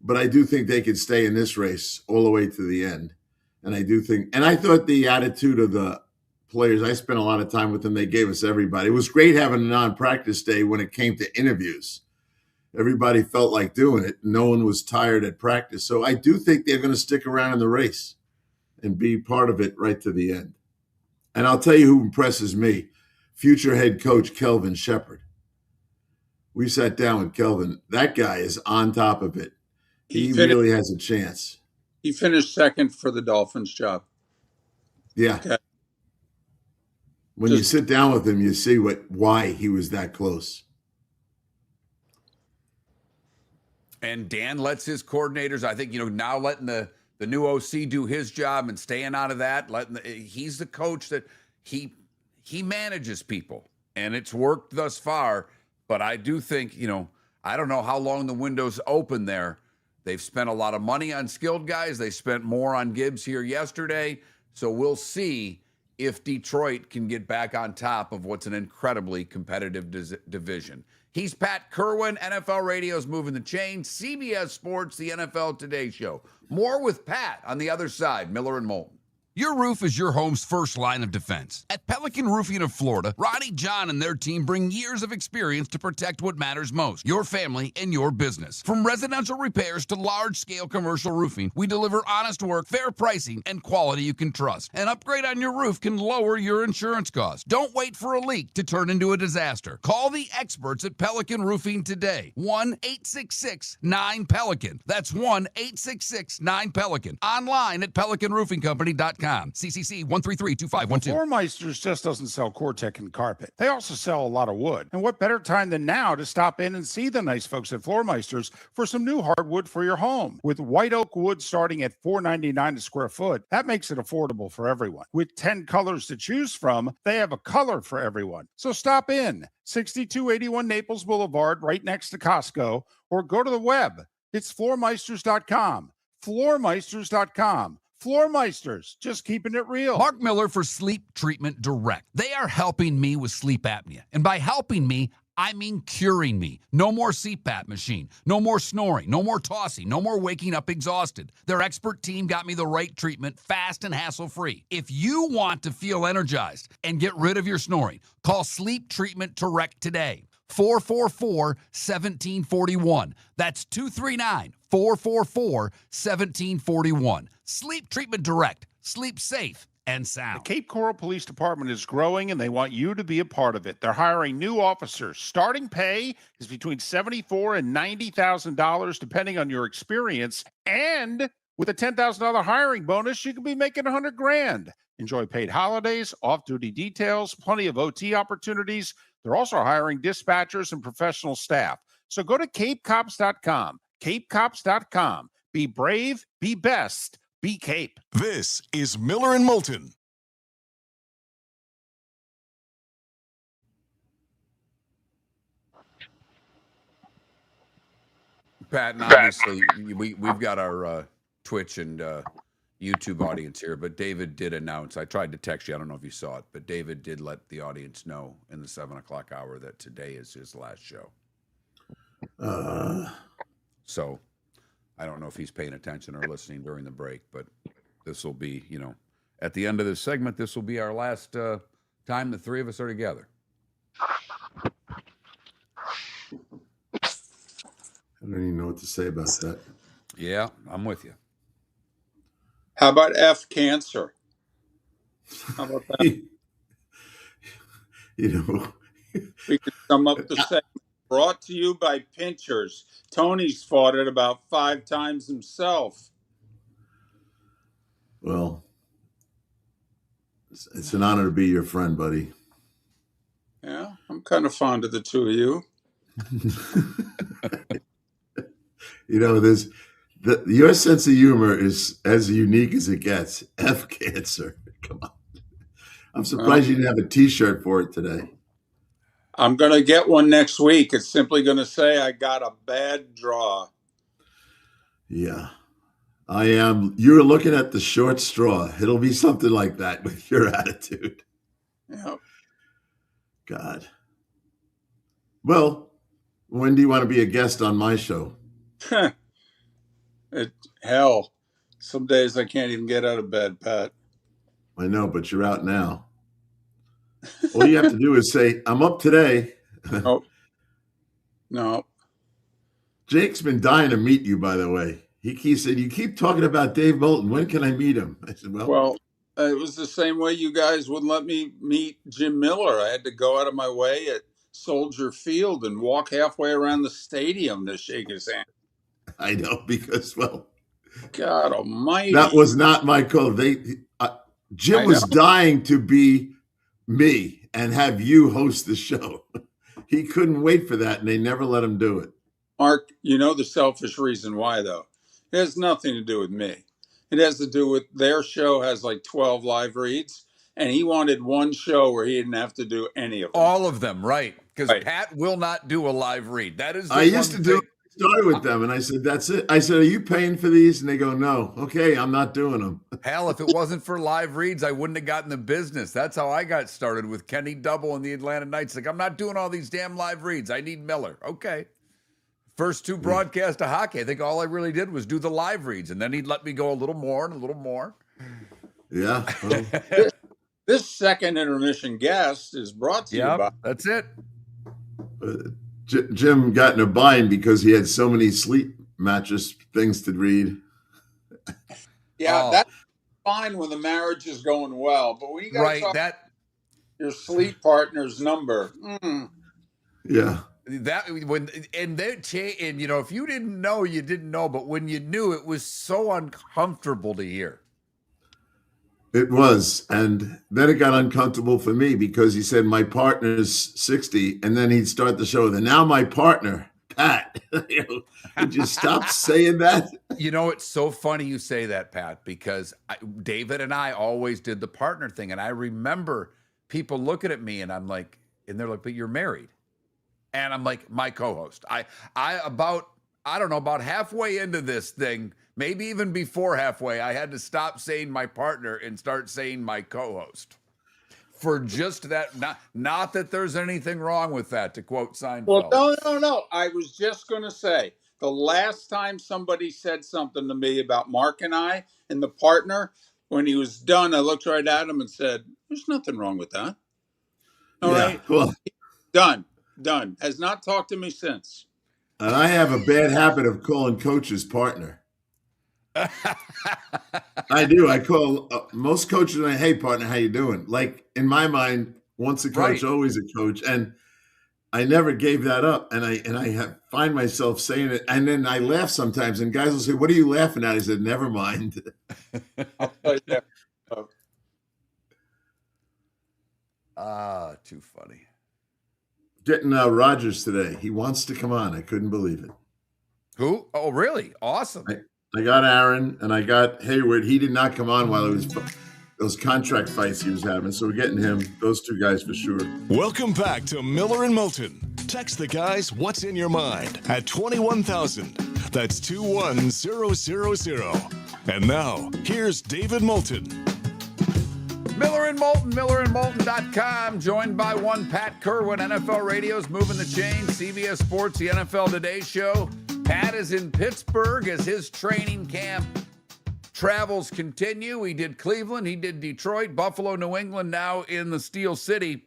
But I do think they could stay in this race all the way to the end. And I do think, and I thought the attitude of the players, I spent a lot of time with them. They gave us everybody. It was great having a non-practice day when it came to interviews. Everybody felt like doing it. No one was tired at practice. So I do think they're going to stick around in the race and be part of it right to the end. And I'll tell you who impresses me, future head coach Kelvin Shepard. We sat down with Kelvin. That guy is on top of it. He really has a chance.
He finished second for the Dolphins job.
Yeah.
Okay.
When you sit down with him, you see why he was that close.
And Dan lets his coordinators, I think, now letting the new OC do his job and staying out of that. He's the coach that he manages people, and it's worked thus far. But I do think, I don't know how long the window's open there. They've spent a lot of money on skilled guys. They spent more on Gibbs here yesterday. So we'll see if Detroit can get back on top of what's an incredibly competitive division. He's Pat Kirwan, NFL Radio's Moving the Chain, CBS Sports, the NFL Today Show. More with Pat on the other side, Miller and Moulton.
Your roof is your home's first line of defense. At Pelican Roofing of Florida, Ronnie John and their team bring years of experience to protect what matters most, your family and your business. From residential repairs to large-scale commercial roofing, we deliver honest work, fair pricing, and quality you can trust. An upgrade on your roof can lower your insurance costs. Don't wait for a leak to turn into a disaster. Call the experts at Pelican Roofing today. 1-866-9-PELICAN. That's 1-866-9-PELICAN. Online at pelicanroofingcompany.com. CCC 1332512.
Floor Meisters just doesn't sell Core-Tech and carpet. They also sell a lot of wood. And what better time than now to stop in and see the nice folks at Floor Meisters for some new hardwood for your home. With white oak wood starting at $4.99 a square foot, that makes it affordable for everyone. With 10 colors to choose from, they have a color for everyone. So stop in, 6281 Naples Boulevard, right next to Costco, or go to the web. It's floormeisters.com. Floormeisters.com. Floor Meisters, just keeping it real.
Mark Miller for Sleep Treatment Direct. They are helping me with sleep apnea. And by helping me, I mean curing me. No more CPAP machine. No more snoring. No more tossing. No more waking up exhausted. Their expert team got me the right treatment, fast and hassle-free. If you want to feel energized and get rid of your snoring, call Sleep Treatment Direct today. 444-1741. That's 239-444-1741. Sleep Treatment Direct. Sleep safe and
The
sound.
Cape Coral Police Department is growing, and they want you to be a part of it. They're hiring new officers. Starting pay is between $74,000 and $90,000, depending on your experience. And with a $10,000 hiring bonus, you could be making $100,000. Enjoy paid holidays, off-duty details, plenty of OT opportunities. They're also hiring dispatchers and professional staff. So go to capecops.com. Capecops.com. Be brave, be best, be Cape.
This is Miller and Moulton.
Pat, and obviously we've got our Twitch and YouTube audience here, but David did announce, I tried to text you, I don't know if you saw it, but David did let the audience know in the 7 o'clock hour that today is his last show. So I don't know if he's paying attention or listening during the break, but this will be, at the end of this segment, this will be our last time the three of us are together.
I don't even know what to say about that.
Yeah, I'm with you.
How about F cancer? How about that?
You know,
We could sum up the segment. Brought to you by Pinchers. Tony's fought it about 5 times himself.
well, it's an honor to be your friend, buddy.
Yeah, I'm kind of fond of the two of you.
There's your sense of humor is as unique as it gets. F cancer. Come on. I'm surprised you didn't have a T-shirt for it today.
I'm going to get one next week. It's simply going to say I got a bad draw.
Yeah, I am. You're looking at the short straw. It'll be something like that with your attitude.
Yep.
God. Well, when do you want to be a guest on my show?
Hell, some days I can't even get out of bed, Pat.
I know, but you're out now. All you have to do is say, I'm up today.
No.
Jake's been dying to meet you, by the way. He said, you keep talking about Dave Moulton. When can I meet him? I said,
Well, it was the same way you guys wouldn't let me meet Jim Miller. I had to go out of my way at Soldier Field and walk halfway around the stadium to shake his hand.
I know, because,
God almighty.
that was not my call. Jim was dying to be me and have you host the show. He couldn't wait for that, and they never let him do it.
Mark, you know the selfish reason why, though. It has nothing to do with me. It has to do with their show has like 12 live reads, and he wanted one show where he didn't have to do any of them.
All of them, right? Because Pat will not do a live read. That is.
I used to do it. Started with them, and I said, that's it. I said, are you paying for these? And they go, no. Okay, I'm not doing them.
Hell, if it wasn't for live reads, I wouldn't have gotten the business. That's how I got started with Kenny Double and the Atlanta Knights. Like, I'm not doing all these damn live reads. I need Miller. Okay. First 2 broadcasts of hockey, I think all I really did was do the live reads, and then he'd let me go a little more and a little more.
Yeah. Well,
This, this second intermission guest is brought to you by.
Yep, that's it.
uh, Jim got in a bind because he had so many sleep mattress things to read.
Yeah,
Oh,
that's fine when the marriage is going well, but when you got to
right.
talk your sleep partner's number,
Yeah.
That when and they and if you didn't know, you didn't know, but when you knew, it was so uncomfortable to hear.
It was. And then it got uncomfortable for me because he said, my partner's 60. And then he'd start the show with, and now my partner, Pat. Would you stop saying that?
It's so funny you say that, Pat, because David and I always did the partner thing. And I remember people looking at me and I'm like, and they're like, but you're married. And I'm like, my co-host. I don't know, about halfway into this thing, maybe even before halfway, I had to stop saying my partner and start saying my co-host. For just that, not that there's anything wrong with that, to quote Seinfeld.
Well, no. I was just going to say, the last time somebody said something to me about Mark and I and the partner, when he was done, I looked right at him and said, there's nothing wrong with that. All right.
Well,
done. Has not talked to me since.
And I have a bad habit of calling coaches partner. I do. I call most coaches, and hey, partner, how you doing? Like, in my mind, once a coach, always a coach. And I never gave that up. And I find myself saying it. And then I laugh sometimes. And guys will say, what are you laughing at? I said, never mind.
I'll tell you that.
Too funny.
Getting Rogers today. He wants to come on. I couldn't believe it.
Who? Oh, really? Awesome.
I got Aaron and I got Hayward. He did not come on while it was those contract fights he was having. So we're getting him, those two guys for sure.
Welcome back to Miller and Moulton. Text the guys what's in your mind at 21,000. That's 21000. And now, here's David Moulton.
Miller and Moulton, millerandmoulton.com, joined by one Pat Kirwan, NFL Radio's Moving the Chain, CBS Sports, the NFL Today Show. Pat is in Pittsburgh as his training camp travels continue. He did Cleveland, he did Detroit, Buffalo, New England, now in the Steel City.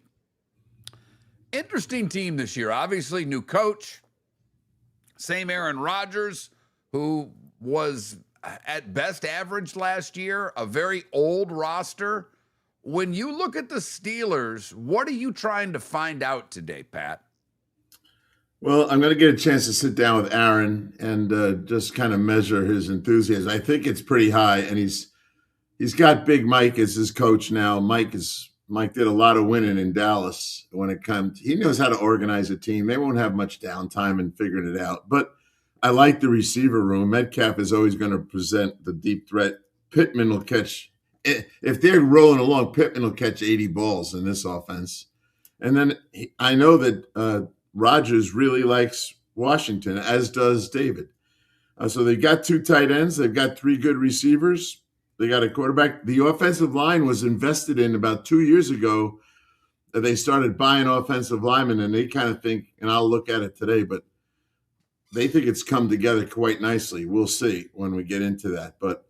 Interesting team this year. Obviously, new coach. Same Aaron Rodgers, who was at best average last year, a very old roster. When you look at the Steelers, what are you trying to find out today, Pat?
Well, I'm going to get a chance to sit down with Aaron and just kind of measure his enthusiasm. I think it's pretty high, and he's got Big Mike as his coach now. Mike did a lot of winning in Dallas when it comes. He knows how to organize a team. They won't have much downtime in figuring it out. But I like the receiver room. Metcalf is always going to present the deep threat. Pittman will catch. If they're rolling along, Pittman will catch 80 balls in this offense. And then I know that Rodgers really likes Washington, as does David. So they've got two tight ends. They've got three good receivers. They got a quarterback. The offensive line was invested in about 2 years ago. They started buying offensive linemen, and they kind of think, and I'll look at it today, but they think it's come together quite nicely. We'll see when we get into that. But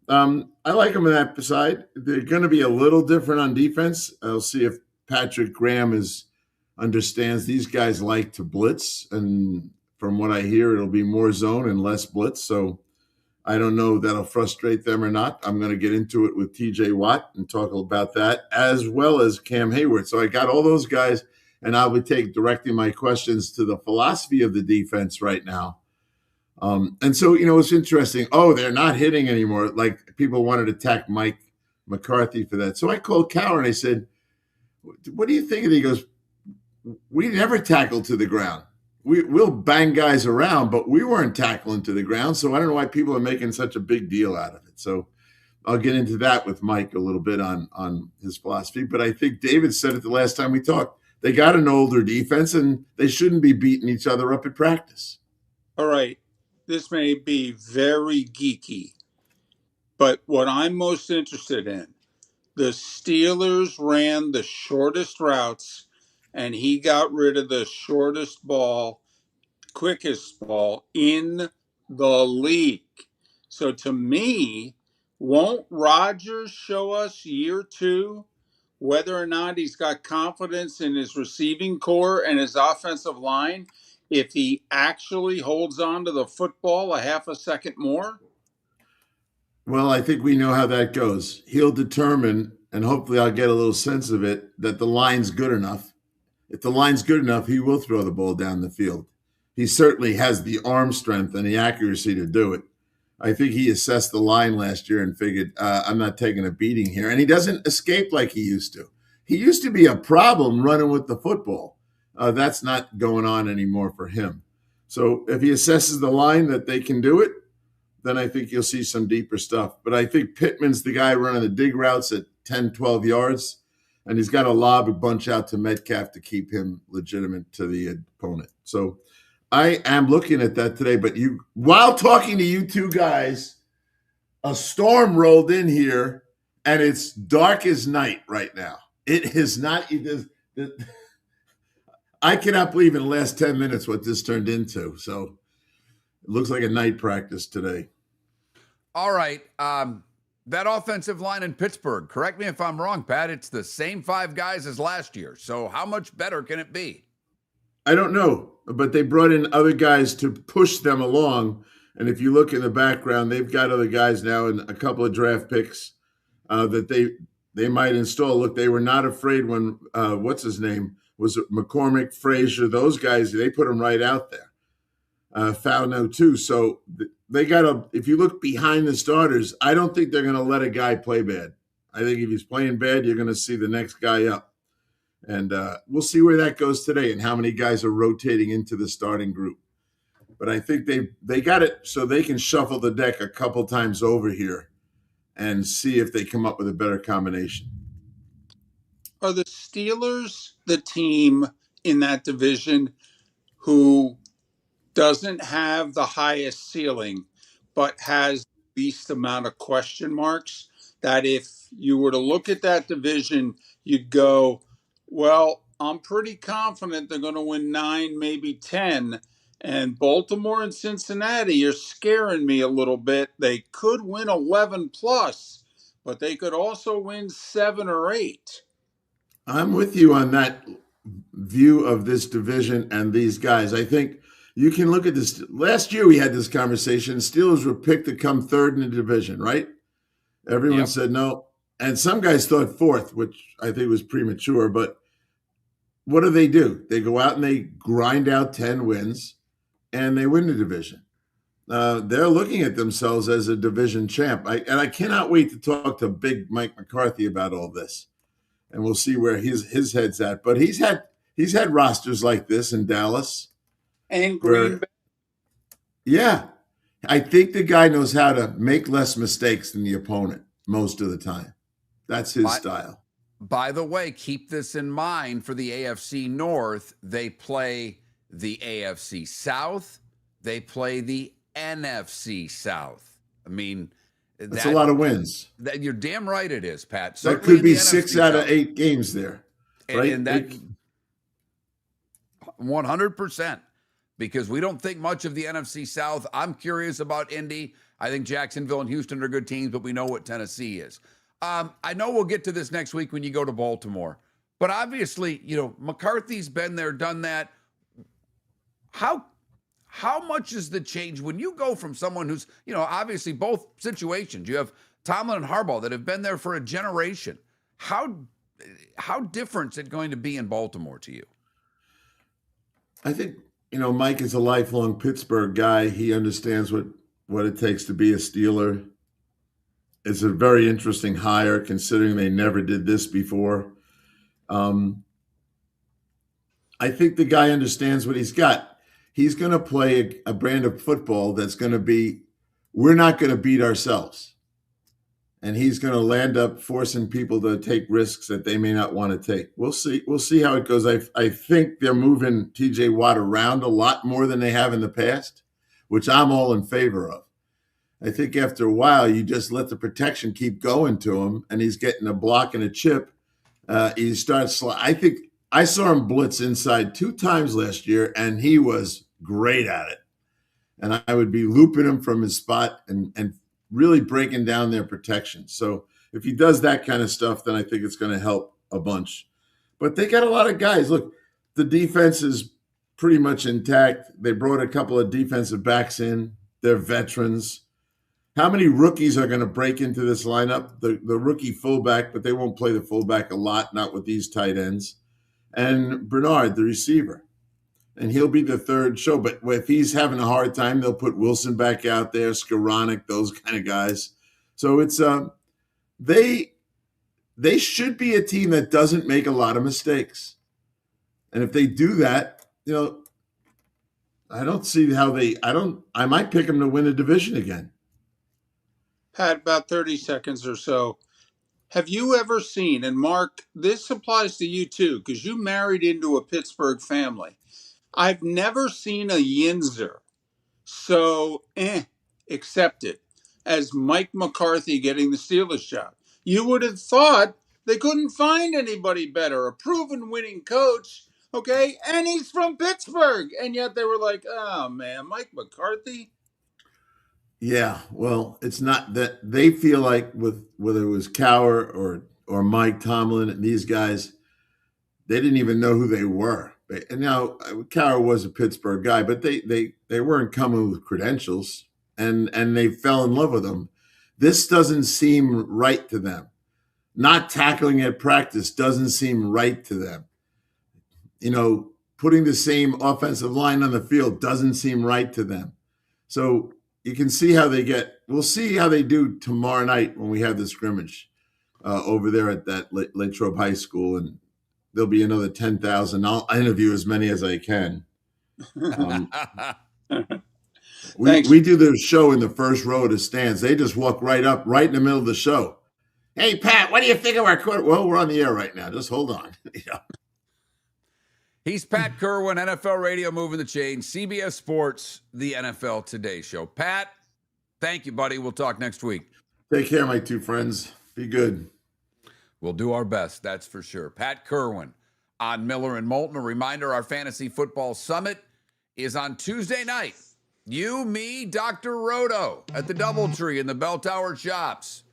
I like them on that side. They're going to be a little different on defense. I'll see if Patrick Graham understands these guys like to blitz. And from what I hear, it'll be more zone and less blitz. So I don't know if that'll frustrate them or not. I'm going to get into it with TJ Watt and talk about that, as well as Cam Hayward. So I got all those guys, and I'll be directing my questions to the philosophy of the defense right now. And so, it's interesting. Oh, they're not hitting anymore. Like, people wanted to attack Mike McCarthy for that. So I called Cowher and I said, what do you think of it? He goes, we never tackled to the ground. We'll bang guys around, but we weren't tackling to the ground. So I don't know why people are making such a big deal out of it. So I'll get into that with Mike a little bit on his philosophy. But I think David said it the last time we talked. They got an older defense, and they shouldn't be beating each other up at practice.
All right. This may be very geeky, but what I'm most interested in, the Steelers ran the shortest routes, and he got rid of the shortest ball, quickest ball in the league. So to me, Won't Rodgers show us year 2 whether or not he's got confidence in his receiving core and his offensive line if he actually holds on to the football a half a second more?
Well, I think we know how that goes. He'll determine, and hopefully I'll get a little sense of it, that the line's good enough. If the line's good enough, he will throw the ball down the field. He certainly has the arm strength and the accuracy to do it. I think he assessed the line last year and figured, I'm not taking a beating here. And he doesn't escape like he used to. He used to be a problem running with the football. That's not going on anymore for him. So if he assesses the line that they can do it, then I think you'll see some deeper stuff. But I think Pittman's the guy running the dig routes at 10, 12 yards, and he's got to lob a bunch out to Metcalf to keep him legitimate to the opponent. So I am looking at that today. But while talking to you two guys, a storm rolled in here, and it's dark as night right now. It is not. I cannot believe in the last 10 minutes what this turned into. So it looks like a night practice today.
All right. That offensive line in Pittsburgh, correct me if I'm wrong, Pat, it's the same 5 guys as last year. So how much better can it be?
I don't know, but they brought in other guys to push them along. And if you look in the background, they've got other guys now and a couple of draft picks that they might install. Look, they were not afraid when, what's his name, was it McCormick, Frazier, those guys, they put them right out there. Fauno too. So they got to, if you look behind the starters, I don't think they're going to let a guy play bad. I think if he's playing bad, you're going to see the next guy up. And we'll see where that goes today and how many guys are rotating into the starting group. But I think they got it so they can shuffle the deck a couple times over here and see if they come up with a better combination.
Are the Steelers the team in that division who doesn't have the highest ceiling but has the least amount of question marks? That if you were to look at that division, you'd go, well, I'm pretty confident they're going to win 9, maybe 10. And Baltimore and Cincinnati are scaring me a little bit. They could win 11 plus, but they could also win 7 or 8.
I'm with you on that view of this division and these guys. I think you can look at this. Last year we had this conversation. Steelers were picked to come third in the division, right? Everyone said no. And some guys thought fourth, which I think was premature. But what do? They go out and they grind out 10 wins and they win the division. They're looking at themselves as a division champ. I cannot wait to talk to Big Mike McCarthy about all this. And we'll see where his head's at. But he's had rosters like this in Dallas.
And Green Bay.
Yeah. I think the guy knows how to make less mistakes than the opponent most of the time. That's his style.
By the way, keep this in mind for the AFC North. They play the AFC South. They play the NFC South. I mean,
that's a lot of wins.
You're damn right it is, Pat.
That could be 6 out of 8 games there. Right?
And that 100%. Because we don't think much of the NFC South. I'm curious about Indy. I think Jacksonville and Houston are good teams, but we know what Tennessee is. I know we'll get to this next week when you go to Baltimore. But obviously, McCarthy's been there, done that. How much is the change when you go from someone who's, obviously both situations. You have Tomlin and Harbaugh that have been there for a generation. How different is it going to be in Baltimore to you?
I think, Mike is a lifelong Pittsburgh guy. He understands what it takes to be a Steeler. It's a very interesting hire considering they never did this before. I think the guy understands what he's got. He's going to play a brand of football that's going to be, we're not going to beat ourselves. And he's going to land up forcing people to take risks that they may not want to take. We'll see. We'll see how it goes. I think they're moving T.J. Watt around a lot more than they have in the past, which I'm all in favor of. I think after a while, you just let the protection keep going to him, and he's getting a block and a chip. He starts. I think I saw him blitz inside 2 times last year, and he was great at it. And I would be looping him from his spot and really breaking down their protection. So if he does that kind of stuff, then I think it's going to help a bunch. But they got a lot of guys. Look, the defense is pretty much intact. They brought a couple of defensive backs in. They're veterans. How many rookies are going to break into this lineup? The rookie fullback, but they won't play the fullback a lot, not with these tight ends. And Bernard, the receiver. And he'll be the third show. But if he's having a hard time, they'll put Wilson back out there, Skoranek, those kind of guys. So it's they should be a team that doesn't make a lot of mistakes. And if they do that, I don't see how I might pick them to win a division again.
Pat, about 30 seconds or so. Have you ever seen, and Mark, this applies to you too, because you married into a Pittsburgh family. I've never seen a Yinzer so accepted as Mike McCarthy getting the Steelers job. You would have thought they couldn't find anybody better, a proven winning coach, okay? And he's from Pittsburgh. And yet they were like, oh man, Mike McCarthy?
Yeah, well, it's not that they feel like with whether it was Cower or Mike Tomlin and these guys, they didn't even know who they were. And now Cower was a Pittsburgh guy, but they weren't coming with credentials, and they fell in love with him. This doesn't seem right to them. Not tackling at practice doesn't seem right to them. Putting the same offensive line on the field doesn't seem right to them. So you can see how we'll see how they do tomorrow night when we have the scrimmage over there at that Latrobe High School, and there'll be another 10,000. I'll interview as many as I can. We do the show in the first row of the stands. They just walk right up, right in the middle of the show. Hey, Pat, what do you think of our quarter? Well, we're on the air right now. Just hold on.
He's Pat Kirwan, NFL Radio Moving the Chain, CBS Sports, the NFL Today Show. Pat, thank you, buddy. We'll talk next week.
Take care, my two friends. Be good.
We'll do our best, that's for sure. Pat Kirwan on Miller and Moulton. A reminder, our Fantasy Football Summit is on Tuesday night. You, me, Dr. Roto at the Doubletree in the Bell Tower Shops.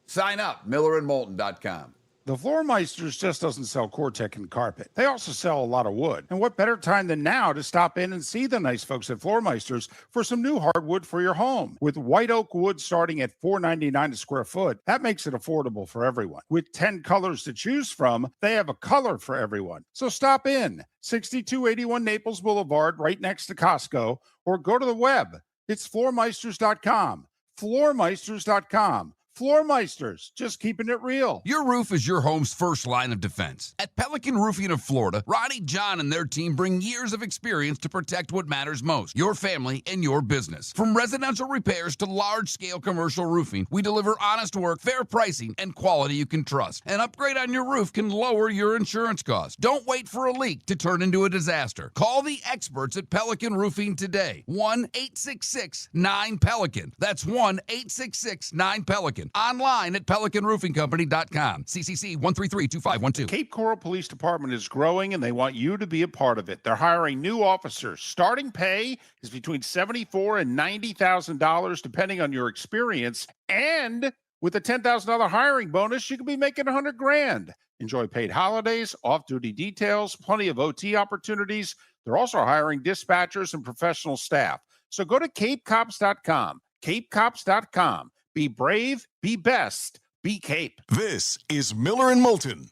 Sign up, millerandmoulton.com.
The Floormeisters just doesn't sell Cortec and carpet. They also sell a lot of wood. And what better time than now to stop in and see the nice folks at Floormeisters for some new hardwood for your home. With white oak wood starting at $4.99 a square foot, that makes it affordable for everyone. With 10 colors to choose from, they have a color for everyone. So stop in, 6281 Naples Boulevard, right next to Costco, or go to the web. It's floormeisters.com. Floormeisters.com. Floormeisters, just keeping it real.
Your roof is your home's first line of defense. At Pelican Roofing of Florida, Ronnie John and their team bring years of experience to protect what matters most, your family and your business. From residential repairs to large-scale commercial roofing, we deliver honest work, fair pricing, and quality you can trust. An upgrade on your roof can lower your insurance costs. Don't wait for a leak to turn into a disaster. Call the experts at Pelican Roofing today. 1-866-9-PELICAN. That's 1-866-9-PELICAN. Online at PelicanRoofingCompany.com. CCC 1332512.
Cape Coral Police Department is growing, and they want you to be a part of it. They're hiring new officers. Starting pay is between $74,000 and $90,000, depending on your experience. And with a $10,000 hiring bonus, you could be making $100,000. Enjoy paid holidays, off-duty details, plenty of OT opportunities. They're also hiring dispatchers and professional staff. So go to CapeCops.com. CapeCops.com. Be brave, be best, be Cape.
This is Miller and Moulton.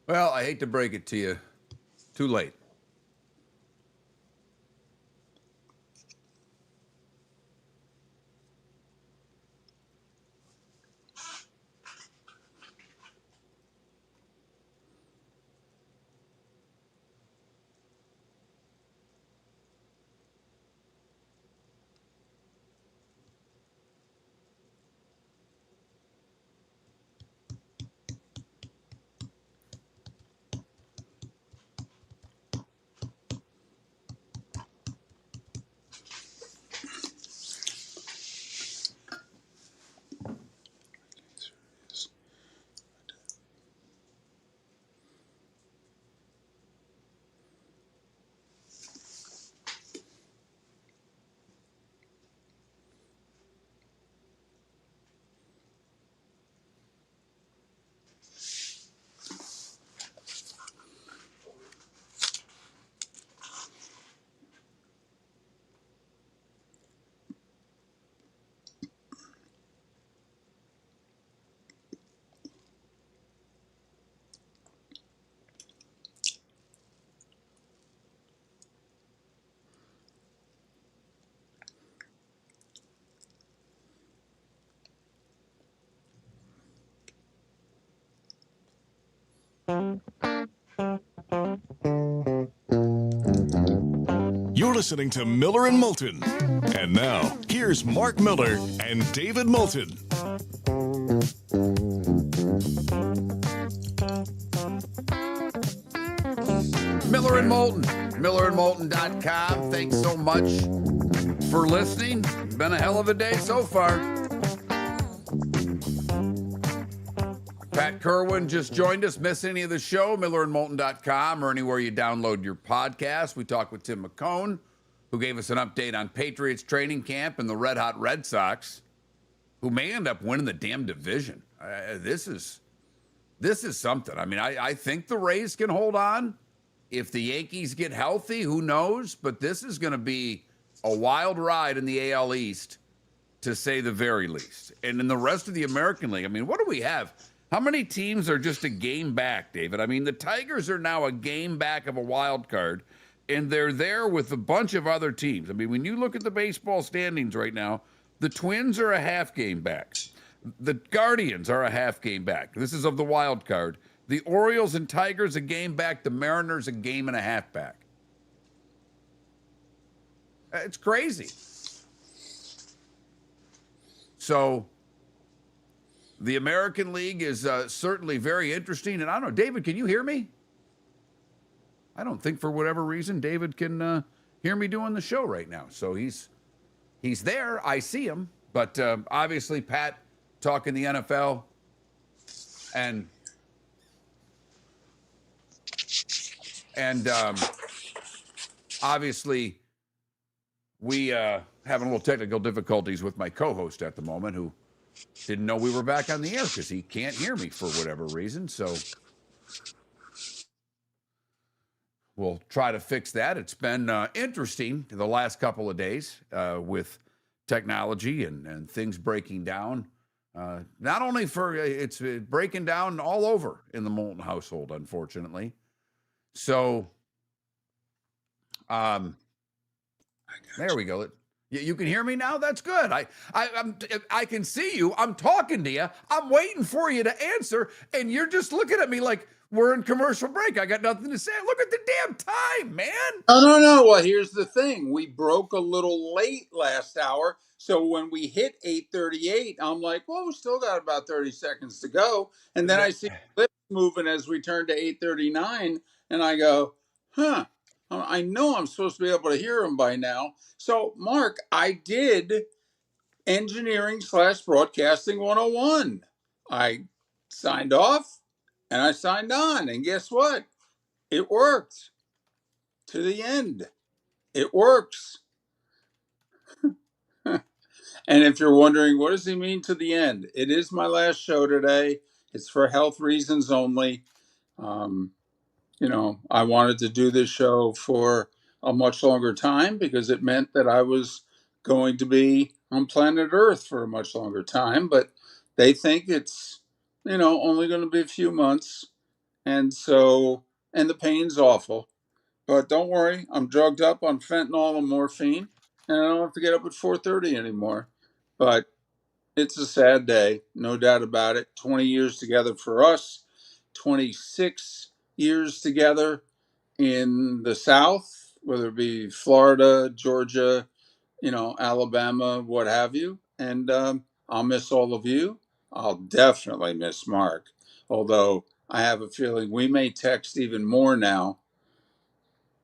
Well, I hate to break it to you. Too late.
You're listening to Miller and Moulton. And now, here's Mark Miller and David Moulton.
Miller and Moulton, millerandmoulton.com. Thanks so much for listening. Been a hell of a day so far. Pat Kirwan just joined us. Miss any of the show, millerandmoulton.com or anywhere you download your podcast. We talked with Tim McKone, who gave us an update on Patriots training camp and the Red Hot Red Sox, who may end up winning the damn division. This is something. I mean, I think the Rays can hold on. If the Yankees get healthy, who knows? But this is going to be a wild ride in the AL East, to say the very least. And in the rest of the American League, I mean, what do we have? How many teams are just a game back, David? I mean, the Tigers are now a game back of a wild card, and they're there with a bunch of other teams. I mean, when you look at the baseball standings right now, the Twins are a half game back. The Guardians are a half game back. This is of the wild card. The Orioles and Tigers a game back. The Mariners a game and a half back. It's crazy. So the American League is certainly very interesting. And I don't know, David, can you hear me? I don't think for whatever reason David can hear me doing the show right now. So he's there. I see him. But obviously, Pat talking the NFL. And obviously, we having a little technical difficulties with my co-host at the moment, who didn't know we were back on the air because he can't hear me for whatever reason. So we'll try to fix that. It's been interesting the last couple of days with technology and things breaking down. Not only for it's breaking down all over in the Moulton household, unfortunately. So there we go. You can hear me now? That's good. I can see you. I'm talking to you. I'm waiting for you to answer, and you're just looking at me like we're in commercial break. I got nothing to say. Look at the damn time, man.
No. Well, here's the thing. We broke a little late last hour. So when we hit 8:38, I'm like, well, we still got about 30 seconds to go. And then I see lips moving as we turn to 8:39, and I go, huh. I know I'm supposed to be able to hear him by now. So, Mark, I did engineering/broadcasting 101. I signed off and I signed on. And guess what? It worked to the end. It works. And if you're wondering, what does he mean to the end? It is my last show today. It's for health reasons only. Um, I wanted to do this show for a much longer time because it meant that I was going to be on planet Earth for a much longer time. But they think it's, only going to be a few months. And the pain's awful. But don't worry, I'm drugged up on fentanyl and morphine, and I don't have to get up at 4:30 anymore. But it's a sad day, no doubt about it. 20 years together for us, 26 years together in the South, whether it be Florida, Georgia, Alabama, what have you. And I'll miss all of you. I'll definitely miss Mark, although I have a feeling we may text even more now.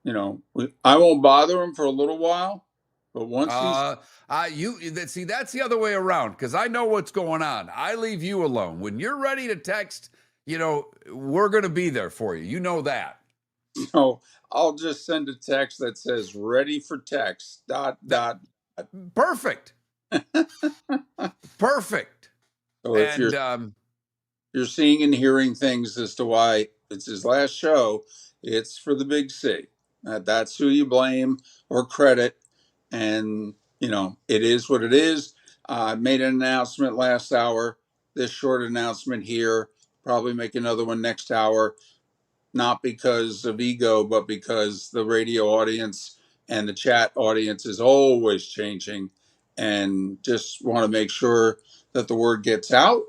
I won't bother him for a little while, but once he's
see, that's the other way around because I know what's going on. I leave you alone. When you're ready to text, we're going to be there for you. You know that.
So I'll just send a text that says "ready for text." ...
Perfect. Perfect.
So if you're seeing and hearing things as to why it's his last show, it's for the big C. That's who you blame or credit, and it is what it is. I made an announcement last hour. This short announcement here. Probably make another one next hour. Not because of ego, but because the radio audience and the chat audience is always changing, and just want to make sure that the word gets out,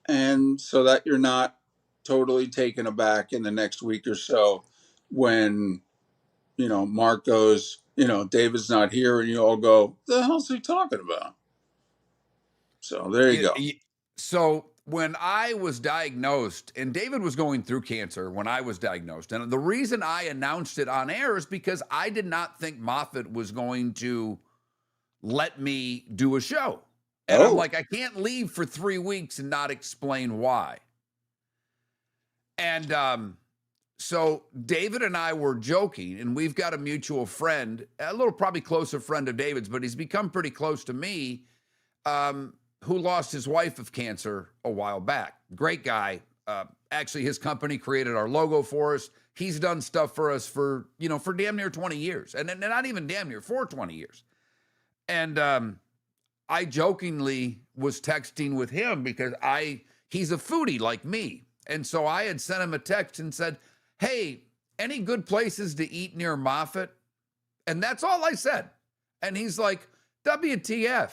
and so that you're not totally taken aback in the next week or so when Mark goes, David's not here, and you all go, the hell's he talking about? So there you go.
So when I was diagnosed, and David was going through cancer when I was diagnosed, and the reason I announced it on air is because I did not think Moffat was going to let me do a show. And I'm like, I can't leave for 3 weeks and not explain why. And so David and I were joking, and we've got a mutual friend, a little probably closer friend of David's, but he's become pretty close to me, who lost his wife of cancer a while back. Great guy. Actually, his company created our logo for us. He's done stuff for us for damn near 20 years. And not even damn near, for 20 years. And I jokingly was texting with him because he's a foodie like me. And so I had sent him a text and said, hey, any good places to eat near Moffat? And that's all I said. And he's like, WTF.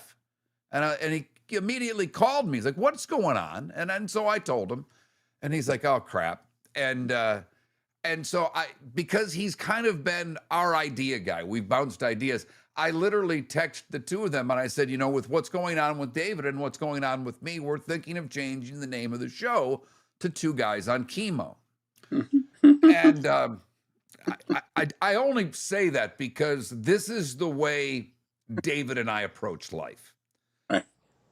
And he immediately called me. He's like, what's going on? And so I told him, and he's like, oh crap. And so because he's kind of been our idea guy, we've bounced ideas. I literally texted the two of them and I said, with what's going on with David and what's going on with me, we're thinking of changing the name of the show to Two Guys on Chemo. And I only say that because this is the way David and I approach life.
Right.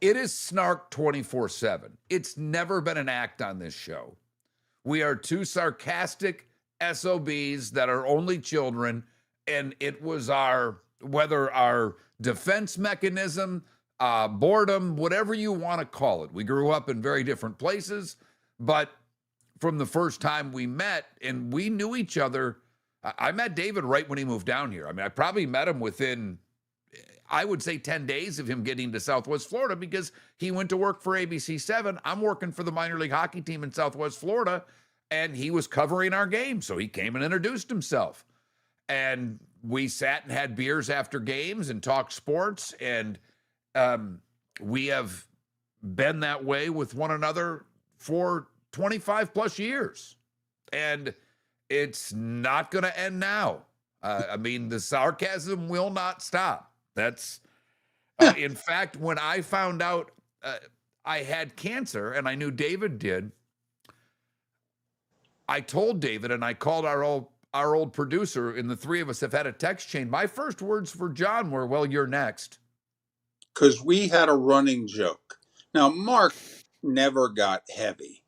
It is snark 24/7. It's never been an act on this show. We are two sarcastic SOBs that are only children, and it was whether our defense mechanism, boredom, whatever you want to call it. We grew up in very different places, but from the first time we met, and we knew each other, I met David right when he moved down here. I mean, I probably met him within, I would say 10 days of him getting to Southwest Florida because he went to work for ABC7. I'm working for the minor league hockey team in Southwest Florida, and he was covering our game. So he came and introduced himself. And we sat and had beers after games and talked sports, and we have been that way with one another for 25 plus years, and it's not going to end now. I mean, the sarcasm will not stop. That's in fact, when I found out I had cancer, and I knew David did, I told David, and I called our old producer, and the three of us have had a text chain. My first words for John were, "Well, you're next."
Because we had a running joke. Now, Mark never got heavy,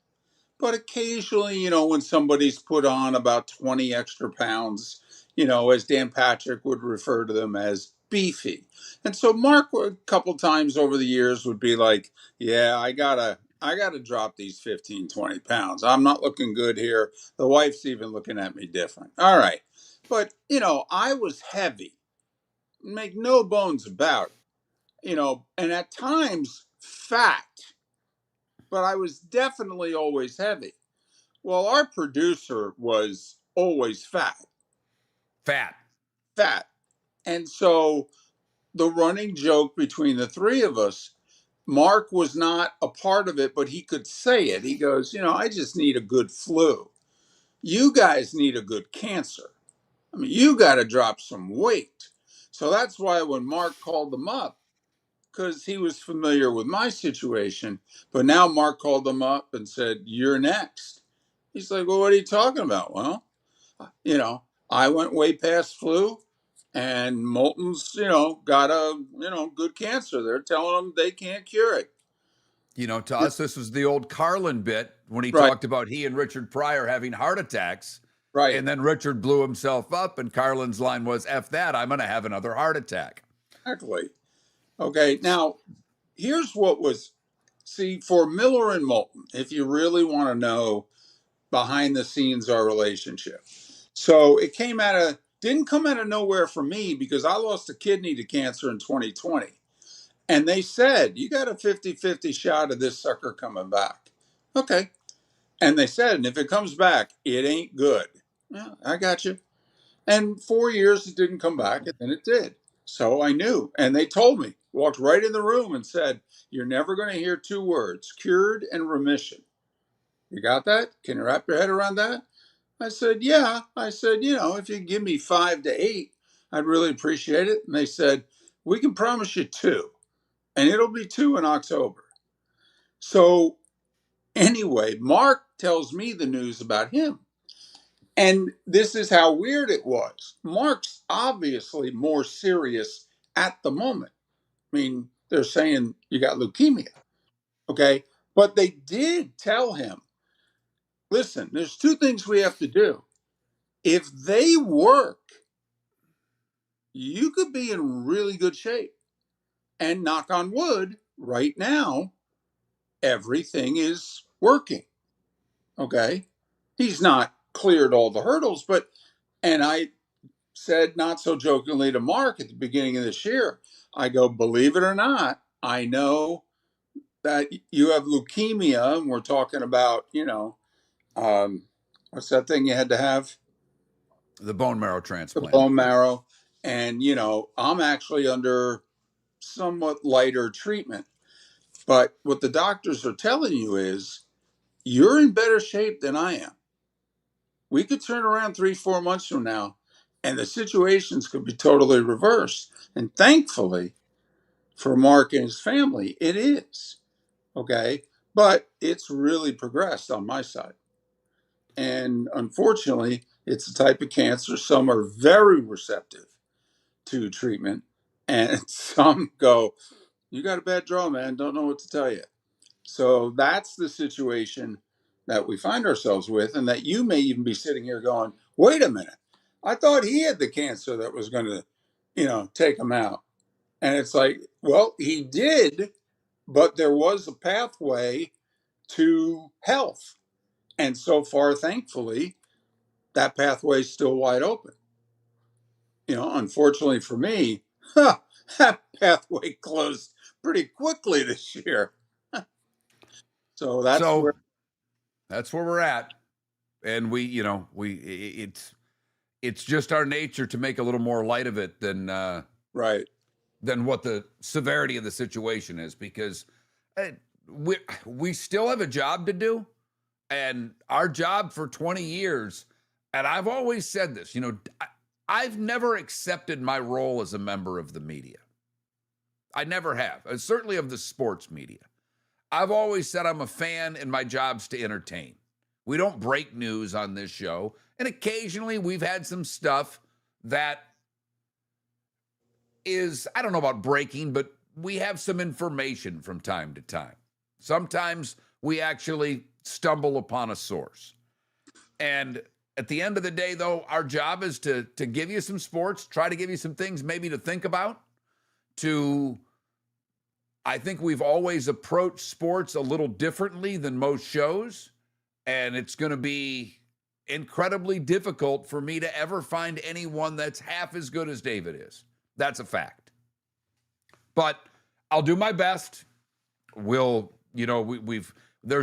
but occasionally, when somebody's put on about 20 extra pounds, as Dan Patrick would refer to them as beefy. And so Mark, a couple times over the years, would be like, yeah, I gotta drop these 15, 20 pounds. I'm not looking good here. The wife's even looking at me different. All right. But, I was heavy. Make no bones about it. And at times fat, but I was definitely always heavy. Well, our producer was always fat. And so the running joke between the three of us, Mark was not a part of it, but he could say it. He goes, I just need a good flu. You guys need a good cancer. I mean, you got to drop some weight. So that's why when Mark called them up, because he was familiar with my situation, but now Mark called him up and said, you're next. He's like, well, what are you talking about? Well, I went way past flu, and Moulton's, got a, good cancer. They're telling them they can't cure it.
To us, this was the old Carlin bit when he
Right.
talked about he and Richard Pryor having heart attacks.
Right.
And then Richard blew himself up, and Carlin's line was, F that, I'm going to have another heart attack.
Exactly. Okay, now, here's what was, for Miller and Moulton, if you really want to know behind the scenes our relationship. So it didn't come out of nowhere for me, because I lost a kidney to cancer in 2020. And they said, you got a 50-50 shot of this sucker coming back. Okay. And they said, and if it comes back, it ain't good. Yeah, I got you. And 4 years it didn't come back, and then it did. So I knew. And they told me, walked right in the room and said, you're never going to hear two words, cured and remission. You got that? Can you wrap your head around that? I said, yeah. I said, if you give me 5 to 8, I'd really appreciate it. And they said, we can promise you 2. And it'll be 2 in October. So anyway, Mark tells me the news about him. And this is how weird it was. Mark's obviously more serious at the moment. I mean, they're saying you got leukemia. Okay. But they did tell him, listen, there's 2 things we have to do. If they work, you could be in really good shape. And knock on wood, right now, everything is working. Okay. He's not cleared all the hurdles, and I said not so jokingly to Mark at the beginning of this year, I go, believe it or not, I know that you have leukemia, and we're talking about, what's that thing you had to have?
The bone marrow
The
transplant.
bone marrow. And, I'm actually under somewhat lighter treatment. But what the doctors are telling you is you're in better shape than I am. We could turn around 3-4 months from now, and the situations could be totally reversed. And thankfully for Mark and his family, it is. Okay. But it's really progressed on my side. And unfortunately, it's a type of cancer. Some are very receptive to treatment, and some go, you got a bad draw, man. Don't know what to tell you. So that's the situation that we find ourselves with, and that you may even be sitting here going, wait a minute. I thought he had the cancer that was going to, take him out. And it's like, well, he did, but there was a pathway to health. And so far, thankfully, that pathway is still wide open. Unfortunately for me, that pathway closed pretty quickly this year. So that's where
we're at. And it's it's just our nature to make a little more light of it than
Right.
than what the severity of the situation is, because we still have a job to do, and our job for 20 years, and I've always said this, I've never accepted my role as a member of the media. I never have, certainly of the sports media. I've always said I'm a fan and my job's to entertain. We don't break news on this show, and occasionally we've had some stuff that is, I don't know about breaking, but we have some information from time to time. Sometimes we actually stumble upon a source. And at the end of the day, though, our job is to give you some sports, try to give you some things maybe to think about. I think we've always approached sports a little differently than most shows, and it's going to be incredibly difficult for me to ever find anyone that's half as good as David is. That's a fact. But I'll do my best. There's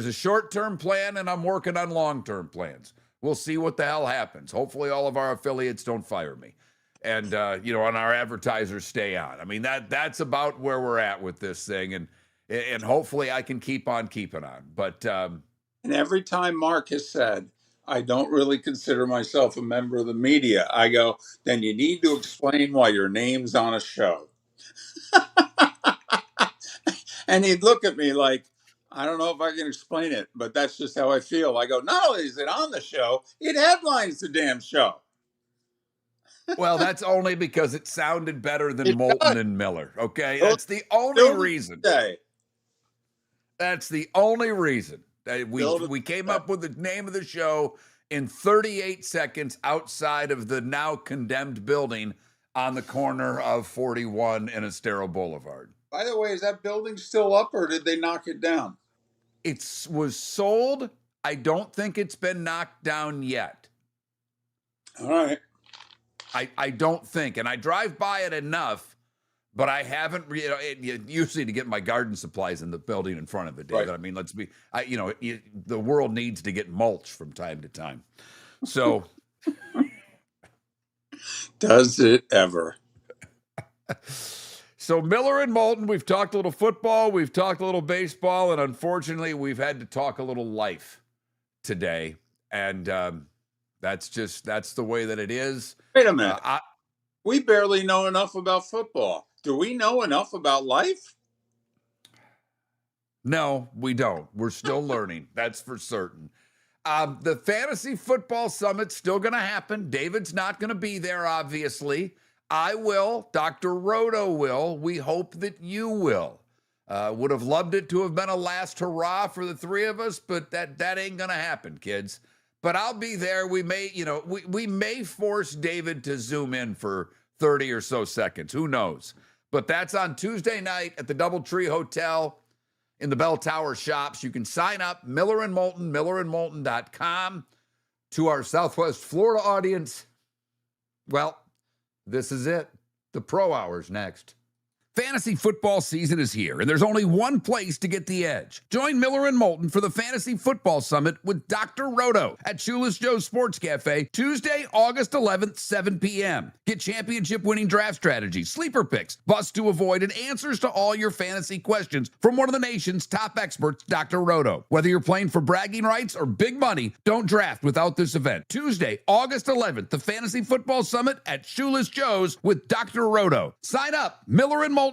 a short-term plan, and I'm working on long-term plans. We'll see what the hell happens. Hopefully all of our affiliates don't fire me. And, and our advertisers stay on. I mean, that's about where we're at with this thing. And hopefully I can keep on keeping on. But
and every time Mark has said, I don't really consider myself a member of the media, I go, then you need to explain why your name's on a show. And he'd look at me like, I don't know if I can explain it, but that's just how I feel. I go, not only is it on the show, it headlines the damn show.
well, that's only because it sounded better than
It
Moulton
does.
and Miller. Okay,
Well,
that's the only
Still to
reason.
this day.
That's the only reason.
Still to
We
this
came
day.
up with the name of the show in 38 seconds outside of the now condemned building on the corner of 41 and Estero Boulevard.
By the way, is that building still up or did they knock it down?
It was sold. I don't think it's been knocked down yet.
All right.
I don't think. And I drive by it enough, but I haven't, usually to get my garden supplies in the building in front of it, David.
Right.
I mean, the world needs to get mulch from time to time. So.
Does it ever?
So Miller and Moulton, we've talked a little football, we've talked a little baseball, and unfortunately, we've had to talk a little life today. And that's the way that it is.
Wait a minute. We barely know enough about football. Do we know enough about life?
No, we don't. We're still learning. That's for certain. The Fantasy Football Summit's still going to happen. David's not going to be there, obviously. I will. Dr. Roto will. We hope that you will. Would have loved it to have been a last hurrah for the three of us, but that ain't going to happen, kids. But I'll be there. We may, we may force David to zoom in for 30 or so seconds. Who knows? But that's on Tuesday night at the DoubleTree Hotel in the Bell Tower shops. You can sign up, Miller and Moulton, millerandmoulton.com. To our Southwest Florida audience, well, this is it. The Pro Hour's next. Fantasy football season is here, and there's only one place to get the edge. Join Miller and Moulton for the Fantasy Football Summit with Dr. Roto at Shoeless Joe's Sports Cafe, Tuesday, August 11th, 7 p.m. Get championship-winning draft strategies, sleeper picks, busts to avoid, and answers to all your fantasy questions from one of the nation's top experts, Dr. Roto. Whether you're playing for bragging rights or big money, don't draft without this event. Tuesday, August 11th, the Fantasy Football Summit at Shoeless Joe's with Dr. Roto. Sign up, Miller and Moulton.com.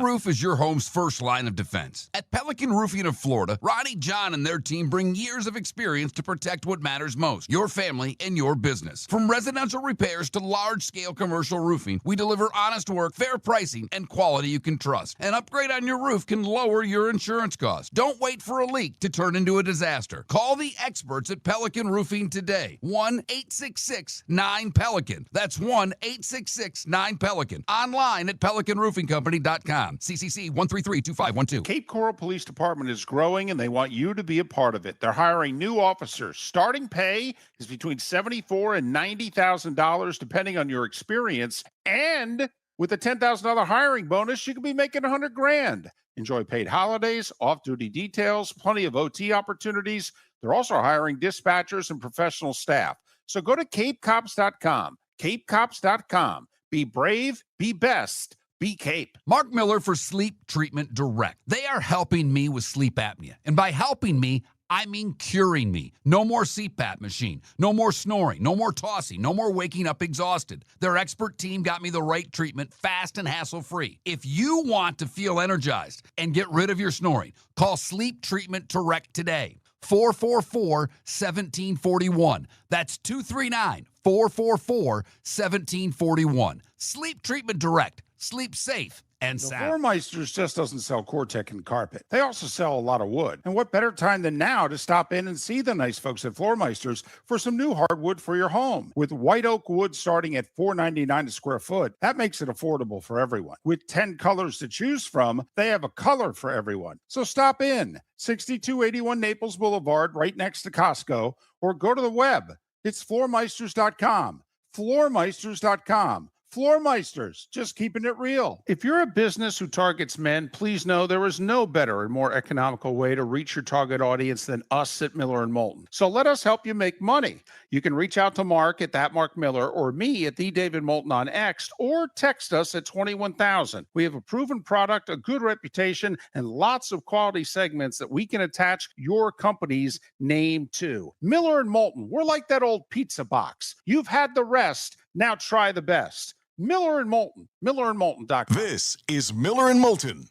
Your roof is your home's first line of defense. At Pelican Roofing of Florida, Ronnie John and their team bring years of experience to protect what matters most, your family and your business. From residential repairs to large-scale commercial roofing, we deliver honest work, fair pricing, and quality you can trust. An upgrade on your roof can lower your insurance costs. Don't wait for a leak to turn into a disaster. Call the experts at Pelican Roofing today. 1-866-9-PELICAN. That's 1-866-9-PELICAN. Online at PelicanRoofingCompany.com. CCC 1332512.
Cape Coral Police Department is growing, and they want you to be a part of it. They're hiring new officers. Starting pay is between $74,000 and $90,000, depending on your experience. And with a $10,000 hiring bonus, you could be making $100,000. Enjoy paid holidays, off-duty details, plenty of OT opportunities. They're also hiring dispatchers and professional staff. So go to capecops.com. capecops.com. Be brave, be best, be Cape.
Mark Miller for Sleep Treatment Direct. They are helping me with sleep apnea. And by helping me, I mean curing me. No more CPAP machine. No more snoring. No more tossing. No more waking up exhausted. Their expert team got me the right treatment fast and hassle-free. If you want to feel energized and get rid of your snoring, call Sleep Treatment Direct today. 444-1741. That's 239-444-1741. Sleep Treatment Direct. Sleep safe and
The
sound.
Floormeisters just doesn't sell Cortec and carpet. They also sell a lot of wood. And what better time than now to stop in and see the nice folks at Floormeisters for some new hardwood for your home. With white oak wood starting at $4.99 a square foot, that makes it affordable for everyone. With 10 colors to choose from, they have a color for everyone. So stop in, 6281 Naples Boulevard, right next to Costco, or go to the web. It's floormeisters.com. Floormeisters.com. Floormeisters, just keeping it real. If you're a business who targets men, please know there is no better and more economical way to reach your target audience than us at Miller & Moulton. So let us help you make money. You can reach out to Mark at that Mark Miller or me at the David Moulton on X or text us at 21,000. We have a proven product, a good reputation, and lots of quality segments that we can attach your company's name to. Miller & Moulton, we're like that old pizza box. You've had the rest, now try the best. Miller & Moulton, millerandmoulton.com.
This is Miller and Moulton.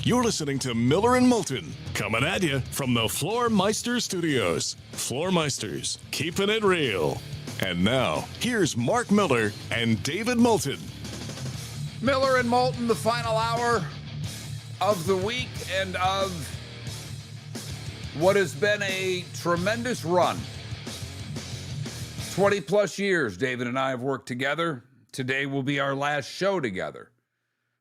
You're listening to Miller and Moulton, coming at you from the Floor Meister Studios. Floor Meisters, keeping it real. And now, here's Mark Miller and David Moulton.
Miller and Moulton, the final hour of the week and of what has been a tremendous run. 20 plus years, David and I have worked together. Today will be our last show together.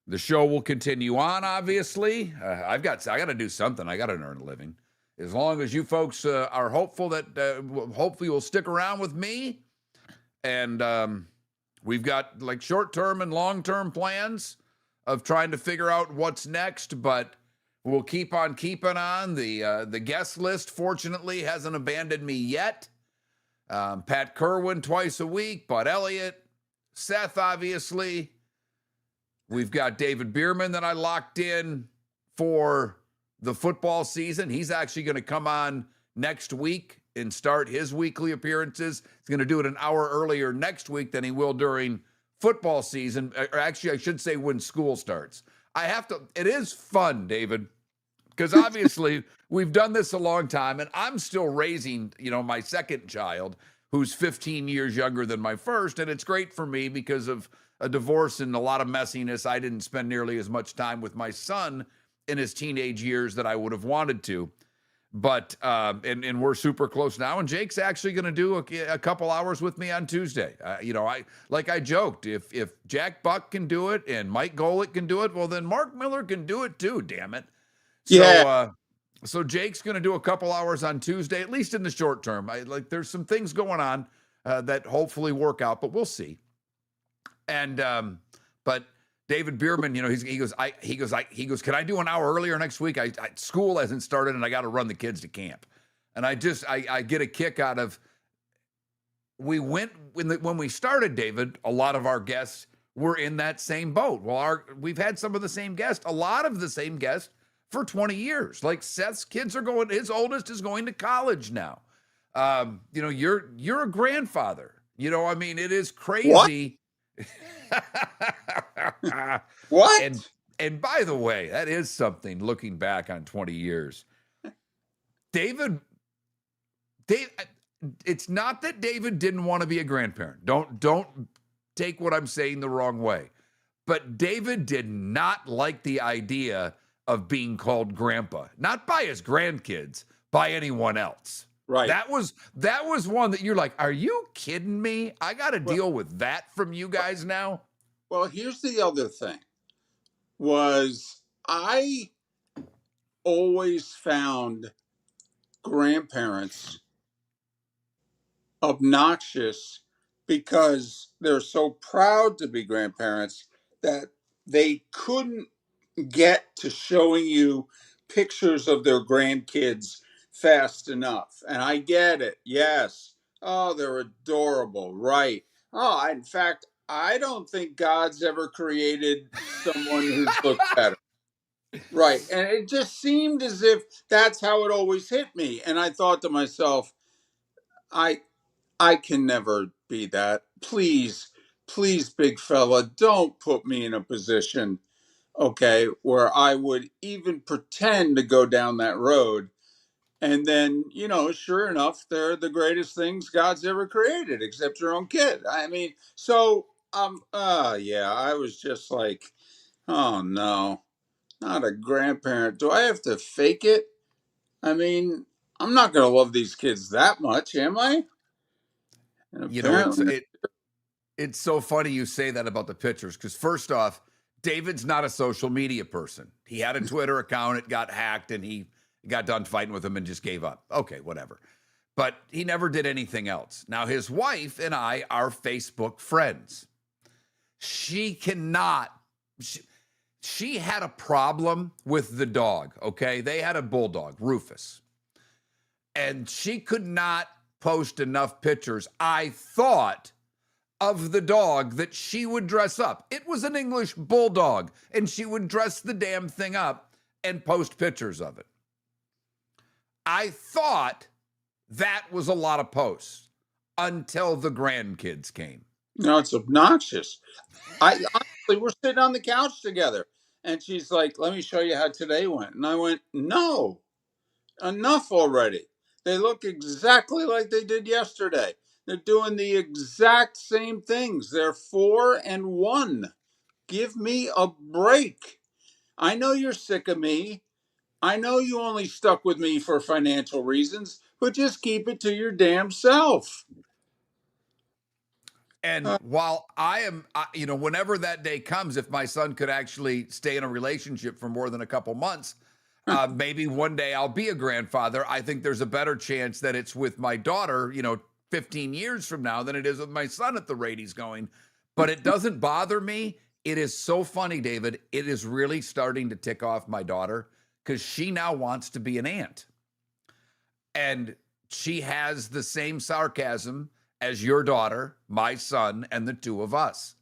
The show will continue on, obviously. I got to do something. I got to earn a living. As long as you folks are hopeful that hopefully you'll stick around with me. And we've got like short-term and long-term plans of trying to figure out what's next, but we'll keep on keeping on. The guest list, fortunately, hasn't abandoned me yet. Pat Kirwan twice a week, Bud Elliott, Seth, obviously. We've got David Bierman that I locked in for the football season. He's actually going to come on next week and start his weekly appearances. He's going to do it an hour earlier next week than he will during football season. Or actually, I should say when school starts. It is fun, David, because obviously we've done this a long time, and I'm still raising, my second child, who's 15 years younger than my first, and it's great for me because of a divorce and a lot of messiness. I didn't spend nearly as much time with my son in his teenage years that I would have wanted to. But, and we're super close now. And Jake's actually going to do a couple hours with me on Tuesday. I joked, if Jack Buck can do it and Mike Golick can do it, well, then Mark Miller can do it too, damn it.
Yeah.
So Jake's going to do a couple hours on Tuesday, at least in the short term. There's some things going on that hopefully work out, but we'll see. And but David Bierman, he goes, can I do an hour earlier next week? School hasn't started and I got to run the kids to camp. And I get a kick out of, when we started, David, a lot of our guests were in that same boat. Well, we've had some of the same guests, a lot of the same guests for 20 years. Like Seth's kids his oldest is going to college now. You're a grandfather. It is crazy.
What?
And by the way, that is something looking back on 20 years. Dave, it's not that David didn't want to be a grandparent. Don't take what I'm saying the wrong way. But David did not like the idea of being called grandpa, not by his grandkids, by anyone else.
Right.
That was one that you're like, are you kidding me? I got to deal with that from you guys now.
Well, here's the other thing. Was I always found grandparents obnoxious because they're so proud to be grandparents that they couldn't get to showing you pictures of their grandkids fast enough. And I get it. Yes. Oh, they're adorable. Right. Oh, in fact, I don't think God's ever created someone who's looked better. Right. And it just seemed as if that's how it always hit me. And I thought to myself, I can never be that. Please, big fella, don't put me in a position, okay, where I would even pretend to go down that road. And then, sure enough, they're the greatest things God's ever created, except your own kid. I was just like, oh no, not a grandparent. Do I have to fake it? I'm not going to love these kids that much, am I? And
it's so funny you say that about the pictures, because first off, David's not a social media person. He had a Twitter account, it got hacked, and he got done fighting with him and just gave up. Okay, whatever. But he never did anything else. Now, his wife and I are Facebook friends. She had a problem with the dog, okay? They had a bulldog, Rufus. And she could not post enough pictures, I thought, of the dog that she would dress up. It was an English bulldog, and she would dress the damn thing up and post pictures of it. I thought that was a lot of posts until the grandkids came.
No, it's obnoxious. Honestly, we're sitting on the couch together, And she's like, let me show you how today went. And I went, no, enough already. They look exactly like they did yesterday. They're doing the exact same things. They're 4-1. Give me a break. I know you're sick of me. I know you only stuck with me for financial reasons, but just keep it to your damn self.
And while whenever that day comes, if my son could actually stay in a relationship for more than a couple months, maybe one day I'll be a grandfather. I think there's a better chance that it's with my daughter, 15 years from now than it is with my son at the rate he's going. But it doesn't bother me. It is so funny, David. It is really starting to tick off my daughter because she now wants to be an aunt. And she has the same sarcasm as your daughter, my son, and the two of us.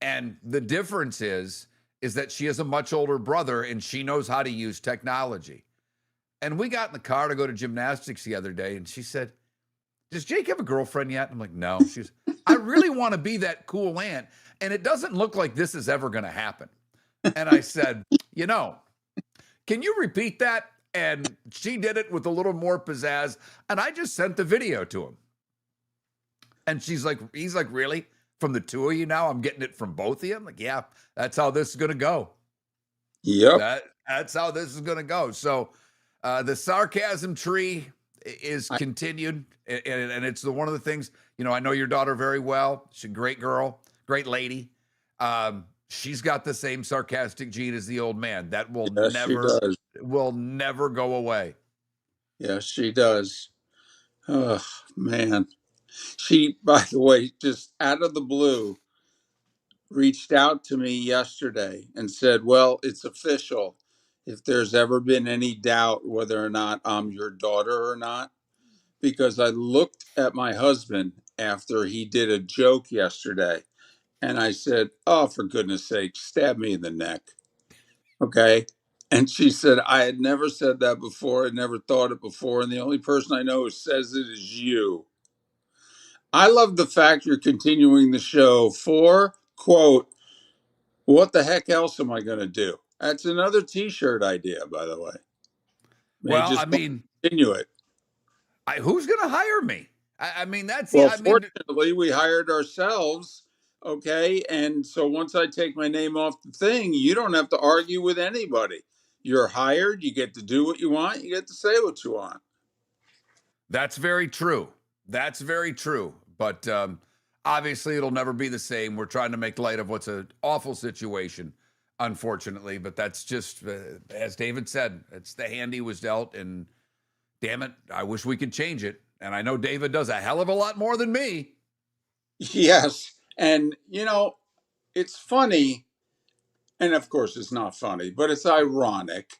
And the difference is that she has a much older brother and she knows how to use technology. And we got in the car to go to gymnastics the other day and she said, does Jake have a girlfriend yet? I'm like, no. She's, I really want to be that cool aunt. And it doesn't look like this is ever going to happen. And I said, can you repeat that? And she did it with a little more pizzazz. And I just sent the video to him. And he's like, really? From the two of you now? I'm getting it from both of you? I'm like, yeah, that's how this is going to go.
Yep.
That's how this is going to go. So the sarcasm tree is continued. And it's one of the things, I know your daughter very well. She's a great girl, great lady. She's got the same sarcastic gene as the old man. That will never go away.
Yes, she does. Oh, man. She, by the way, just out of the blue, reached out to me yesterday and said, well, it's official. If there's ever been any doubt whether or not I'm your daughter or not, because I looked at my husband after he did a joke yesterday and I said, oh, for goodness sake, stab me in the neck. Okay. And she said, I had never said that before. I'd never thought it before. And the only person I know who says it is you. I love the fact you're continuing the show for, quote, what the heck else am I going to do? That's another T-shirt idea, by the way. Continue it.
Who's going to hire me?
Fortunately, we hired ourselves. Okay. And so once I take my name off the thing, you don't have to argue with anybody. You're hired. You get to do what you want. You get to say what you want.
That's very true. That's very true. But obviously, it'll never be the same. We're trying to make light of what's an awful situation, unfortunately. But that's just, as David said, it's the hand he was dealt. And damn it, I wish we could change it. And I know David does a hell of a lot more than me.
Yes. And, it's funny. And of course, it's not funny, but it's ironic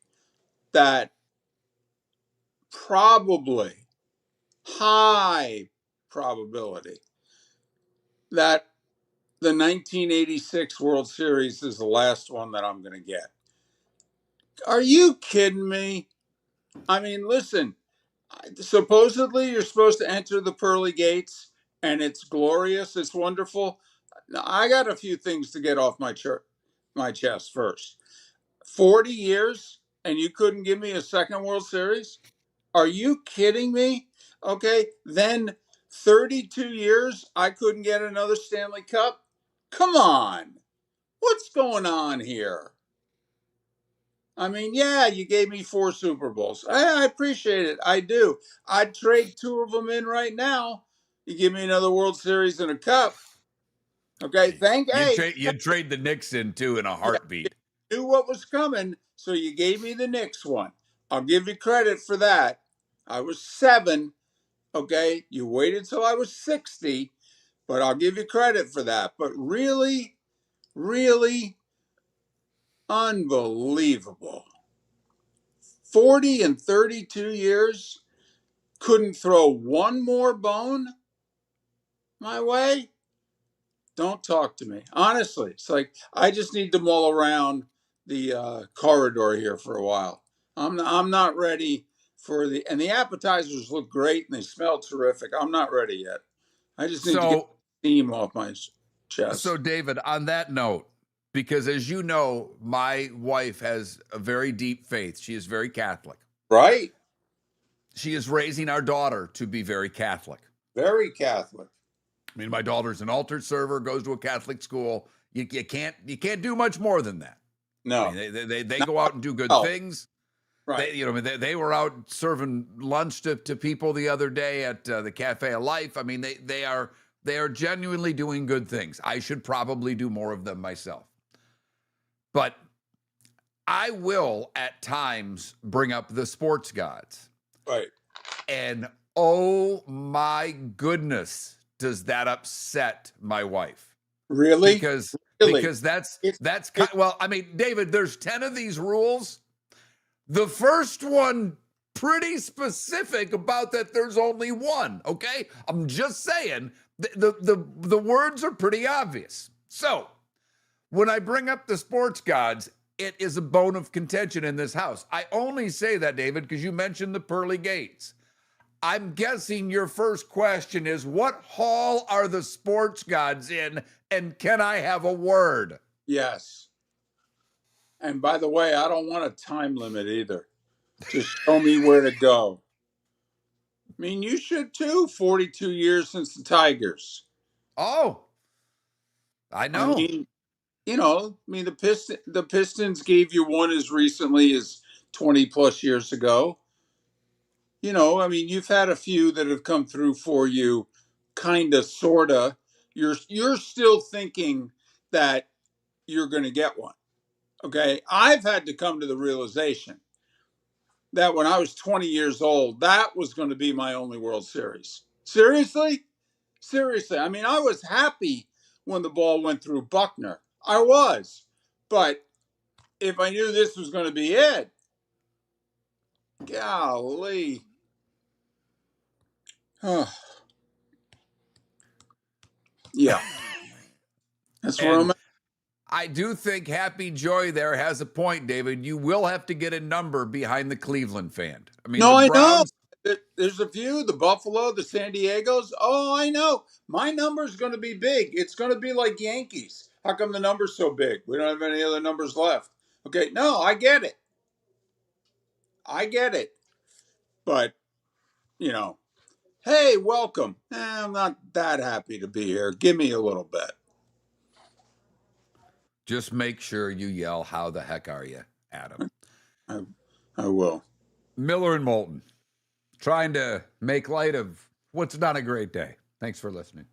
that probably high probability that the 1986 World Series is the last one that I'm going to get. Are you kidding me? I mean, listen, supposedly you're supposed to enter the pearly gates and it's glorious, it's wonderful. Now, I got a few things to get off my chest first. 40 years and you couldn't give me a second World Series? Are you kidding me? Okay, then 32 years, I couldn't get another Stanley Cup? Come on. What's going on here? I mean, yeah, you gave me 4 Super Bowls. I appreciate it. I do. I'd trade 2 of them in right now. You give me another World Series and a cup. Okay,
You'd trade the Knicks in, too, in a heartbeat.
You knew what was coming, so you gave me the Knicks one. I'll give you credit for that. I was 7. Okay, you waited till I was 60, but I'll give you credit for that. But really, really unbelievable. 40 and 32 years, couldn't throw one more bone my way? Don't talk to me. Honestly, it's like I just need to mull around the corridor here for a while. I'm not ready for and the appetizers look great and they smell terrific. I'm not ready yet. I just need to get steam off my chest.
So, David, on that note, because as you know, my wife has a very deep faith. She is very Catholic.
Right?
She is raising our daughter to be very Catholic.
Very Catholic.
I mean, my daughter's an altar server, goes to a Catholic school. You can't do much more than that.
No.
I mean, they go out and do good things.
Right.
They were out serving lunch to people the other day at the Cafe of Life. I mean, they are genuinely doing good things. I should probably do more of them myself. But I will at times bring up the sports gods.
Right.
And oh my goodness, does that upset my wife?
Really?
Because that's well, I mean, David, there's 10 of these rules. The first one pretty specific about that there's only one, okay? I'm just saying the words are pretty obvious. So, when I bring up the sports gods, it is a bone of contention in this house. I only say that, David, because you mentioned the pearly gates. I'm guessing your first question is, what hall are the sports gods in, and can I have a word?
Yes. And by the way, I don't want a time limit either. Just show me where to go. I mean, you should too. 42 years since the Tigers.
Oh, I know.
The Pistons gave you one as recently as 20 plus years ago. You've had a few that have come through for you, kind of, sort of. You're still thinking that you're going to get one. Okay. I've had to come to the realization that when I was 20 years old, that was going to be my only World Series. Seriously? I mean, I was happy when the ball went through Buckner. I was. But if I knew this was going to be it, golly. Yeah. That's where I'm at.
I do think Happy Joy there has a point, David. You will have to get a number behind the Cleveland fan. I mean,
No,
the
I
Browns,
know. There's a few, the Buffalo, the San Diegos. Oh, I know. My number's going to be big. It's going to be like Yankees. How come the number's so big? We don't have any other numbers left. Okay, no, I get it. But, hey, welcome. I'm not that happy to be here. Give me a little bit.
just make sure you yell, "How the heck are you, Adam?"
I will.
Miller and Moulton, trying to make light of what's not a great day. Thanks for listening.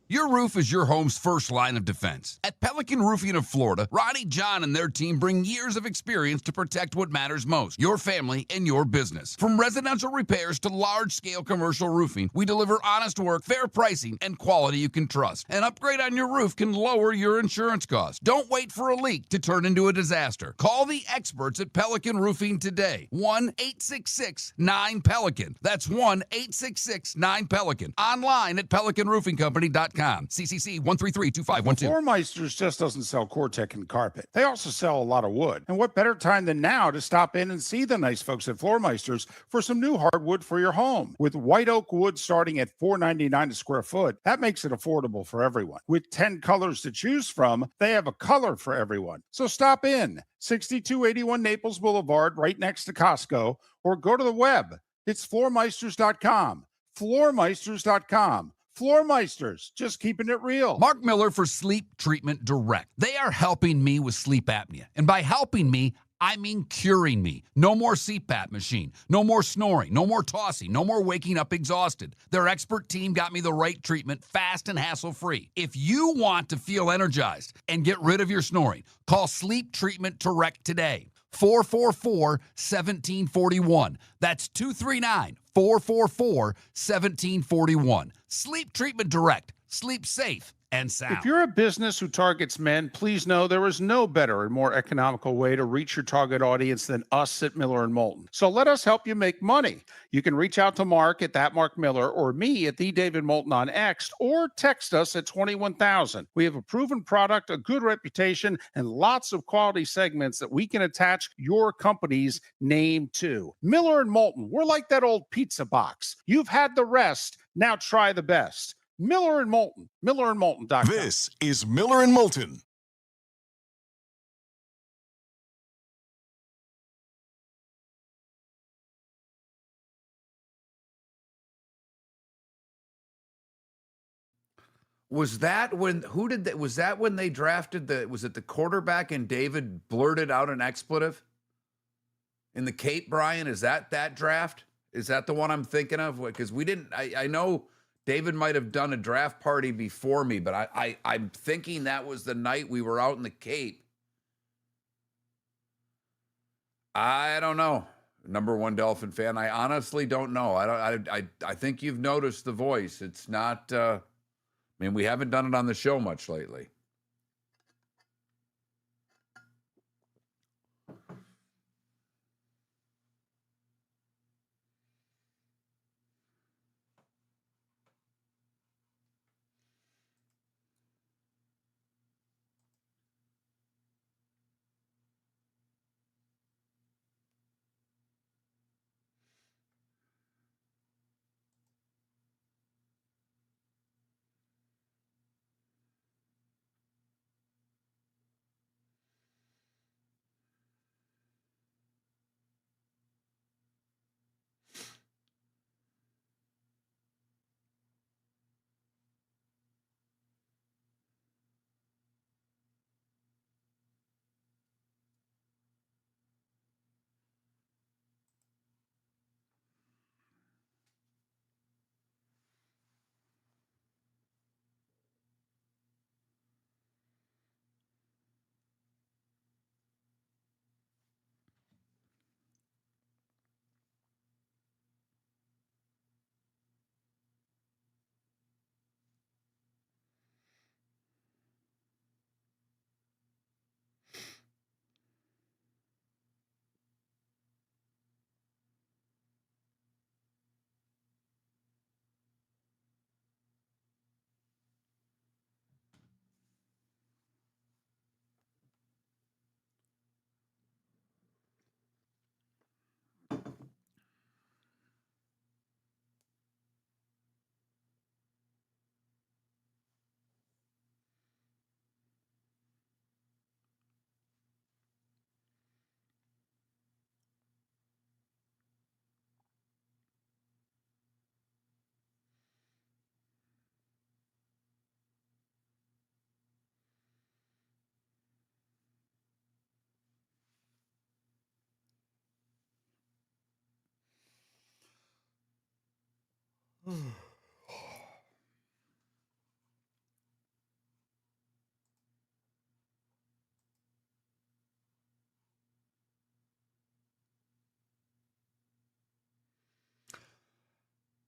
Your roof is your home's first line of defense. At Pelican Roofing of Florida, Ronnie John and their team bring years of experience to protect what matters most, your family and your business. From residential repairs to large-scale commercial roofing, we deliver honest work, fair pricing, and quality you can trust. An upgrade on your roof can lower your insurance costs. Don't wait for a leak to turn into a disaster. Call the experts at Pelican Roofing today. 1-866-9-PELICAN. That's 1-866-9-PELICAN. Online at pelicanroofingcompany.com. CCC 1332512.
Floor Meisters just doesn't sell Cortec and carpet. They also sell a lot of wood. And what better time than now to stop in and see the nice folks at Floor Meisters for some new hardwood for your home. With white oak wood starting at $4.99 a square foot, that makes it affordable for everyone. With 10 colors to choose from, they have a color for everyone. So stop in, 6281 Naples Boulevard, right next to Costco, or go to the web. It's floormeisters.com. Floormeisters.com. Floor Meisters, just keeping it real.
Mark Miller for Sleep Treatment Direct. They are helping me with sleep apnea. And by helping me, I mean curing me. No more CPAP machine. No more snoring. No more tossing. No more waking up exhausted. Their expert team got me the right treatment fast and hassle-free. If you want to feel energized and get rid of your snoring, call Sleep Treatment Direct today. 444-1741. That's 239-444-1741. Sleep Treatment Direct. Sleep safe and sound.
If you're a business who targets men, please know there is no better and more economical way to reach your target audience than us at Miller and Moulton. So let us help you make money. You can reach out to Mark at that Mark Miller or me at the David Moulton on X, or text us at 21,000. We have a proven product, a good reputation, and lots of quality segments that we can attach your company's name to. Miller and Moulton, we're like that old pizza box. You've had the rest, now try the best. Miller and Moulton, millerandmoulton.com.
This is Miller and Moulton.
Was that when? Who did that? Was that when they drafted the? Was it the quarterback and David blurted out an expletive in the Cape? Brian, is that draft? Is that the one I'm thinking of? Because we didn't. I know David might have done a draft party before me, but I'm thinking that was the night we were out in the Cape. I don't know. Number one Dolphin fan. I honestly don't know. I think you've noticed the voice. It's not. I mean, we haven't done it on the show much lately.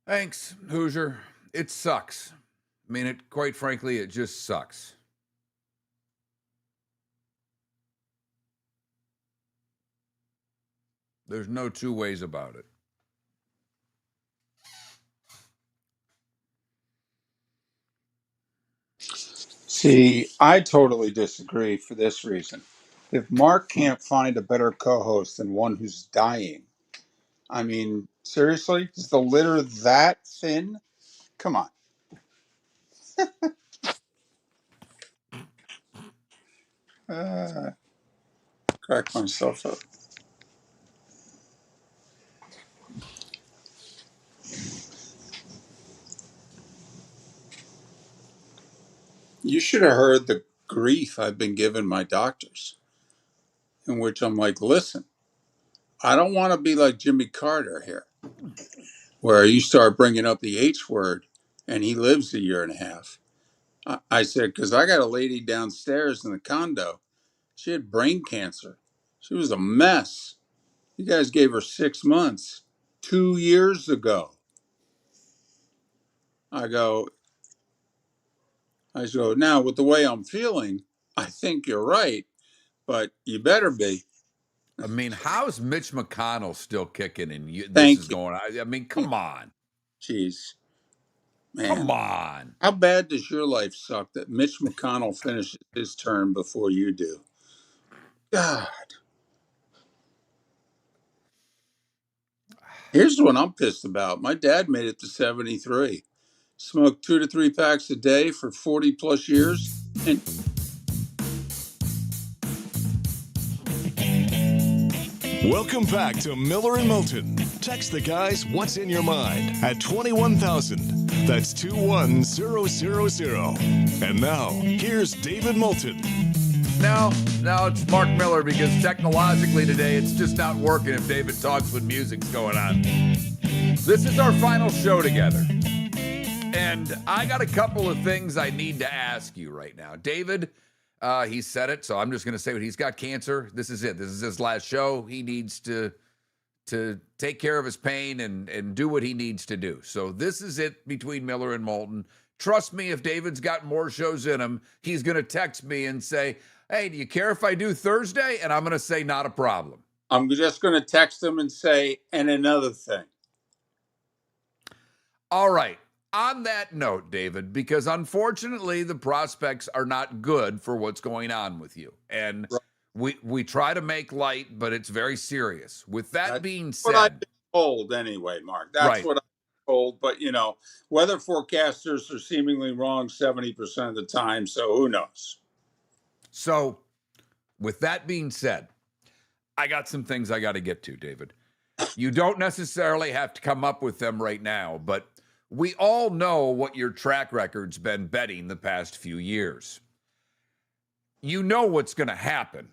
Thanks, Hoosier. It sucks. I mean, quite frankly, it just sucks. There's no two ways about it.
See, I totally disagree for this reason. If Mark can't find a better co-host than one who's dying, I mean, seriously, is the litter that thin? Come on. Crack myself up. You should have heard the grief I've been giving my doctors, in which I'm like, listen, I don't want to be like Jimmy Carter here, where you start bringing up the H word and he lives a year and a half. I said, because I got a lady downstairs in the condo. She had brain cancer. She was a mess. You guys gave her 6 months 2 years ago. I go, now with the way I'm feeling, I think you're right, but you better be.
I mean, how's Mitch McConnell still kicking and this
Thank
is
you.
going on? I mean, come on.
Jeez, man.
Come on.
How bad does your life suck that Mitch McConnell finishes his term before you do? God. Here's what I'm pissed about. My dad made it to 73. Smoked 2 to 3 packs a day for 40 plus years. And
Welcome back to Miller and Moulton. Text the guys what's in your mind at 21,000. That's 21000. And now, here's David Moulton.
Now it's Mark Miller, because technologically today it's just not working if David talks when music's going on. This is our final show together. And I got a couple of things I need to ask you right now. David, he said it, so I'm just going to say it. He's got cancer. This is it. This is his last show. He needs to take care of his pain and do what he needs to do. So this is it between Miller and Moulton. Trust me, if David's got more shows in him, he's going to text me and say, hey, do you care if I do Thursday? And I'm going to say, not a problem.
I'm just going to text him and say, and another thing.
All right. On that note, David, because unfortunately the prospects are not good for what's going on with you. And we try to make light, but it's very serious. With that being said,
what I've been told anyway, Mark. That's what I'm told. But, weather forecasters are seemingly wrong 70% of the time, so who knows?
So, with that being said, I got some things I got to get to, David. You don't necessarily have to come up with them right now, but we all know what your track record's been betting the past few years. You know what's going to happen.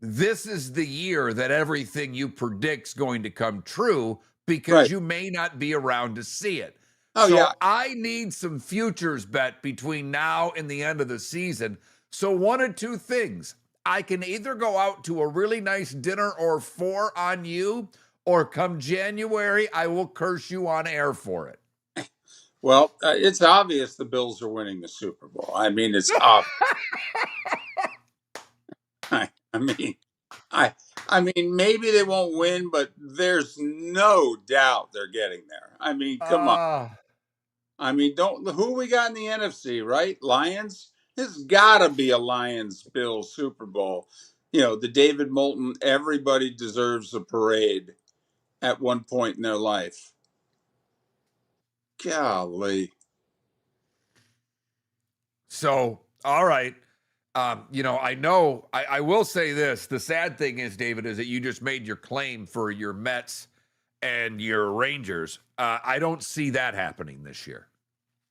This is the year that everything you predict's going to come true, because you may not be around to see it. I need some futures bet between now and the end of the season. So one of two things. I can either go out to a really nice dinner or 4 on you, or come January, I will curse you on air for it.
Well, it's obvious the Bills are winning the Super Bowl. I mean, it's obvious. I mean, maybe they won't win, but there's no doubt they're getting there. I mean, come on. I mean, who we got in the NFC, right? Lions? There's got to be a Lions-Bills Super Bowl. The David Moulton, everybody deserves a parade at one point in their life. Golly.
So, all right. I know, I will say this. The sad thing is, David, is that you just made your claim for your Mets and your Rangers. I don't see that happening this year.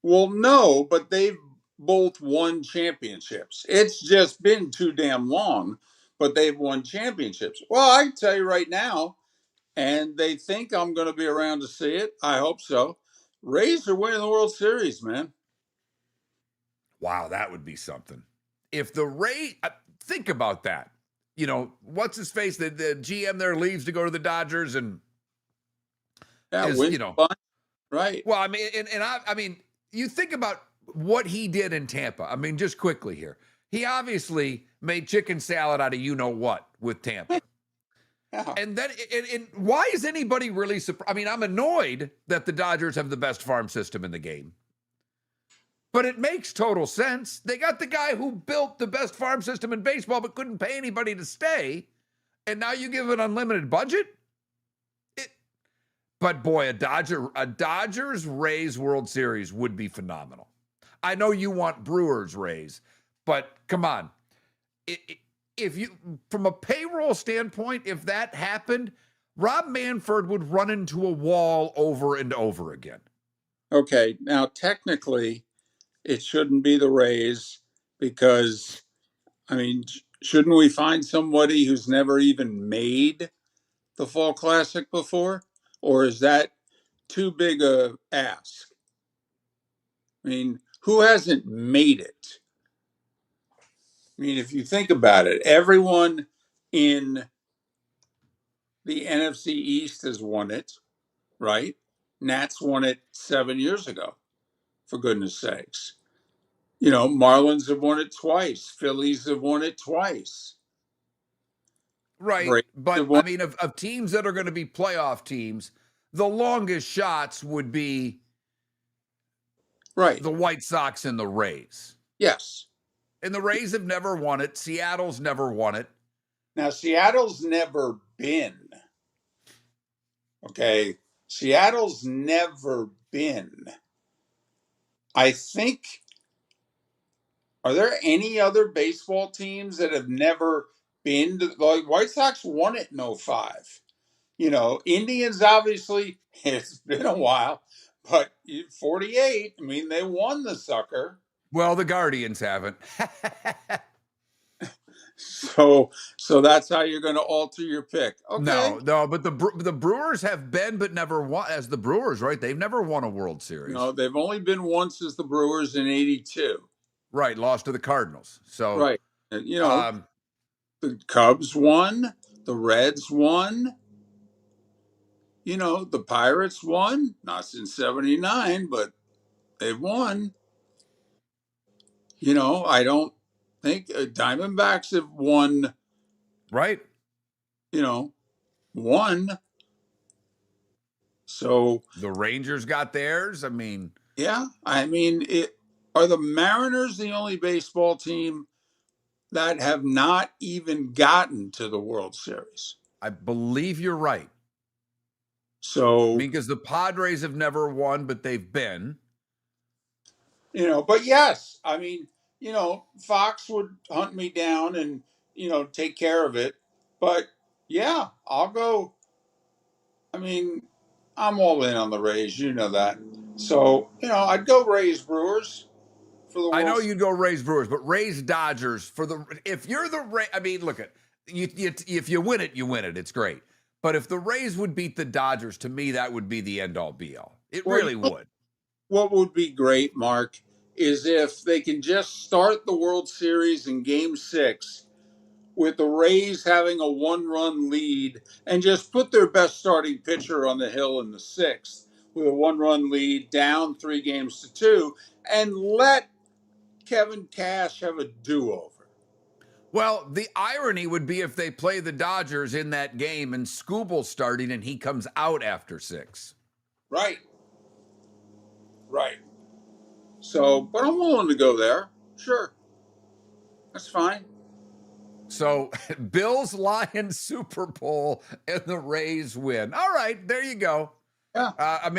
Well, no, but they've both won championships. It's just been too damn long, but they've won championships. Well, I can tell you right now, and they think I'm going to be around to see it. I hope so. Rays are winning the World Series, man.
Wow, that would be something. If the Rays, think about that. What's his face? The GM there leaves to go to the Dodgers, and
right.
Well, I mean, I mean, you think about what he did in Tampa. I mean, just quickly here, he obviously made chicken salad out of what with Tampa. And then, and why is anybody really surprised? I mean, I'm annoyed that the Dodgers have the best farm system in the game. But it makes total sense. They got the guy who built the best farm system in baseball but couldn't pay anybody to stay. And now you give an unlimited budget? But boy, a Dodgers-Rays World Series would be phenomenal. I know you want Brewers-Rays, but come on. If you, from a payroll standpoint, if that happened, Rob Manfred would run into a wall over and over again.
Okay, now technically, it shouldn't be the Rays because, I mean, shouldn't we find somebody who's never even made the Fall Classic before? Or is that too big a ask? I mean, who hasn't made it? I mean, if you think about it, everyone in the NFC East has won it, right? Nats won it 7 years ago, for goodness sakes. Marlins have won it twice. Phillies have won it twice.
Right. But, I mean, of teams that are going to be playoff teams, the longest shots would be the White Sox and the Rays.
Yes.
And the Rays have never won it. Seattle's never won it.
Now, Seattle's never been. Okay. Seattle's never been. I think, are there any other baseball teams that have never been to, like White Sox won it in 05.
Indians obviously, it's been a while, but 48, I mean, they won the sucker.
Well, the Guardians haven't.
So that's how you're going to alter your pick. Okay.
No, but the Brewers have been, but never won as the Brewers, right? They've never won a World Series.
No, they've only been once as the Brewers in 82.
Right, lost to the Cardinals. So,
right. And, the Cubs won, the Reds won, the Pirates won, not since 79, but they've won. I don't think Diamondbacks have won.
Right.
One. So
the Rangers got theirs. I mean,
yeah. Are the Mariners the only baseball team that have not even gotten to the World Series?
I believe you're right.
So
because the Padres have never won, but they've been.
But yes, Fox would hunt me down and, take care of it. But yeah, I'll go. I'm all in on the Rays, you know that. So, I'd go Rays Brewers for the World.
I know you'd go Rays Brewers, but Rays Dodgers if you're the Rays, look at if you win it, you win it. It's great. But if the Rays would beat the Dodgers, to me, that would be the end all be all. It really would.
What would be great, Mark, is if they can just start the World Series in Game 6 with the Rays having a 1-run lead and just put their best starting pitcher on the hill in the 6th with a 1-run lead down 3-2 and let Kevin Cash have a do-over.
Well, the irony would be if they play the Dodgers in that game and Scooble's starting and he comes out after 6.
Right. So, but I'm willing to go there. Sure. That's fine.
So, Bills, Lions, Super Bowl, and the Rays win. All right, there you go.
Yeah.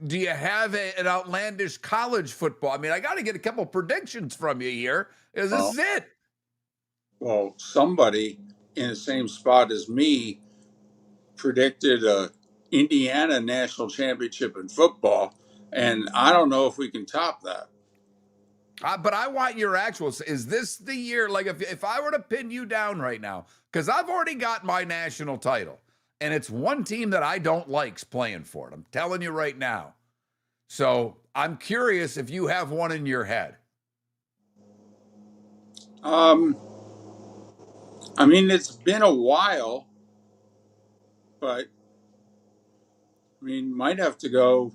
Do you have an outlandish college football? I got to get a couple predictions from you here. This is it.
Well, somebody in the same spot as me predicted a Indiana national championship in football, and I don't know if we can top that.
But I want your actuals. Is this the year? Like, if I were to pin you down right now, because I've already got my national title, and it's one team that I don't like's playing for it. I'm telling you right now. So I'm curious if you have one in your head.
It's been a while, but might have to go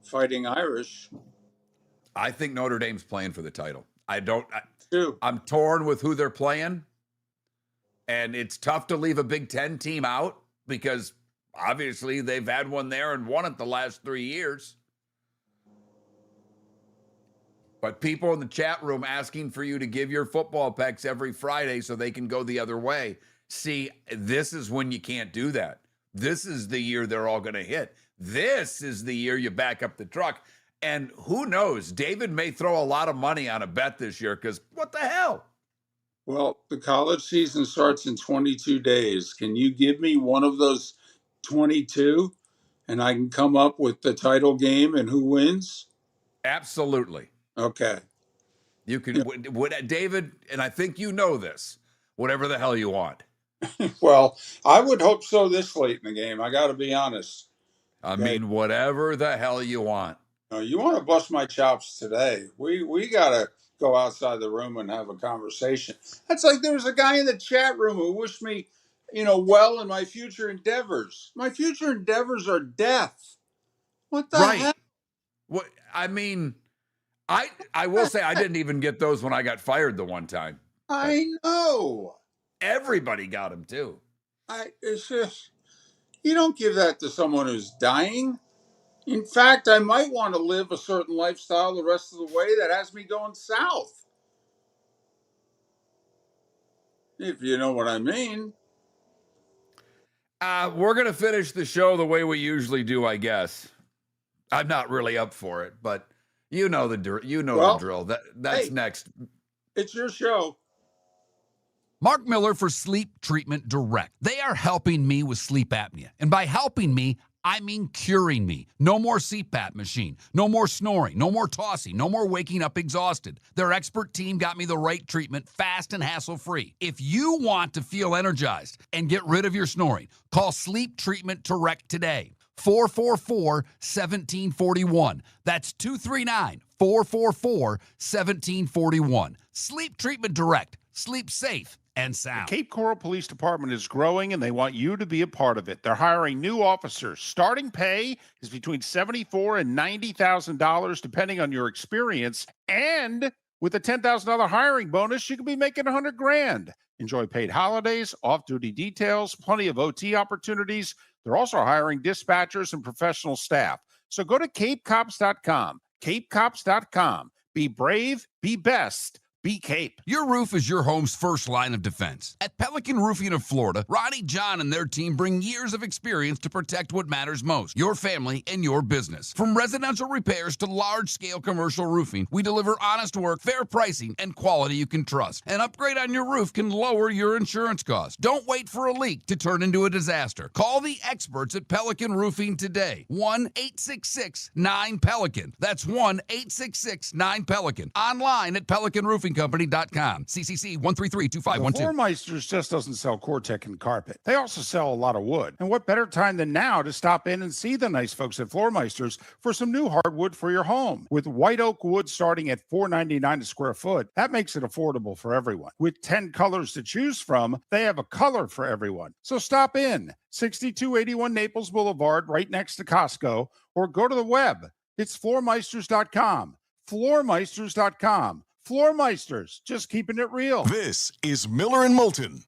Fighting Irish.
I think Notre Dame's playing for the title.
Too.
I'm torn with who they're playing, and it's tough to leave a Big Ten team out because obviously they've had one there and won it the last 3 years. But people in the chat room asking for you to give your football picks every Friday so they can go the other way. See, this is when you can't do that. This is the year they're all going to hit. This is the year you back up the truck. And who knows? David may throw a lot of money on a bet this year because what the hell?
Well, the college season starts in 22 days. Can you give me one of those 22 and I can come up with the title game and who wins?
Absolutely.
Okay.
You can, David, and I think you know this, whatever the hell you want.
Well, I would hope so this late in the game. I got to be honest.
Whatever the hell you want.
No, you want to bust my chops today. We got to go outside the room and have a conversation. That's like there was a guy in the chat room who wished me, well in my future endeavors. My future endeavors are death. What the hell?
What I will say I didn't even get those when I got fired the one time.
I know.
Everybody got them too.
It's just, you don't give that to someone who's dying. In fact, I might want to live a certain lifestyle the rest of the way that has me going south. If you know what I mean.
We're going to finish the show the way we usually do, I guess. I'm not really up for it, but you know the drill. That's next.
It's your show.
Mark Miller for Sleep Treatment Direct. They are helping me with sleep apnea. And by helping me, I mean curing me. No more CPAP machine. No more snoring. No more tossing. No more waking up exhausted. Their expert team got me the right treatment fast and hassle-free. If you want to feel energized and get rid of your snoring, call Sleep Treatment Direct today. 444-1741. That's 239-444-1741. Sleep Treatment Direct. Sleep safe and
The
sound.
Cape Coral Police Department is growing and they want you to be a part of it. They're hiring new officers. Starting pay is between $74,000 and $90,000 depending on your experience. And with a $10,000 hiring bonus, you could be making $100,000. Enjoy paid holidays, off-duty details, plenty of OT opportunities. They're also hiring dispatchers and professional staff. So go to capecops.com. capecops.com. Be brave, be best. Be Cape.
Your roof is your home's first line of defense. At Pelican Roofing of Florida, Ronnie John and their team bring years of experience to protect what matters most, your family and your business. From residential repairs to large-scale commercial roofing, we deliver honest work, fair pricing, and quality you can trust. An upgrade on your roof can lower your insurance costs. Don't wait for a leak to turn into a disaster. Call the experts at Pelican Roofing today. 1-866-9-PELICAN. That's 1-866-9-PELICAN. Online at pelicanroofingcompany.com. CCC 1332512.
Floor Meisters just doesn't sell Cortec and carpet. They also sell a lot of wood. And what better time than now to stop in and see the nice folks at Floor Meisters for some new hardwood for your home. With white oak wood starting at $4.99 a square foot, that makes it affordable for everyone. With 10 colors to choose from, they have a color for everyone. So stop in, 6281 Naples Boulevard, right next to Costco, or go to the web. It's floormeisters.com. Floormeisters.com. Floor Meisters, just keeping it real.
This is Miller and Moulton.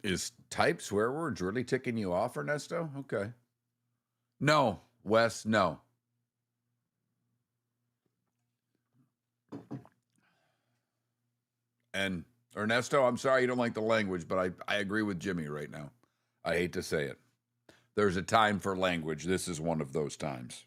Is type swear words really ticking you off, Ernesto? Okay. No, Wes, no. And Ernesto, I'm sorry you don't like the language, but I agree with Jimmy right now. I hate to say it. There's a time for language. This is one of those times.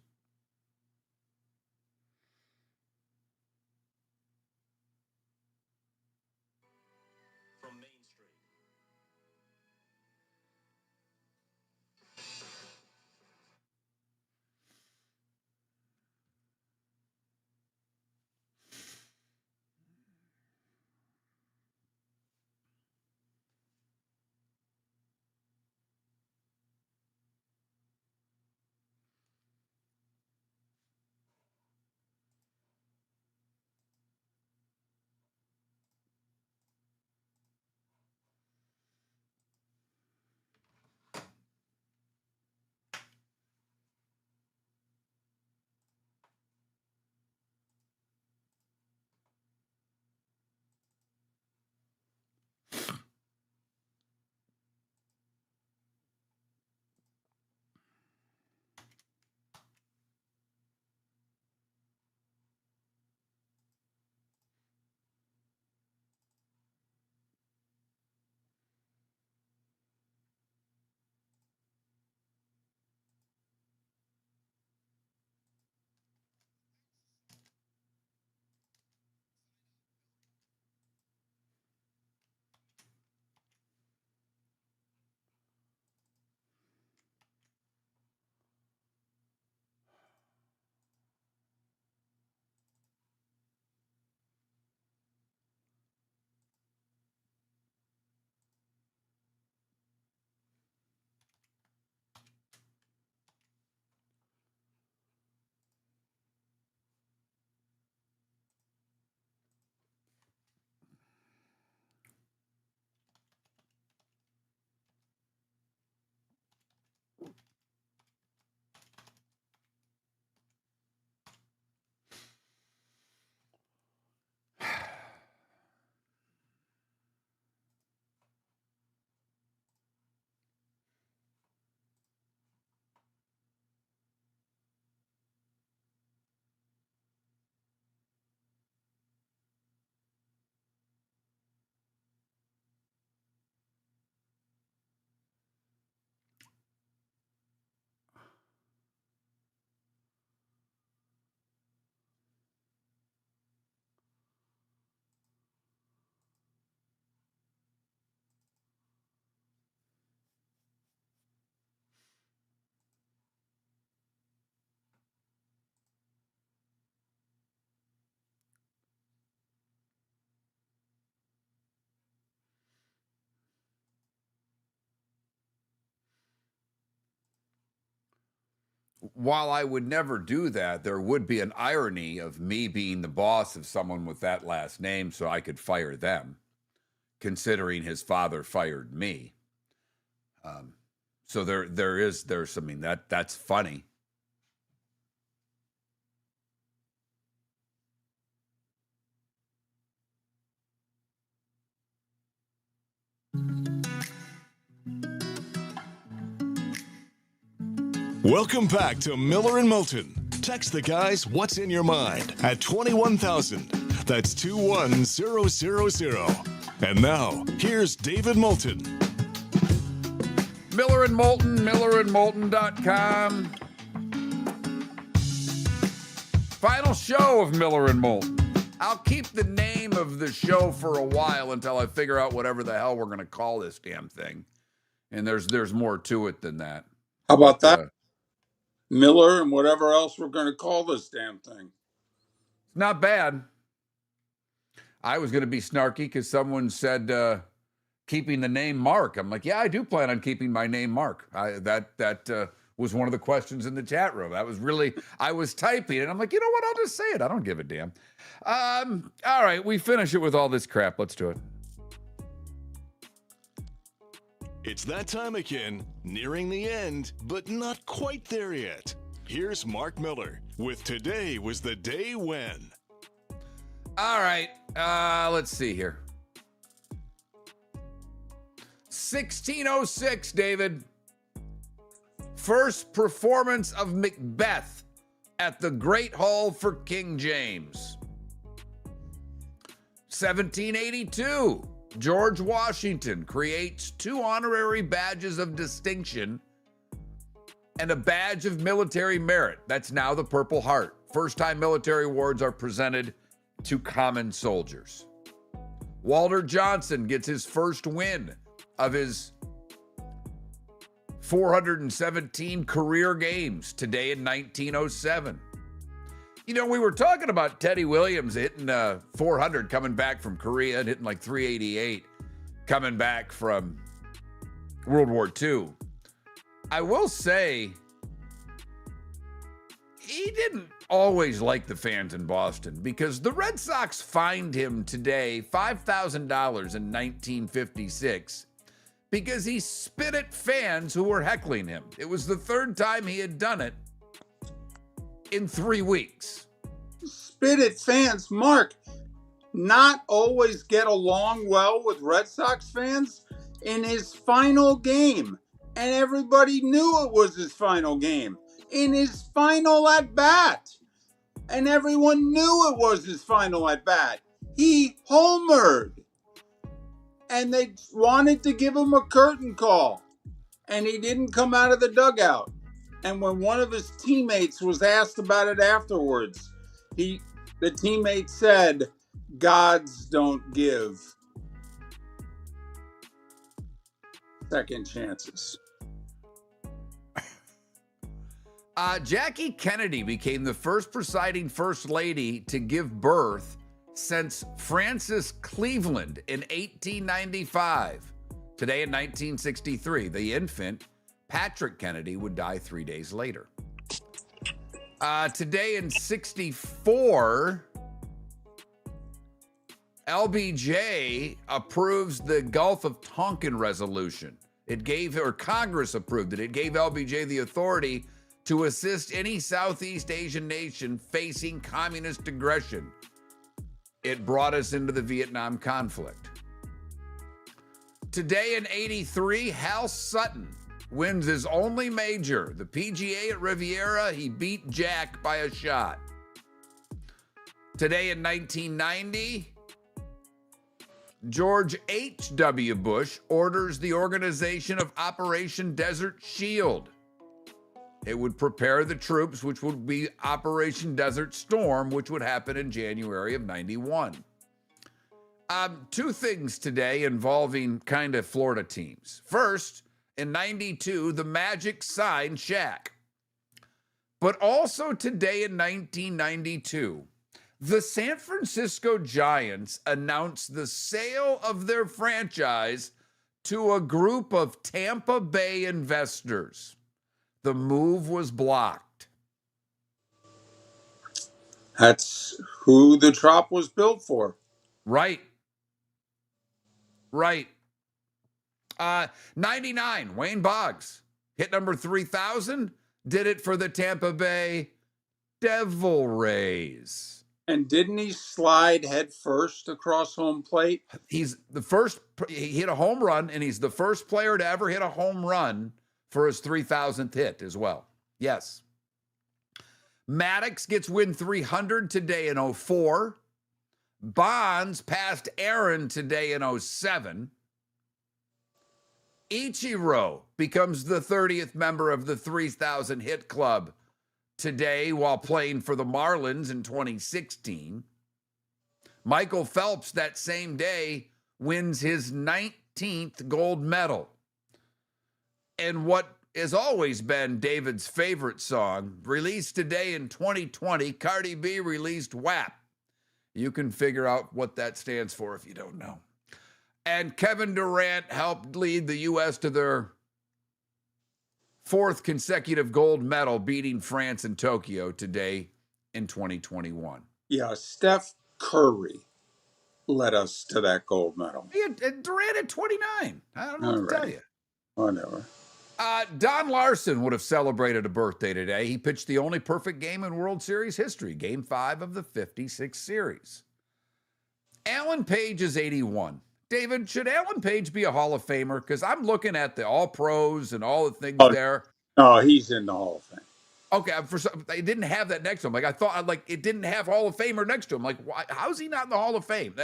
while I would never do that, there would be an irony of me being the boss of someone with that last name so I could fire them, considering his father fired me. So there's I mean, that's funny.
Welcome back to Miller and Moulton. Text the guys what's in your mind at 21,000. That's 21000. And now, here's David Moulton.
Miller and Moulton, millerandmoulton.com. Final show of Miller and Moulton. I'll keep the name of the show for a while until I figure out whatever the hell we're going to call this damn thing. And there's more to it than that.
How about that? Miller and whatever else we're going to call this damn thing.
Not bad. I was going to be snarky because someone said keeping the name Mark. I'm like, yeah, I do plan on keeping my name Mark. That was one of the questions in the chat room. That was really, I was typing and I'm like, you know what? I'll just say it. I don't give a damn. All right, we finish it with all this crap. Let's do it.
It's that time again, nearing the end, but not quite there yet. Here's Mark Miller with Today Was the Day When.
All right, let's see here. 1606, David. First performance of Macbeth at the Great Hall for King James. 1782. George Washington creates 2 honorary badges of distinction and a badge of military merit. That's now the Purple Heart. First time military awards are presented to common soldiers. Walter Johnson gets his first win of his 417 career games today in 1907. You know, we were talking about Teddy Williams hitting 400 coming back from Korea and hitting like 388 coming back from World War II. I will say he didn't always like the fans in Boston because the Red Sox fined him today $5,000 in 1956 because he spit at fans who were heckling him. It was the 3rd time he had done it in 3 weeks.
Spit at fans. Mark, not always get along well with Red Sox fans in his final game. And everybody knew it was his final game. In his final at-bat. And everyone knew it was his final at-bat. He homered. And they wanted to give him a curtain call. And he didn't come out of the dugout. And when one of his teammates was asked about it afterwards, the teammate said, "Gods don't give second chances."
Jackie Kennedy became the first presiding first lady to give birth since Frances Cleveland in 1895. Today in 1963, the infant Patrick Kennedy would die 3 days later. Today in 64, LBJ approves the Gulf of Tonkin resolution. Congress approved it. It gave LBJ the authority to assist any Southeast Asian nation facing communist aggression. It brought us into the Vietnam conflict. Today in 83, Hal Sutton wins his only major, the PGA at Riviera. He beat Jack by a shot. Today in 1990, George H.W. Bush orders the organization of Operation Desert Shield. It would prepare the troops, which would be Operation Desert Storm, which would happen in January of 91. 2 things today involving kind of Florida teams. First, in 92, the Magic signed Shaq. But also today in 1992, the San Francisco Giants announced the sale of their franchise to a group of Tampa Bay investors. The move was blocked.
That's who the Trop was built for.
Right. Right. 99, Wayne Boggs. Hit number 3,000. Did it for the Tampa Bay Devil Rays.
And didn't he slide head first across home plate?
He's the first, he hit a home run, and he's the first player to ever hit a home run for his 3,000th hit as well. Yes. Maddox gets win 300 today in 04. Bonds passed Aaron today in 07. Ichiro becomes the 30th member of the 3,000 hit club today while playing for the Marlins in 2016. Michael Phelps that same day wins his 19th gold medal. And what has always been David's favorite song, released today in 2020, Cardi B released WAP. You can figure out what that stands for if you don't know. And Kevin Durant helped lead the U.S. to their 4th consecutive gold medal, beating France in Tokyo today in 2021.
Yeah, Steph Curry led us to that gold medal.
Durant at 29. I don't know what to tell you.
Whatever.
Don Larson would have celebrated a birthday today. He pitched the only perfect game in World Series history, Game 5 of the 56 series. Alan Page is 81. David, should Alan Page be a Hall of Famer? Because I'm looking at the All-Pros and all the things there.
Oh, he's in the Hall of Fame.
Okay, they didn't have that next to him. Like, I thought, like, it didn't have Hall of Famer next to him. Like, why? How's he not in the Hall of Fame?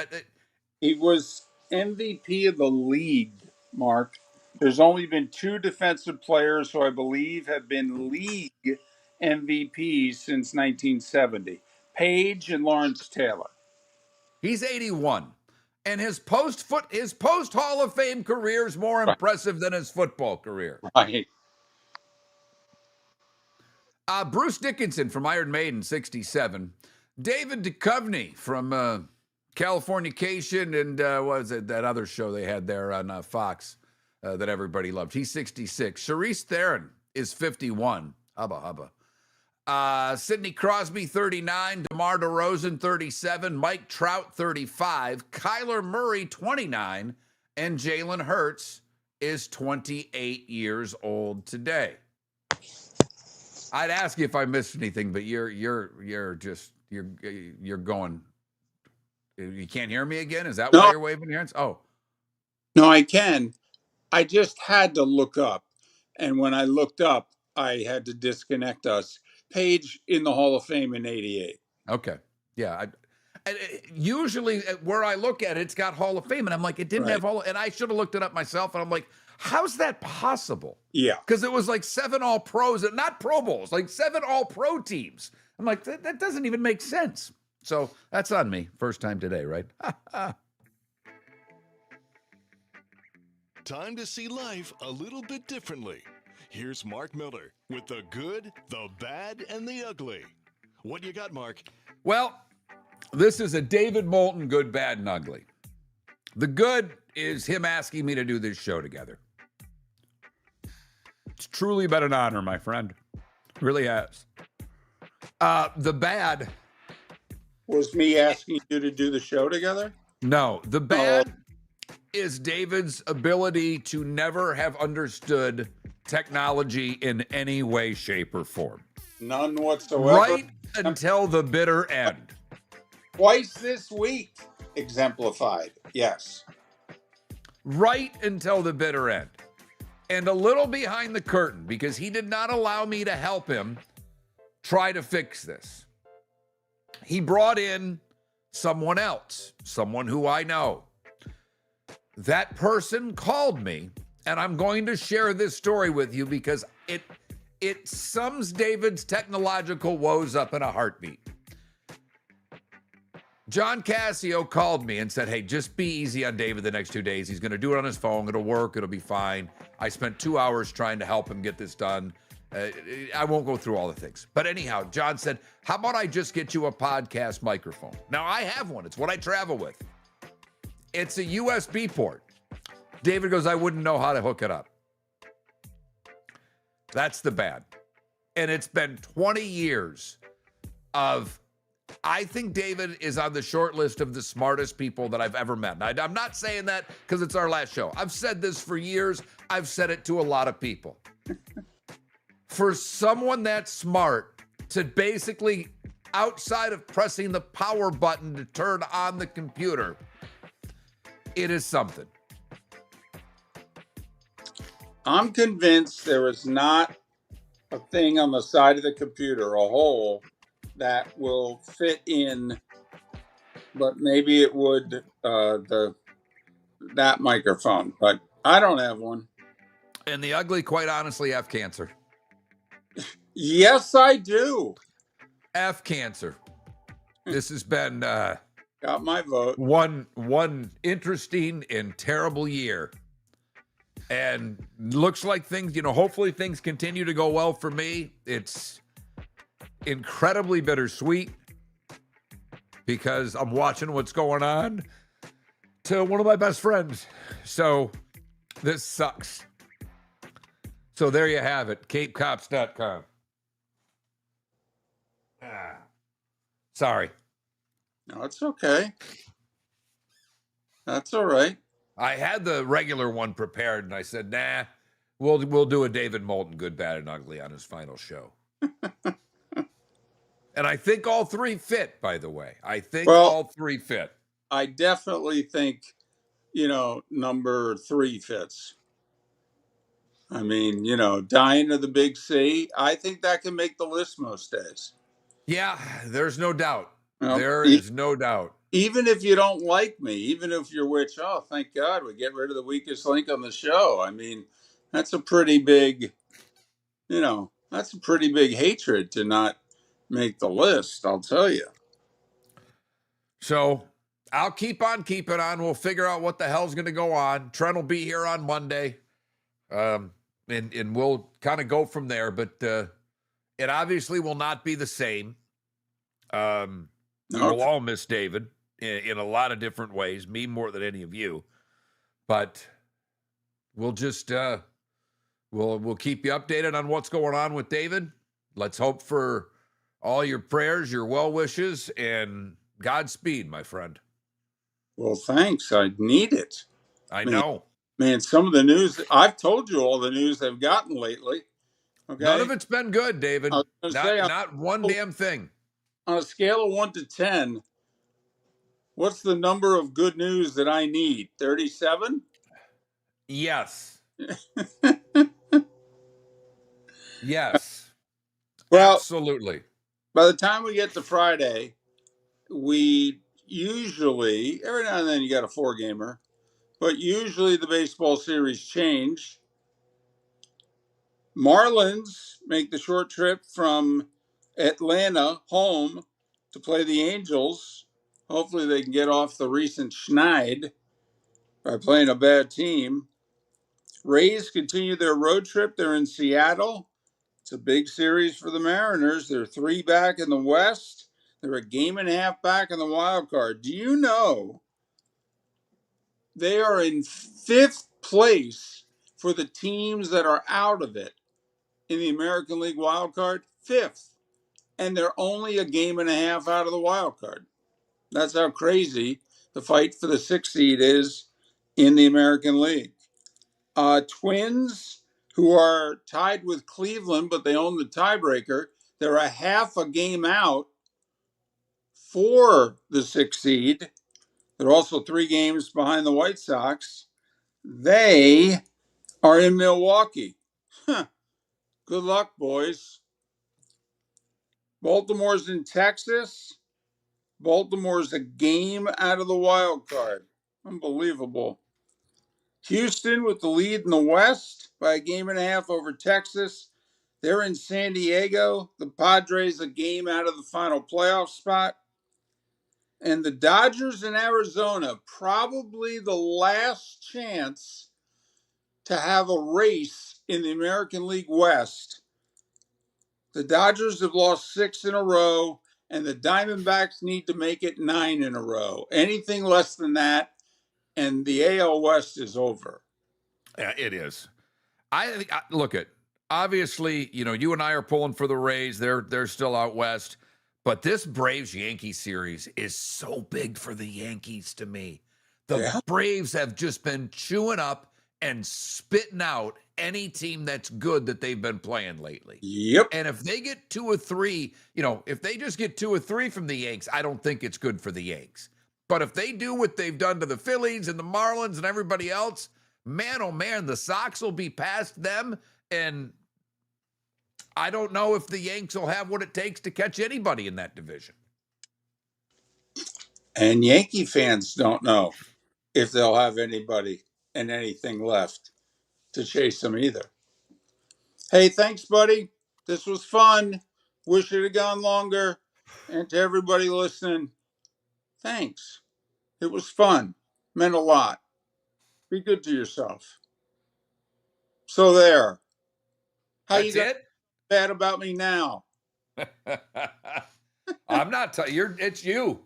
He was MVP of the league, Mark. There's only been 2 defensive players who I believe have been league MVPs since 1970. Page and Lawrence Taylor.
He's 81. And his post Hall of Fame career is more impressive than his football career.
Right.
Bruce Dickinson from Iron Maiden, 67. David Duchovny from Californication and what was it, that other show they had there on Fox that everybody loved. He's 66. Charisse Theron is 51. Hubba hubba. Sidney Crosby, 39. DeMar DeRozan, 37. Mike Trout, 35. Kyler Murray, 29. And Jalen Hurts is 28 years old today. I'd ask you if I missed anything, but you're going. You can't hear me again? Is that why you're waving your hands? Oh.
No, I can. I just had to look up. And when I looked up, I had to disconnect us. Page in the Hall of Fame in 88.
Okay. Yeah. Usually where I look at it, it's got Hall of Fame. And I'm like, it didn't have and I should have looked it up myself. And I'm like, how's that possible?
Yeah.
Because it was like 7 All-Pros, not Pro Bowls, like 7 All-Pro teams. I'm like, that doesn't even make sense. So that's on me. First time today, right?
Time to see life a little bit differently. Here's Mark Miller with the good, the bad, and the ugly. What you got, Mark?
Well, this is a David Moulton good, bad, and ugly. The good is him asking me to do this show together. It's truly been an honor, my friend. It really has. The bad
was me asking you to do the show together?
No, the bad is David's ability to never have understood technology in any way, shape, or form.
None whatsoever.
Right until the bitter end.
Twice this week, exemplified. Yes.
Right until the bitter end. And a little behind the curtain, because he did not allow me to help him try to fix this. He brought in someone else, someone who I know. That person called me, and I'm going to share this story with you because it sums David's technological woes up in a heartbeat. John Cassio called me and said, hey, just be easy on David the next 2 days. He's going to do it on his phone. It'll work. It'll be fine. I spent 2 hours trying to help him get this done. I won't go through all the things. But anyhow, John said, how about I just get you a podcast microphone? Now, I have one. It's what I travel with. It's a USB port. David goes, I wouldn't know how to hook it up. That's the bad. And it's been 20 years of I think David is on the short list of the smartest people that I've ever met. I'm not saying that because it's our last show. I've said this for years. I've said it to a lot of people. For someone that smart to basically, outside of pressing the power button to turn on the computer, it is something.
I'm convinced there is not a thing on the side of the computer, a hole, that will fit in, but maybe it would that microphone, but I don't have one.
And the ugly, quite honestly, have cancer.
Yes, I do.
F cancer. This has been
got my vote.
One interesting and terrible year. And looks like things, hopefully things continue to go well for me. It's incredibly bittersweet because I'm watching what's going on to one of my best friends. So this sucks. So there you have it, capecops.com. Sorry.
No, it's okay. That's all right.
I had the regular one prepared, and I said, nah, we'll do a David Moulton Good, Bad, and Ugly on his final show. And I think all three fit, by the way. I think all three fit.
I definitely think, number 3 fits. I mean, dying of the big C, I think that can make the list most days.
Yeah, there's no doubt. There is no doubt.
Even if you don't like me, even if you're oh, thank God we get rid of the weakest link on the show. I mean, that's a pretty big, that's a pretty big hatred to not make the list, I'll tell you.
So I'll keep on keeping on. We'll figure out what the hell's going to go on. Trent will be here on Monday. And we'll kind of go from there, but it obviously will not be the same. We'll all miss David in a lot of different ways, me more than any of you. But we'll just we'll keep you updated on what's going on with David. Let's hope for all your prayers, your well wishes, and Godspeed, my friend.
Well, thanks. I need it.
I know.
Man, some of the news, I've told you all the news I've gotten lately. Okay?
None of it's been good, David. Not one damn thing.
On a scale of 1 to 10, what's the number of good news that I need? 37?
Yes. Yes.
Well,
absolutely.
By the time we get to Friday, we usually, every now and then you got a 4-gamer, but usually the baseball series change. Marlins make the short trip from Atlanta home to play the Angels. Hopefully they can get off the recent schneid by playing a bad team. Rays continue their road trip. They're in Seattle. It's a big series for the Mariners. They're 3 back in the West. They're a game and a half back in the wild card. Do you know they are in 5th place for the teams that are out of it in the American League wild card? 5th. And they're only a game and a half out of the wild card. That's how crazy the fight for the 6th seed is in the American League. Twins, who are tied with Cleveland, but they own the tiebreaker, they're a half a game out for the 6th seed. They're also 3 games behind the White Sox. They are in Milwaukee. Good luck, boys. Baltimore's in Texas. Baltimore's a game out of the wild card. Unbelievable. Houston with the lead in the West by a game and a half over Texas. They're in San Diego. The Padres a game out of the final playoff spot. And the Dodgers in Arizona, probably the last chance to have a race in the American League West. The Dodgers have lost 6 in a row, and the Diamondbacks need to make it 9 in a row. Anything less than that, and the AL West is over.
Yeah, it is. I look at, obviously, you and I are pulling for the Rays. They're still out west. But this Braves-Yankees series is so big for the Yankees to me. The Braves have just been chewing up and spitting out any team that's good that they've been playing lately.
Yep.
And if they get 2 or 3, if they just get 2 or 3 from the Yanks, I don't think it's good for the Yanks. But if they do what they've done to the Phillies and the Marlins and everybody else, man, oh man, the Sox will be past them. And I don't know if the Yanks will have what it takes to catch anybody in that division.
And Yankee fans don't know if they'll have anybody and anything left to chase them either. Hey, thanks, buddy. This was fun. Wish it had gone longer. And to everybody listening, thanks. It was fun. Meant a lot. Be good to yourself. So there. How
That's
you got
it?
bad about me now?
I'm not it's you.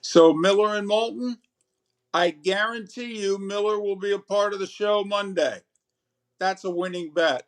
So Miller and Moulton, I guarantee you Miller will be a part of the show Monday. That's a winning bet.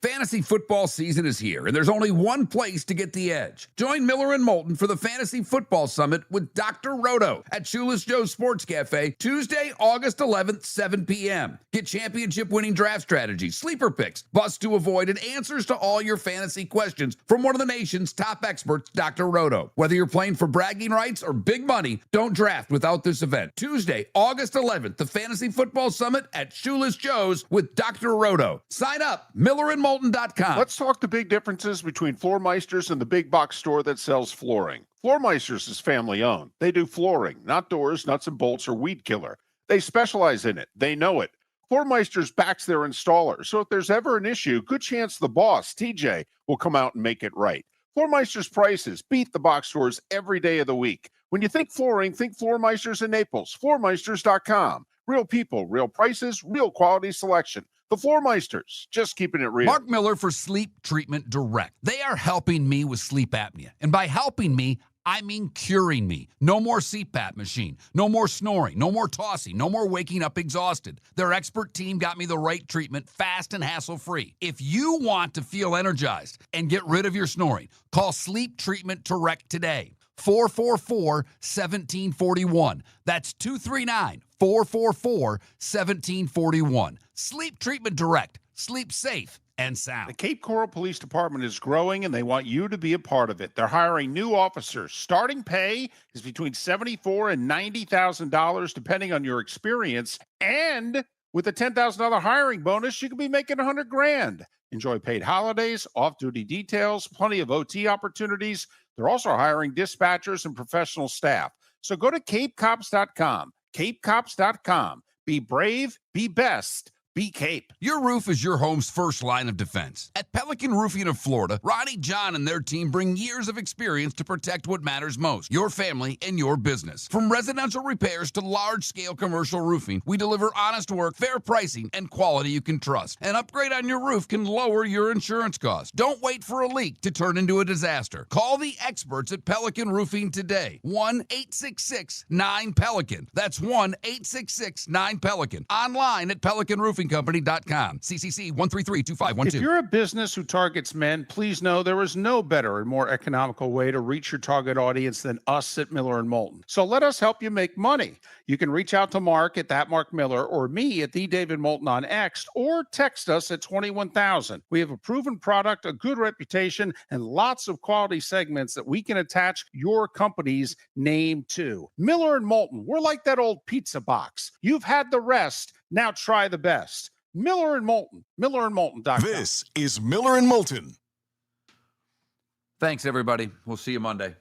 Fantasy football season is here, and there's only one place to get the edge. Join Miller and Moulton for the Fantasy Football Summit with Dr. Roto at Shoeless Joe's Sports Cafe, Tuesday, August 11th, 7 p.m. Get championship-winning draft strategies, sleeper picks, busts to avoid, and answers to all your fantasy questions from one of the nation's top experts, Dr. Roto. Whether you're playing for bragging rights or big money, don't draft without this event. Tuesday, August 11th, the Fantasy Football Summit at Shoeless Joe's with Dr. Roto. Sign up, millerandmoulton.com.
Let's talk the big differences between Floormeisters and the big box store that sells flooring. Floormeisters is family owned. They do flooring, not doors, nuts and bolts, or weed killer. They specialize in it. They know it. Floormeisters backs their installer, so if there's ever an issue, good chance the boss, TJ, will come out and make it right. Floormeister's prices beat the box stores every day of the week. When you think flooring, think Floormeisters in Naples. Floormeisters.com. Real people, real prices, real quality selection. The Floormeisters, just keeping it real.
Mark Miller for Sleep Treatment Direct. They are helping me with sleep apnea. And by helping me, I mean curing me. No more CPAP machine. No more snoring. No more tossing. No more waking up exhausted. Their expert team got me the right treatment, fast and hassle-free. If you want to feel energized and get rid of your snoring, call Sleep Treatment Direct today. 444-1741. That's 239-444-1741. Sleep Treatment Direct. Sleep safe and sound.
The Cape Coral Police Department is growing, and they want you to be a part of it. They're hiring new officers. Starting pay is between $74,000 and $90,000, depending on your experience. And with a $10,000 hiring bonus, you could be making $100,000. Enjoy paid holidays, off-duty details, plenty of OT opportunities. They're also hiring dispatchers and professional staff. So go to capecops.com. capecops.com. Be brave, be best. Be Cape.
Your roof is your home's first line of defense. At Pelican Roofing of Florida, Ronnie John and their team bring years of experience to protect what matters most, your family and your business. From residential repairs to large-scale commercial roofing, we deliver honest work, fair pricing, and quality you can trust. An upgrade on your roof can lower your insurance costs. Don't wait for a leak to turn into a disaster. Call the experts at Pelican Roofing today. 1-866-9-PELICAN. That's 1-866-9-PELICAN. Online at pelicanroofingcompany.com. CCC 1332512.
If you're a business who targets men, please know there is no better and more economical way to reach your target audience than us at Miller & Moulton. So let us help you make money. You can reach out to Mark at that Mark Miller or me at the David Moulton on X, or text us at 21,000. We have a proven product, a good reputation, and lots of quality segments that we can attach your company's name to. Miller & Moulton, we're like that old pizza box. You've had the rest. Now try the best. Miller & Moulton, millerandmoulton.com.
This is Miller & Moulton.
Thanks, everybody. We'll see you Monday.